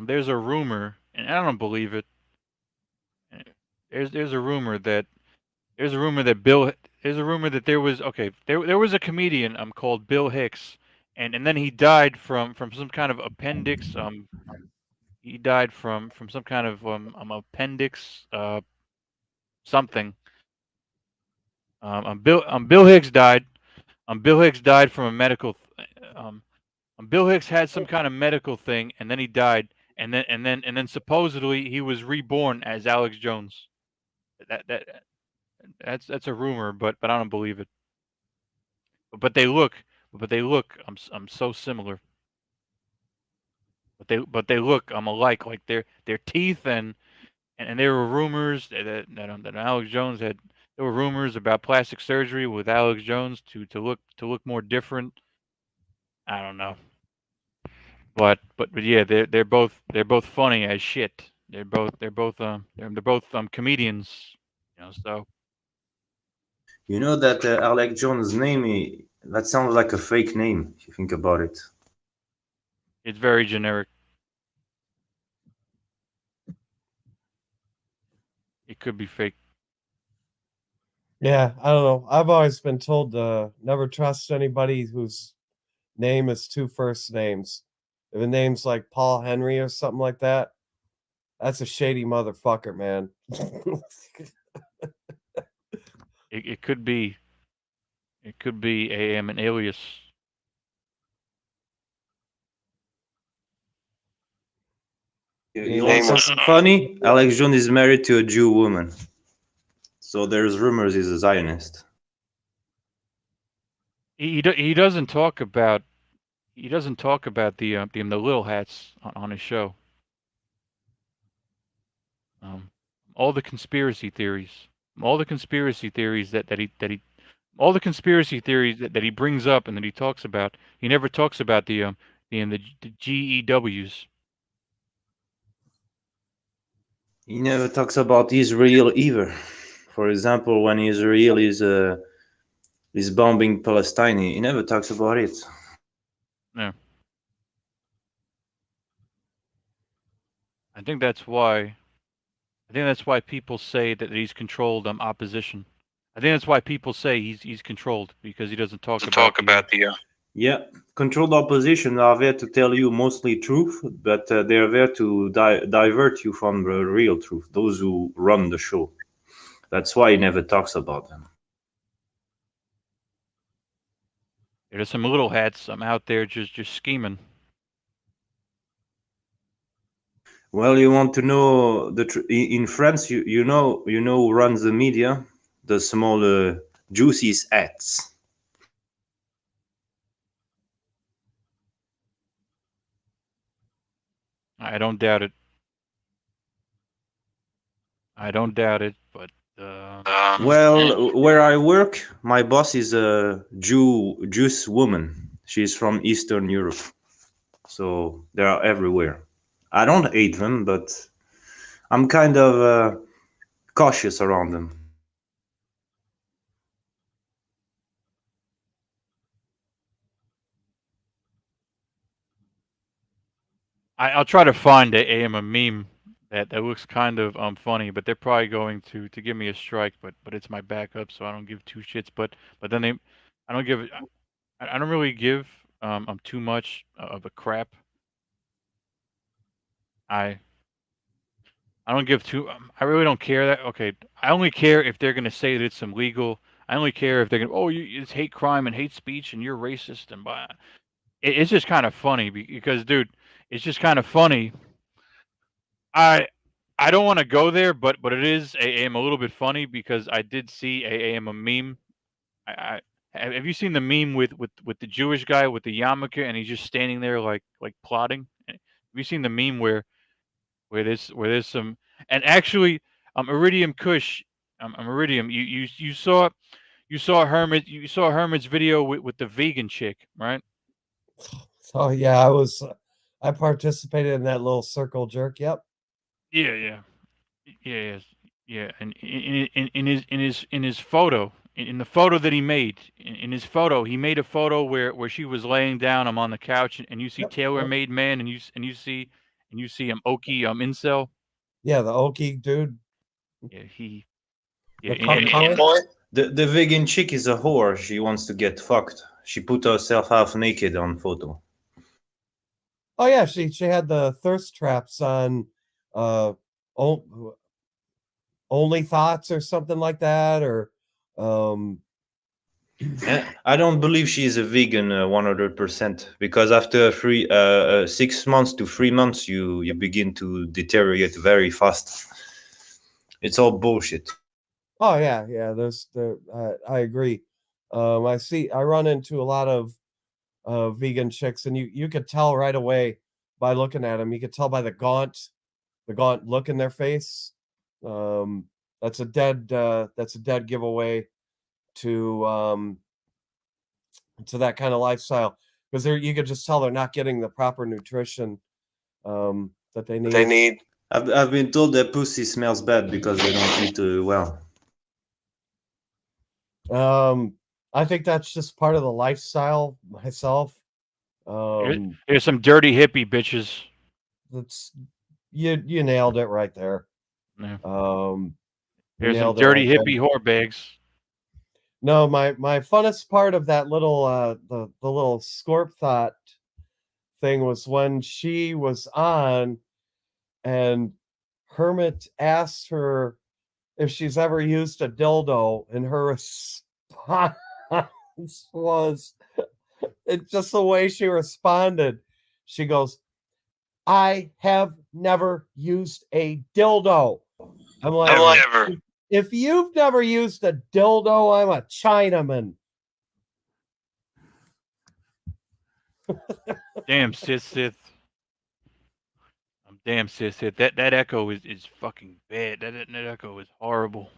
There's a rumor, and I don't believe it. There's a rumor that there was a comedian called Bill Hicks, and then he died from some kind of appendix. He died from some kind of appendix something. Bill Hicks died. Bill Hicks died from a medical. Bill Hicks had some kind of medical thing, and then he died, and then supposedly he was reborn as Alex Jones. That's a rumor, but I don't believe it. But they look. I'm so similar. But they look alike. Like their teeth and there were rumors that Alex Jones had. There were rumors about plastic surgery with Alex Jones to look more different. I don't know. But yeah, they're both funny as shit. They're both comedians, you know. So you know that Alex Jones' name that sounds like a fake name if you think about it. It's very generic. It could be fake. Yeah, I don't know. I've always been told to never trust anybody whose name is two first names. If a name's like Paul Henry or something like that, that's a shady motherfucker, man. It could be. It could be an alias. You want something funny? Alex Jones is married to a Jew woman. So there's rumors he's a Zionist. He doesn't talk about the little hats on his show. All the conspiracy theories that he brings up and that he talks about. He never talks about the GEWs. He never talks about Israel either. For example, when Israel is bombing Palestine, he never talks about it. Yeah. I think that's why people say that he's controlled opposition. I think that's why people say he's controlled, because he doesn't talk about the Yeah, controlled opposition are there to tell you mostly truth, but they're there to divert you from the real truth, those who run the show. That's why he never talks about them. There's some little hats out there just scheming. Well, you want to know in France, you know who runs the media, the small juicy hats. I don't doubt it. But well, where I work, my boss is a Jewish woman. She's from Eastern Europe, so they are everywhere. I don't hate them, but I'm kind of cautious around them. I'll try to find a meme that looks kind of funny, but they're probably going to give me a strike. But it's my backup, so I don't give two shits. But then I don't give I don't really give too much of a crap. I don't give too. I really don't care that. Okay, I only care if they're gonna say that it's illegal. I only care if they're gonna. Oh, it's hate crime and hate speech, and you're racist and blah. It's just kind of funny because, dude, it's just kind of funny. I don't want to go there, but it is am a little bit funny because I did see a meme. I have you seen the meme with the Jewish guy with the yarmulke and he's just standing there like plotting? Have you seen the meme where there's some, and actually Iridium Kush, Iridium, you saw Hermit's video with the vegan chick, right? Oh yeah, I participated in that little circle jerk. Yep. Yeah. Yes, yeah, and in his photo, in the photo that he made, in his photo, he made a photo where she was laying down. I'm on the couch, and you see Yep, tailor-made man, and you see Oki incel. Yeah, the Okie dude. Yeah, The and boy. The vegan chick is a whore. She wants to get fucked. She put herself half naked on photo. Oh yeah, she had the thirst traps on only thoughts or something like that, or I don't believe she is a vegan 100% because after 6 months to 3 months you begin to deteriorate very fast. It's all bullshit. oh yeah, I agree. I run into a lot of vegan chicks, and you could tell right away by looking at them. You could tell by the gaunt look in their face. That's a dead giveaway to that kind of lifestyle, because you could just tell they're not getting the proper nutrition that they need. I've been told that pussy smells bad because they don't eat well. I think that's just part of the lifestyle myself. Here's some dirty hippie bitches. That's you nailed it right there. Yeah. You Here's some nailed it dirty right hippie there. whore bags. No, my funnest part of that little the little Scorp thought thing was when she was on and Hermit asked her if she's ever used a dildo, and her response was it's just the way she responded. She goes, I have never used a dildo. I'm like, Never. if you've never used a dildo, I'm a Chinaman. Damn, sis Sith. Damn, sis Sith. That echo is fucking bad. That echo is horrible.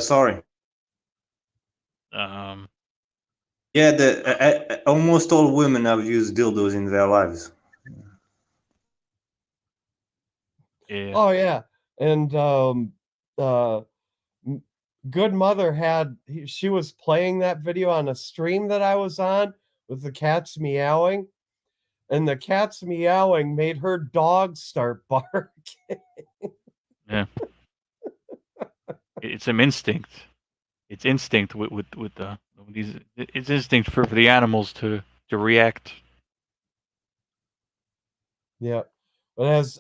Sorry. Um, Yeah, almost all women have used dildos in their lives. yeah. Oh yeah, and Good Mother she was playing that video on a stream that I was on with the cats meowing, and the cats meowing made her dog start barking. Yeah. It's some instinct. It's instinct with these. It's instinct for the animals to react. Yeah. But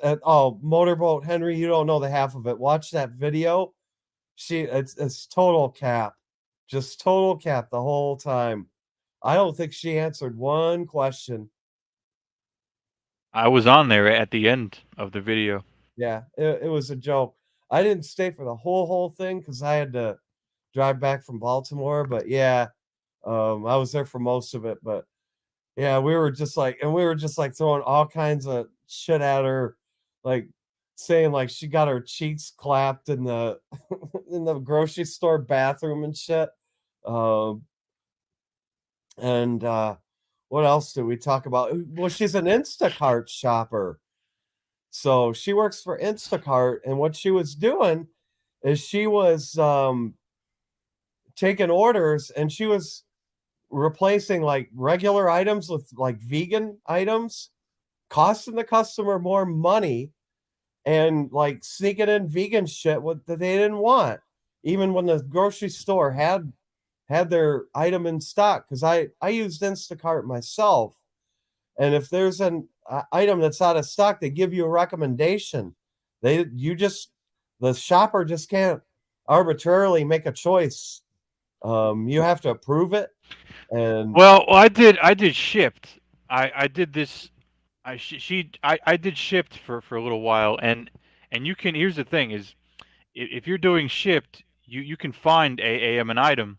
Motorboat Henry, you don't know the half of it. Watch that video. It's total cap. Just total cap the whole time. I don't think she answered one question. I was on there at the end of the video. Yeah, it was a joke. I didn't stay for the whole thing because I had to drive back from Baltimore. But yeah, I was there for most of it. But yeah, we were just like throwing all kinds of shit at her, like saying like she got her cheeks clapped in the in the grocery store bathroom and shit. And what else did we talk about? Well, she's an Instacart shopper. So she works for Instacart, and what she was doing is she was taking orders, and she was replacing like regular items with like vegan items, costing the customer more money, and like sneaking in vegan shit that they didn't want, even when the grocery store had their item in stock. Because I used Instacart myself, and if there's an item that's out of stock, they give you a recommendation. The shopper just can't arbitrarily make a choice. You have to approve it. And Well, I did Shipped. I did this. I did Shipped for a little while, and you can. Here's the thing: is if you're doing Shipped, you can find an item,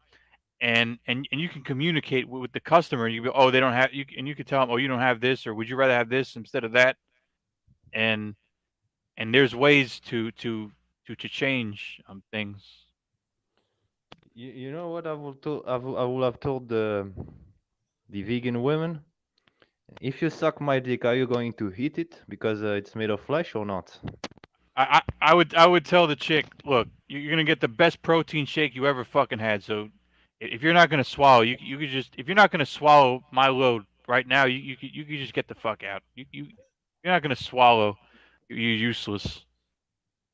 and you can communicate with the customer. You go, oh, they don't have you, and you can tell them, oh, you don't have this, or would you rather have this instead of that? And there's ways to change things. You know what I will have told the vegan women? If you suck my dick, are you going to eat it because it's made of flesh or not? I would tell the chick, look, you're gonna get the best protein shake you ever fucking had. So if you're not gonna swallow, you could just if you're not gonna swallow my load right now, you could just get the fuck out. You're not gonna swallow. You're useless.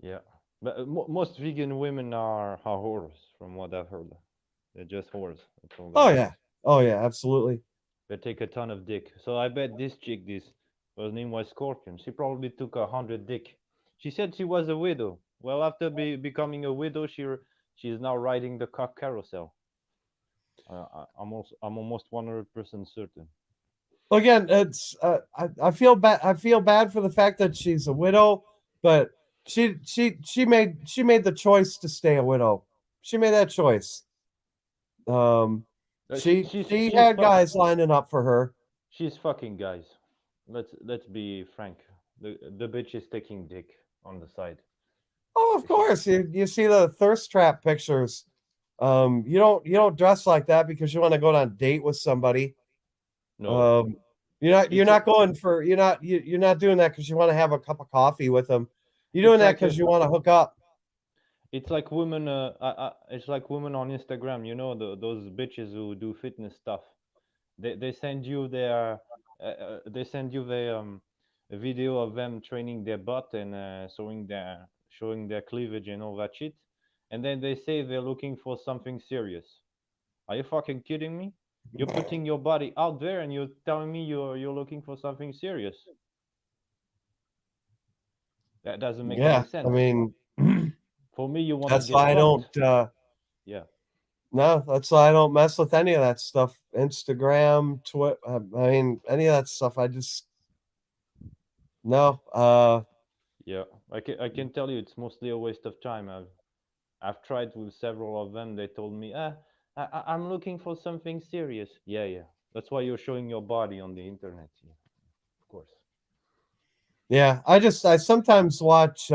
Yeah, but most vegan women are whores, from what I've heard. They're just whores. That's all they are. oh yeah, absolutely. They take a ton of dick. So I bet this chick, her name was Scorpion. She probably took 100 dick. She said she was a widow. Well, after becoming a widow, she's now riding the cock carousel. I'm almost 100% certain. Again, it's I feel bad. I feel bad for the fact that she's a widow, but she made the choice to stay a widow. She made that choice. She had guys lining up for her. She's fucking guys. Let's be frank. The bitch is taking dick on the side. Oh, of course. You see the thirst trap pictures. You don't dress like that because you want to go on a date with somebody. No. You're not doing that because you want to have a cup of coffee with them. You're doing that because you want to hook up. It's like women. It's like women on Instagram. You know, those bitches who do fitness stuff. They send you their a video of them training their butt and showing their cleavage and all that shit, and then they say they're looking for something serious. Are you fucking kidding me? You're putting your body out there and you're telling me you're looking for something serious. That doesn't make any sense. I mean, for me, you want that's to get why I fucked. don't. Yeah. No, that's why I don't mess with any of that stuff. Instagram, Twitter. I mean, any of that stuff. I just no. Yeah, I can tell you it's mostly a waste of time. I've tried with several of them. They told me, I'm looking for something serious. Yeah. That's why you're showing your body on the internet. Yeah, of course. Yeah, I sometimes watch.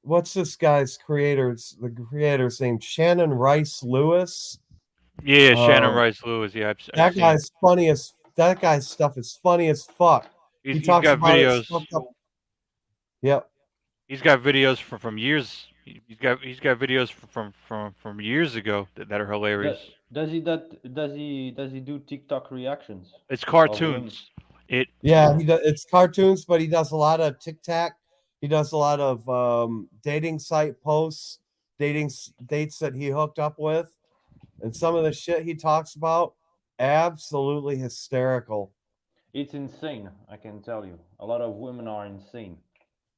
What's this guy's creator's the creator's name? Shannon Rice Lewis. Yeah, Shannon Um, Rice Lewis. Yeah, I've that seen. guy's funny as that guy's stuff is funny as fuck. He He's talks got about it videos. fucked up. Yep. He's got videos from years. He's got videos from years ago that are hilarious. Does he do TikTok reactions It's of women? cartoons. It Yeah, he does. It's cartoons, but he does a lot of TikTok. He does a lot of dating site posts, dates that he hooked up with, and some of the shit he talks about, absolutely hysterical. It's insane, I can tell you. A lot of women are insane.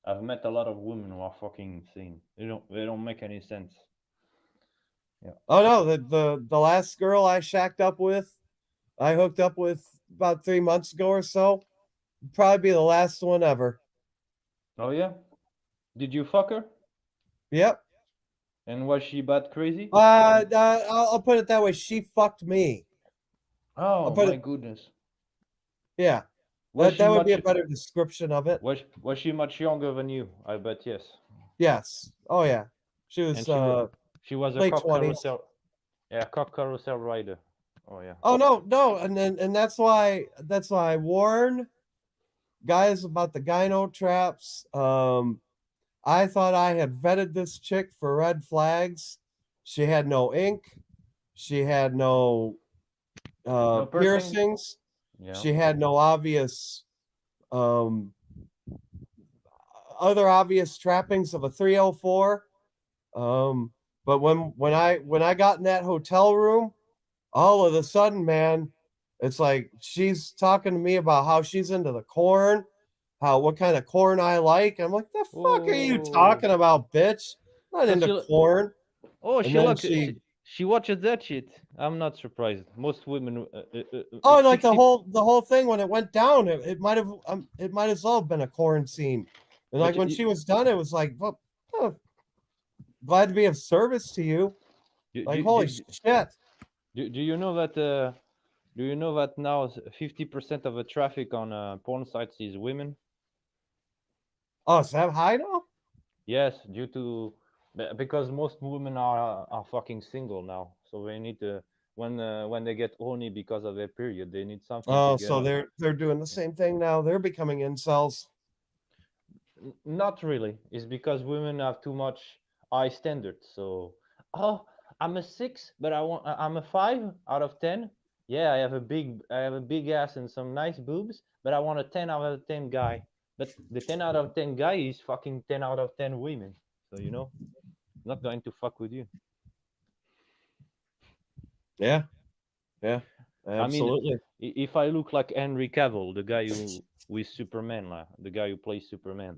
I've met a lot of women who are fucking insane. They don't make any sense. Yeah. Oh no, the last girl I shacked up with, I hooked up with about 3 months ago or so, probably be the last one ever. Oh yeah? Did you fuck her? Yep. And was she bad crazy? I'll put it that way. She fucked me. I'll Oh put my it. goodness. Yeah. Was she That would be much a better description of it. was she much younger than you? I bet yes. Yes. Oh yeah. She And was she was a late cock 20s. carousel. Yeah, cock carousel rider. Oh yeah. Oh no, and that's why I warn guys about the gyno traps. I thought I had vetted this chick for red flags. She had no ink. She had no No piercings? piercings. Yeah. She had no obvious um, other obvious trappings of a 304. But when I got in that hotel room, all of a sudden, man, it's like she's talking to me about how she's into the corn, how what kind of corn I like. I'm like, the fuck are you Oh. talking about, bitch? Not So into corn. oh, And she then look she she watches that shit. I'm not surprised. Most women oh, and like 60. the whole thing when it went down, it might as well have been a corn scene. And But like when she was done, it was like, well, oh, glad to be of service to you. do, Like, do, holy do, shit. do you know that do you know that now 50% of the traffic on porn sites is women? Oh, is that high now? Yes, due to because most women are fucking single now, so they need to when they get horny because of their period, they need something to Oh, get so on. they're doing the same thing now. They're becoming incels. Not really. It's because women have too much high standards. So, oh, I'm a 6, but I'm a 5 out of 10. Yeah, I have a big ass and some nice boobs, but I want a 10 out of 10 guy. But the 10 out of 10 guy is fucking 10 out of 10 women. So, not going to fuck with you. Yeah, yeah, I mean, absolutely. if I look like Henry Cavill, the guy who is Superman, the guy who plays Superman,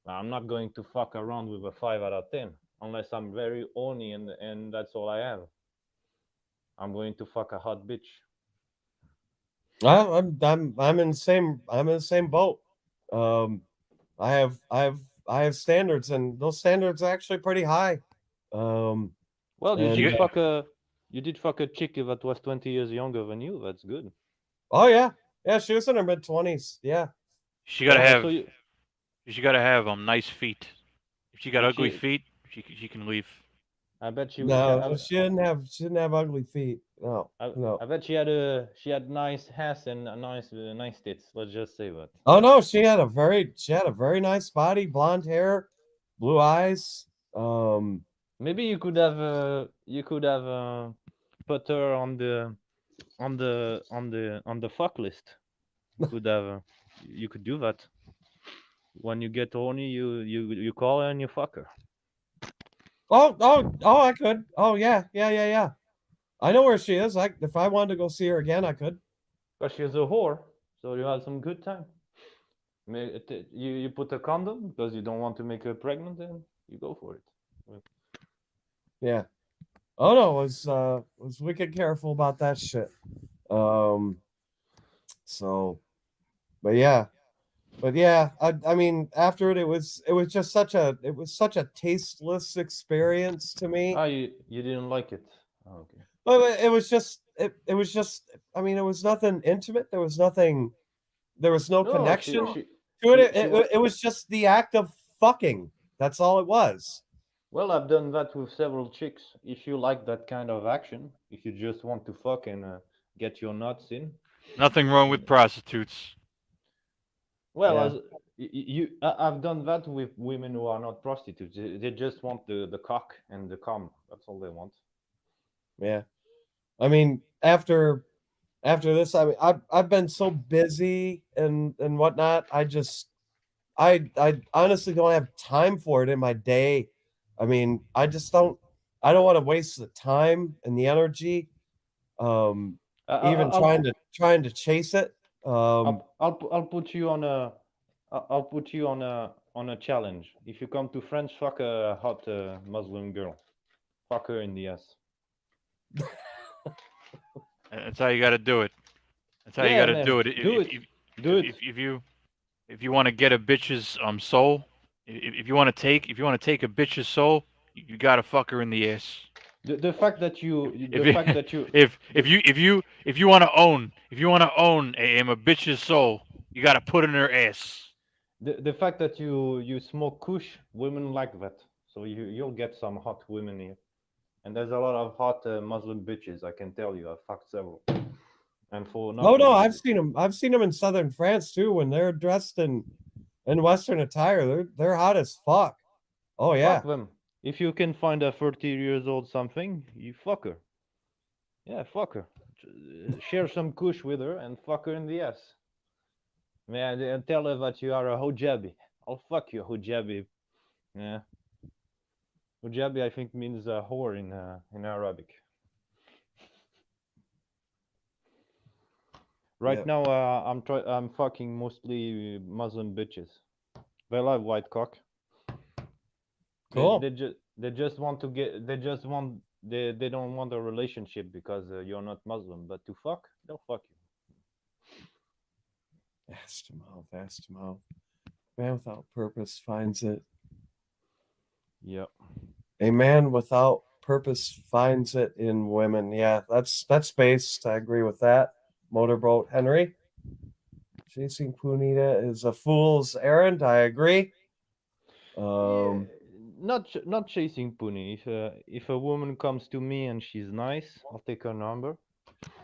I'm not going to fuck around with a 5 out of 10 unless I'm very horny and that's all I have. I'm going to fuck a hot bitch. I'm in the same boat. Um, I have I have I have standards, and those standards are actually pretty high. Um, Well, and you did fuck a chick that was 20 years younger than you. That's good. oh yeah, yeah, she was in her mid 20s. Yeah, she gotta yeah. Oh, so have you she gotta have nice feet. If she got did ugly she? feet, she can leave. I bet she. No, she didn't have ugly feet. No, no. I bet she had nice ass and a nice tits. Let's just say that. Oh no, she had a very nice body, blonde hair, blue eyes. Um, Maybe you could have put her on the fuck list. You could have you could do that. When you get horny, you call her and you fuck her. oh, I could. Oh yeah. I know where she is. If I wanted to go see her again, I could. But she's a whore, so you have some good time. You put a condom because you don't want to make her pregnant, and you go for it. Yeah. Oh no, was wicked careful about that shit. Um, so, but yeah, I mean, after it was just such a tasteless experience to me. Ah, you didn't like it. Oh, okay. But it was just I mean, it was nothing intimate. There was no No, connection to it. she was. It was just the act of fucking. That's all it was. Well, I've done that with several chicks. If you like that kind of action, if you just want to fuck and get your nuts in, Nothing wrong with and prostitutes. well, Yeah. as I've done that with women who are not prostitutes. They just want the cock and the cum. That's all they want. Yeah. I mean, after this, I mean, I've been so busy and whatnot. I honestly don't have time for it in my day. I mean, I don't want to waste the time and the energy, um, I, even I- I'll trying to chase it. I'll put you on a I'll put you on a challenge. If you come to France, fuck a hot Muslim girl. Fuck her in the ass. That's how you got to do it. That's how you Yeah, got to man. do it. Do it. Do it. If you want to get a bitch's soul, if you want to take a bitch's soul, you got to fuck her in the ass. The fact that If you the, if you want to own a bitch's soul, you got to put it in her ass. the fact that you smoke kush, women like that. So you'll get some hot women here. And there's a lot of hot Muslim bitches, I can tell you. I've fucked several. And for Oh no, nothing. I've seen them. I've seen them in southern France too. When they're dressed in Western attire, they're hot as fuck. Oh yeah, Fuck them. If you can find a 30 years old something, you fuck her. Yeah, fuck her. Share some kush with her and fuck her in the ass. Man, and tell her that you are a hijabi. I'll fuck you, hijabi. Yeah. Hijabi, I think, means whore in Arabic. Right yeah, now, I'm fucking mostly Muslim bitches. They like white cock. cool. They just want to get they don't want a relationship because you're not Muslim, but to fuck, they'll fuck you. Ass to mouth, ass to mouth. Man without purpose finds it. Yep. A man without purpose finds it in women. Yeah, that's based. I agree with that. Motorboat Henry. Chasing Punita is a fool's errand. I agree. Yeah, Um, not chasing puni. If a woman comes to me and she's nice, I'll take her number.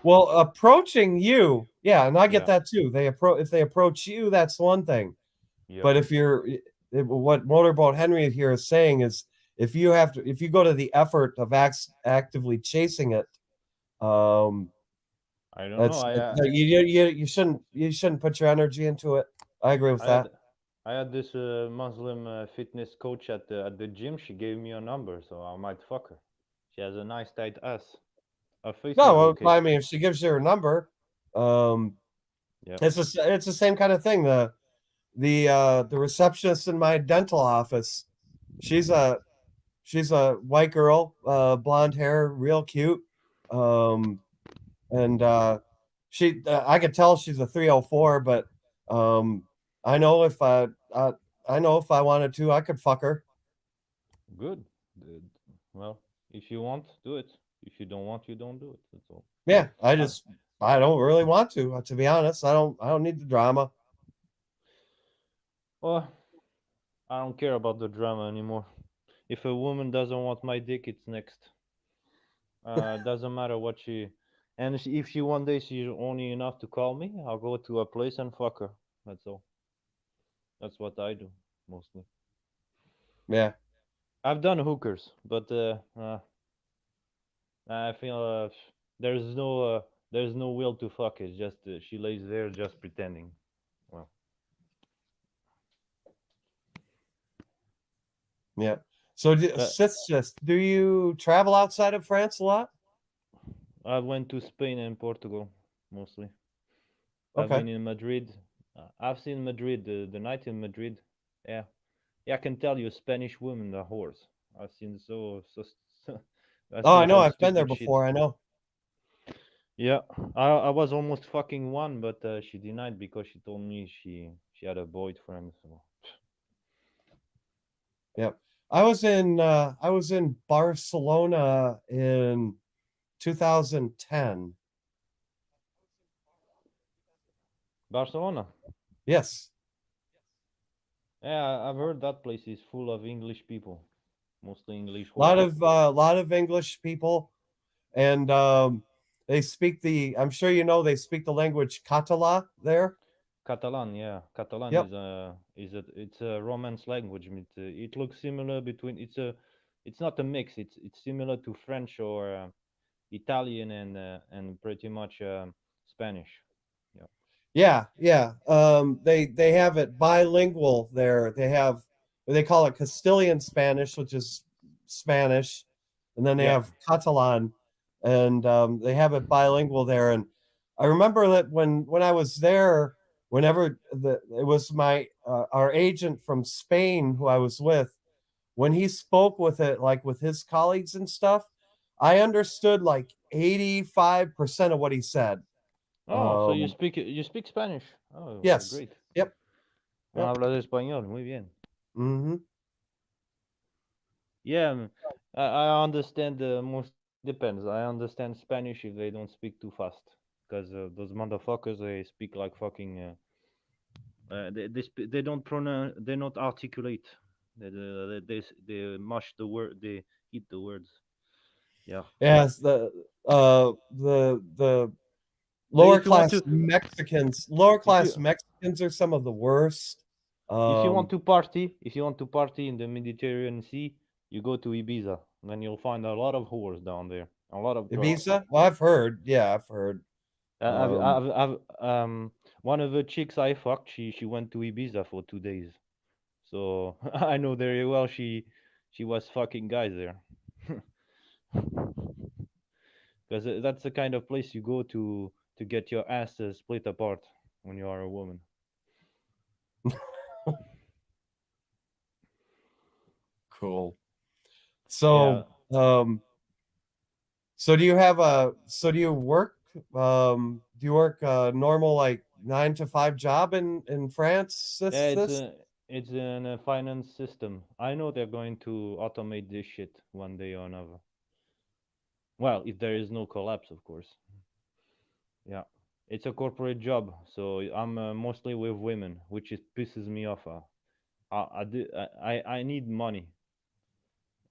well, approaching you, yeah, and I get Yeah. that too. If they approach you, that's one thing. Yep. But what Motorboat Henry here is saying is, if you go to the effort of actively chasing it, um, I don't know. that's you shouldn't put your energy into it. I agree with I that. had I had this Muslim fitness coach at the gym. She gave me a number, so I might fuck her. She has a nice tight ass. Her face No, is well, okay. I mean, if she gives you her number, um, Yeah. it's the same kind of thing. The receptionist in my dental office, she's a she's a white girl, blonde hair, real cute, um, and I could tell she's a 304, but um, I know if I know if I wanted to, I could fuck her. Good. Good. Well, if you want, do it. If you don't want, you don't do it. That's all. Yeah, Uh, I don't really want to be honest. I don't need the drama. well, I don't care about the drama anymore. If a woman doesn't want my dick, it's next. Doesn't matter what she. And if she one day she's only enough to call me, I'll go to a place and fuck her. That's all. That's what I do mostly. Yeah. I've done hookers, but I feel there's no will to fuck. It's just she lays there just pretending. Well, Yeah. So, uh, do you travel outside of France a lot? I went to Spain and Portugal mostly. I've Okay. been in Madrid. I've seen Madrid. The night in Madrid. Yeah, yeah. I can tell you, Spanish women are whores. I've seen so Oh, I know. Some I've been there stupid shit. before. I know. Yeah, I was almost fucking one, but she denied because she told me she had a boyfriend. So Yep. I was in Barcelona in 2010. Barcelona. Yes. Yeah, I've heard that place is full of English people, mostly English A lot whores. of English people, and they speak the. I'm sure you know they speak the language Catalan there. Catalan, yeah, Catalan Yep. it's a Romance language. It looks similar between it's not a mix. It's similar to French or Italian and pretty much Spanish. Yeah. Yeah, yeah. They have it bilingual there. They call it Castilian Spanish, which is Spanish, and then they Yeah. have Catalan, and they have it bilingual there. And I remember that when I was there, whenever it was my our agent from Spain who I was with, when he spoke with it, like with his colleagues and stuff, I understood like 85% of what he said. Oh, so Um, you speak Spanish? Oh, yes. great. Yep. Yep. Hablas español, muy bien. Hmm. Yeah, I understand. Most depends. I understand Spanish if they don't speak too fast, because those motherfuckers they speak like fucking. They don't pronounce. They not articulate. They mush the word. They eat the words. Yeah. Yes, the But if you want to, lower if class you Mexicans are some of the worst. Um, if you want to party in the Mediterranean Sea, you go to Ibiza. Then you'll find a lot of whores down there, a lot of drugs. Ibiza? Well, I've heard. Yeah, I've heard. Um, One of the chicks I fucked, she went to Ibiza for 2 days, so I know very well she was fucking guys there, because that's the kind of place you go to get your ass split apart when you are a woman. cool. Yeah, So, do you work a normal like 9 to 5 job in France yeah, this? it's in a finance system. I know they're going to automate this shit one day or another. Well, if there is no collapse, of course. Yeah, it's a corporate job, so I'm mostly with women, which it pisses me off. I need money,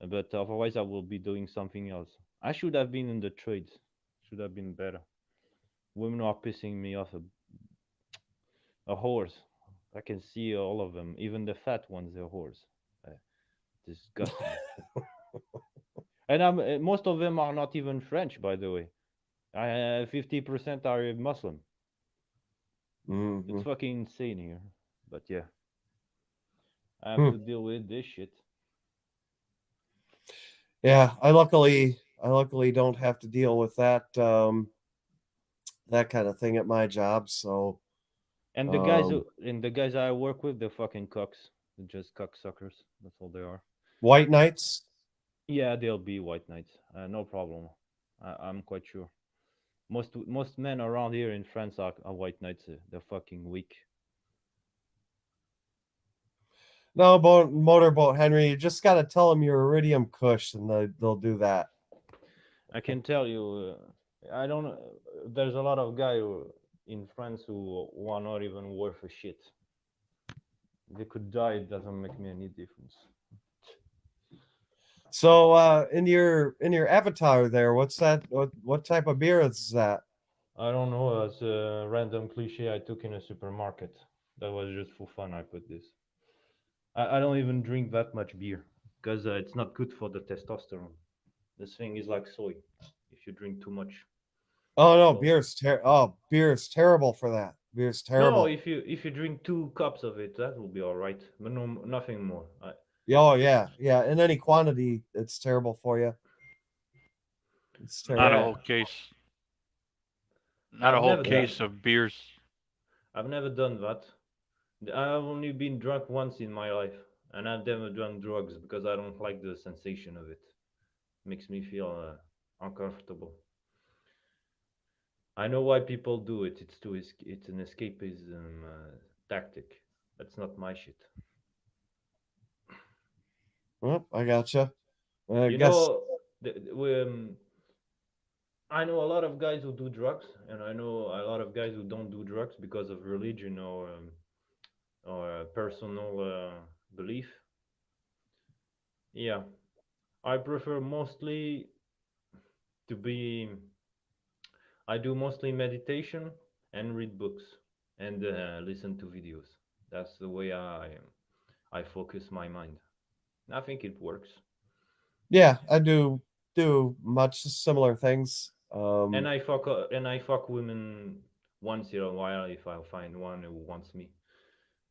but otherwise I will be doing something else. I should have been in the trades. Should have been better. Women are pissing me off. A horse. I can see all of them, even the fat ones. They're whores. Uh, Disgusting. And most of them are not even French, by the way. 50% are Muslim. It's Hmm. fucking insane here. But yeah, I have Hmm. to deal with this shit. Yeah, I luckily don't have to deal with that kind of thing at my job. So, um, And the guys I work with, they're fucking cocks. They're just cocksuckers. That's all they are. white knights. Yeah, they'll be white knights. No problem. I'm quite sure. Most men around here in France are white knights. They're fucking weak. No, motorboat Henry. You just got to tell them you're Iridium Kush, and they'll do that. I can tell you. I don't. There's a lot of guys in France who are not even worth a shit. They could die. It doesn't make me any difference. So, in your avatar there, what's that? What type of beer is that? I don't know. It's a random cliche I took in a supermarket. That was just for fun. I put this. I don't even drink that much beer because it's not good for the testosterone. This thing is like soy. If you drink too much, Oh no, so beer is terrible for that. Beer's no. terrible. If you drink 2 cups of it, that will be all right. But no, nothing more. Oh yeah, yeah. In any quantity, it's terrible for you. It's Not a terrible. Yeah, whole case. Not a I've whole never Yeah. case done. of beers. I've never done that. I've only been drunk once in my life, and I've never done drugs because I don't like the sensation of it. Makes me feel uncomfortable. I know why people do it. It's an escapism tactic. That's not my shit. Well, I gotcha. I You guess. know, I know a lot of guys who do drugs, and I know a lot of guys who don't do drugs because of religion or personal belief. Yeah, I prefer mostly to be. I do mostly meditation and read books and listen to videos. That's the way I focus my mind. I think it works. Yeah, I do much similar things. And I fuck women once in a while if I find one who wants me,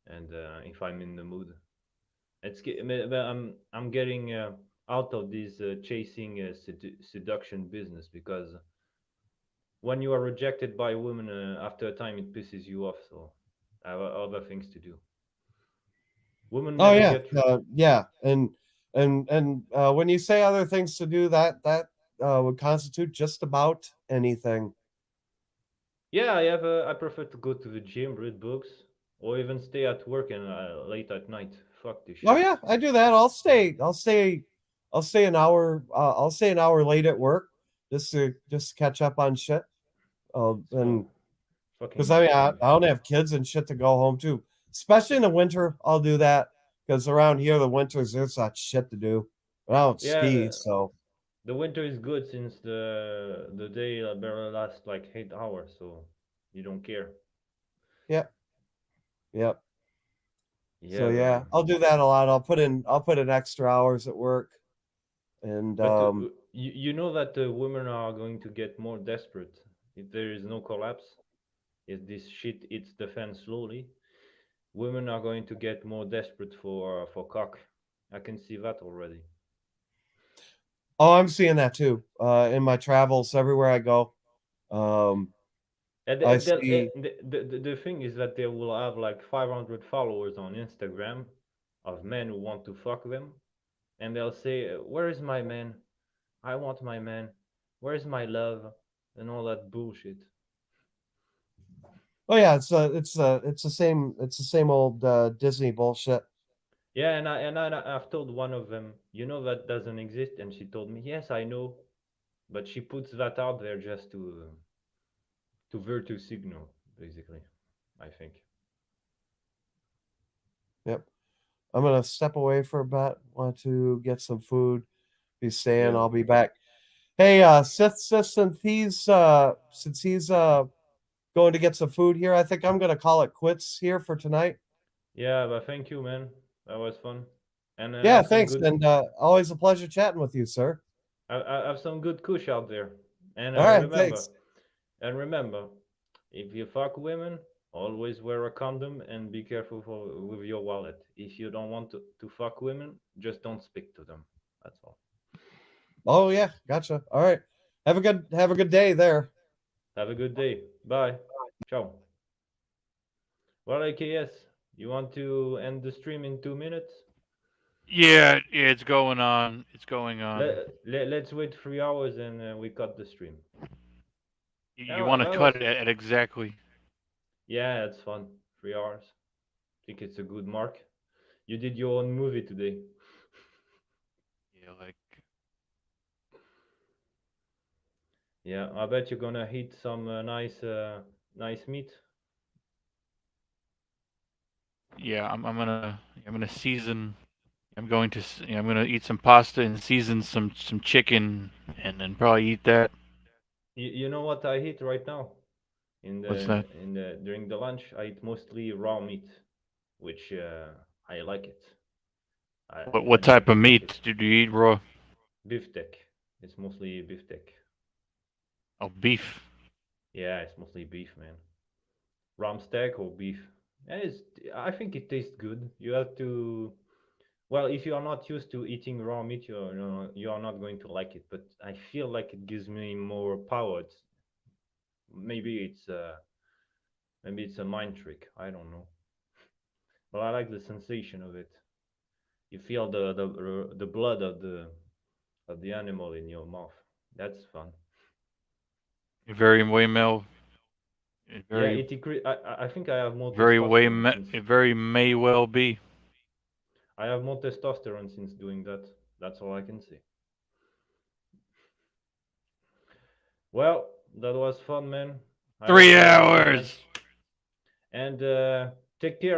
and if I'm in the mood. I'm getting out of this chasing seduction business because when you are rejected by women after a time it pisses you off. So I have other things to do. Women Oh never yeah, get. yeah, and when you say other things to do, that would constitute just about anything. Yeah, I prefer to go to the gym, read books, or even stay at work and late at night. Fuck this Oh shit. yeah, I do that. I'll stay an hour. I'll stay an hour late at work just to catch up on shit. It's And because fucking I mean fun. I don't have kids and shit to go home to. Especially in the winter, I'll do that because around here the winters there's not shit to do. But I don't Yeah, ski, so the winter is good since the day barely lasts like 8 hours, so you don't care. yep, yep. So Yeah, yeah, I'll do that a lot. I'll put in extra hours at work, and but you know that women are going to get more desperate if there is no collapse. If this shit hits the fan slowly, women are going to get more desperate for cock. I can see that already. oh, I'm seeing that too. In my travels everywhere I go, um, And I see. the thing is that they will have like 500 followers on Instagram of men who want to fuck them, and they'll say, "Where is my man? I want my man. Where's my love?" And all that bullshit. Oh yeah, it's the same old Disney bullshit. Yeah, I've told one of them, you know that doesn't exist, and she told me, yes, I know, but she puts that out there just to virtue signal, basically. I think. Yep. I'm gonna step away for a bit. Want to get some food. Be staying. Yeah. I'll be back. Hey, Sith, since he's going to get some food here, I think I'm gonna call it quits here for tonight. Yeah, but thank you, man. That was fun, and Yeah, thanks, and always a pleasure chatting with you, sir. have some good kush out there, and All right, thanks. remember, if you fuck women, always wear a condom and be careful with your wallet. If you don't want to fuck women, just don't speak to them. That's all. Oh yeah, gotcha. All right, have a good day there. Have a good day. Bye. Ciao. Well, AKS, you want to end the stream in 2 minutes? Yeah, yeah, it's going on. It's going on. Let's wait 3 hours and we cut the stream. You Yeah, want to that cut was. it at exactly. Yeah, it's fun. 3 hours. I think it's a good mark. You did your own movie today. Yeah, like Yeah, I bet you're gonna hit some nice meat. yeah. I'm gonna season. I'm gonna eat some pasta and season some chicken, and then probably eat that. You know what I eat right now? What's that? In the during the lunch, I eat mostly raw meat, which I like it. I What type don't of hate it. meat do you eat raw? Beefsteak. It's mostly beefsteak. Oh, beef. Yeah, it's mostly beef, man. Ram steak or beef. And I think it tastes good. You have to. Well, if you are not used to eating raw meat, you are not going to like it. But I feel like it gives me more power. Maybe it's a mind trick. I don't know. But I like the sensation of it. You feel the blood of the animal in your mouth. That's fun. Very way male. Yeah, Very it I think I have more very way testosterone since it very may well be. I have more testosterone since doing that. That's all I can say. Well, that was fun, man. I hope 3 you had a good time. hours. And take care.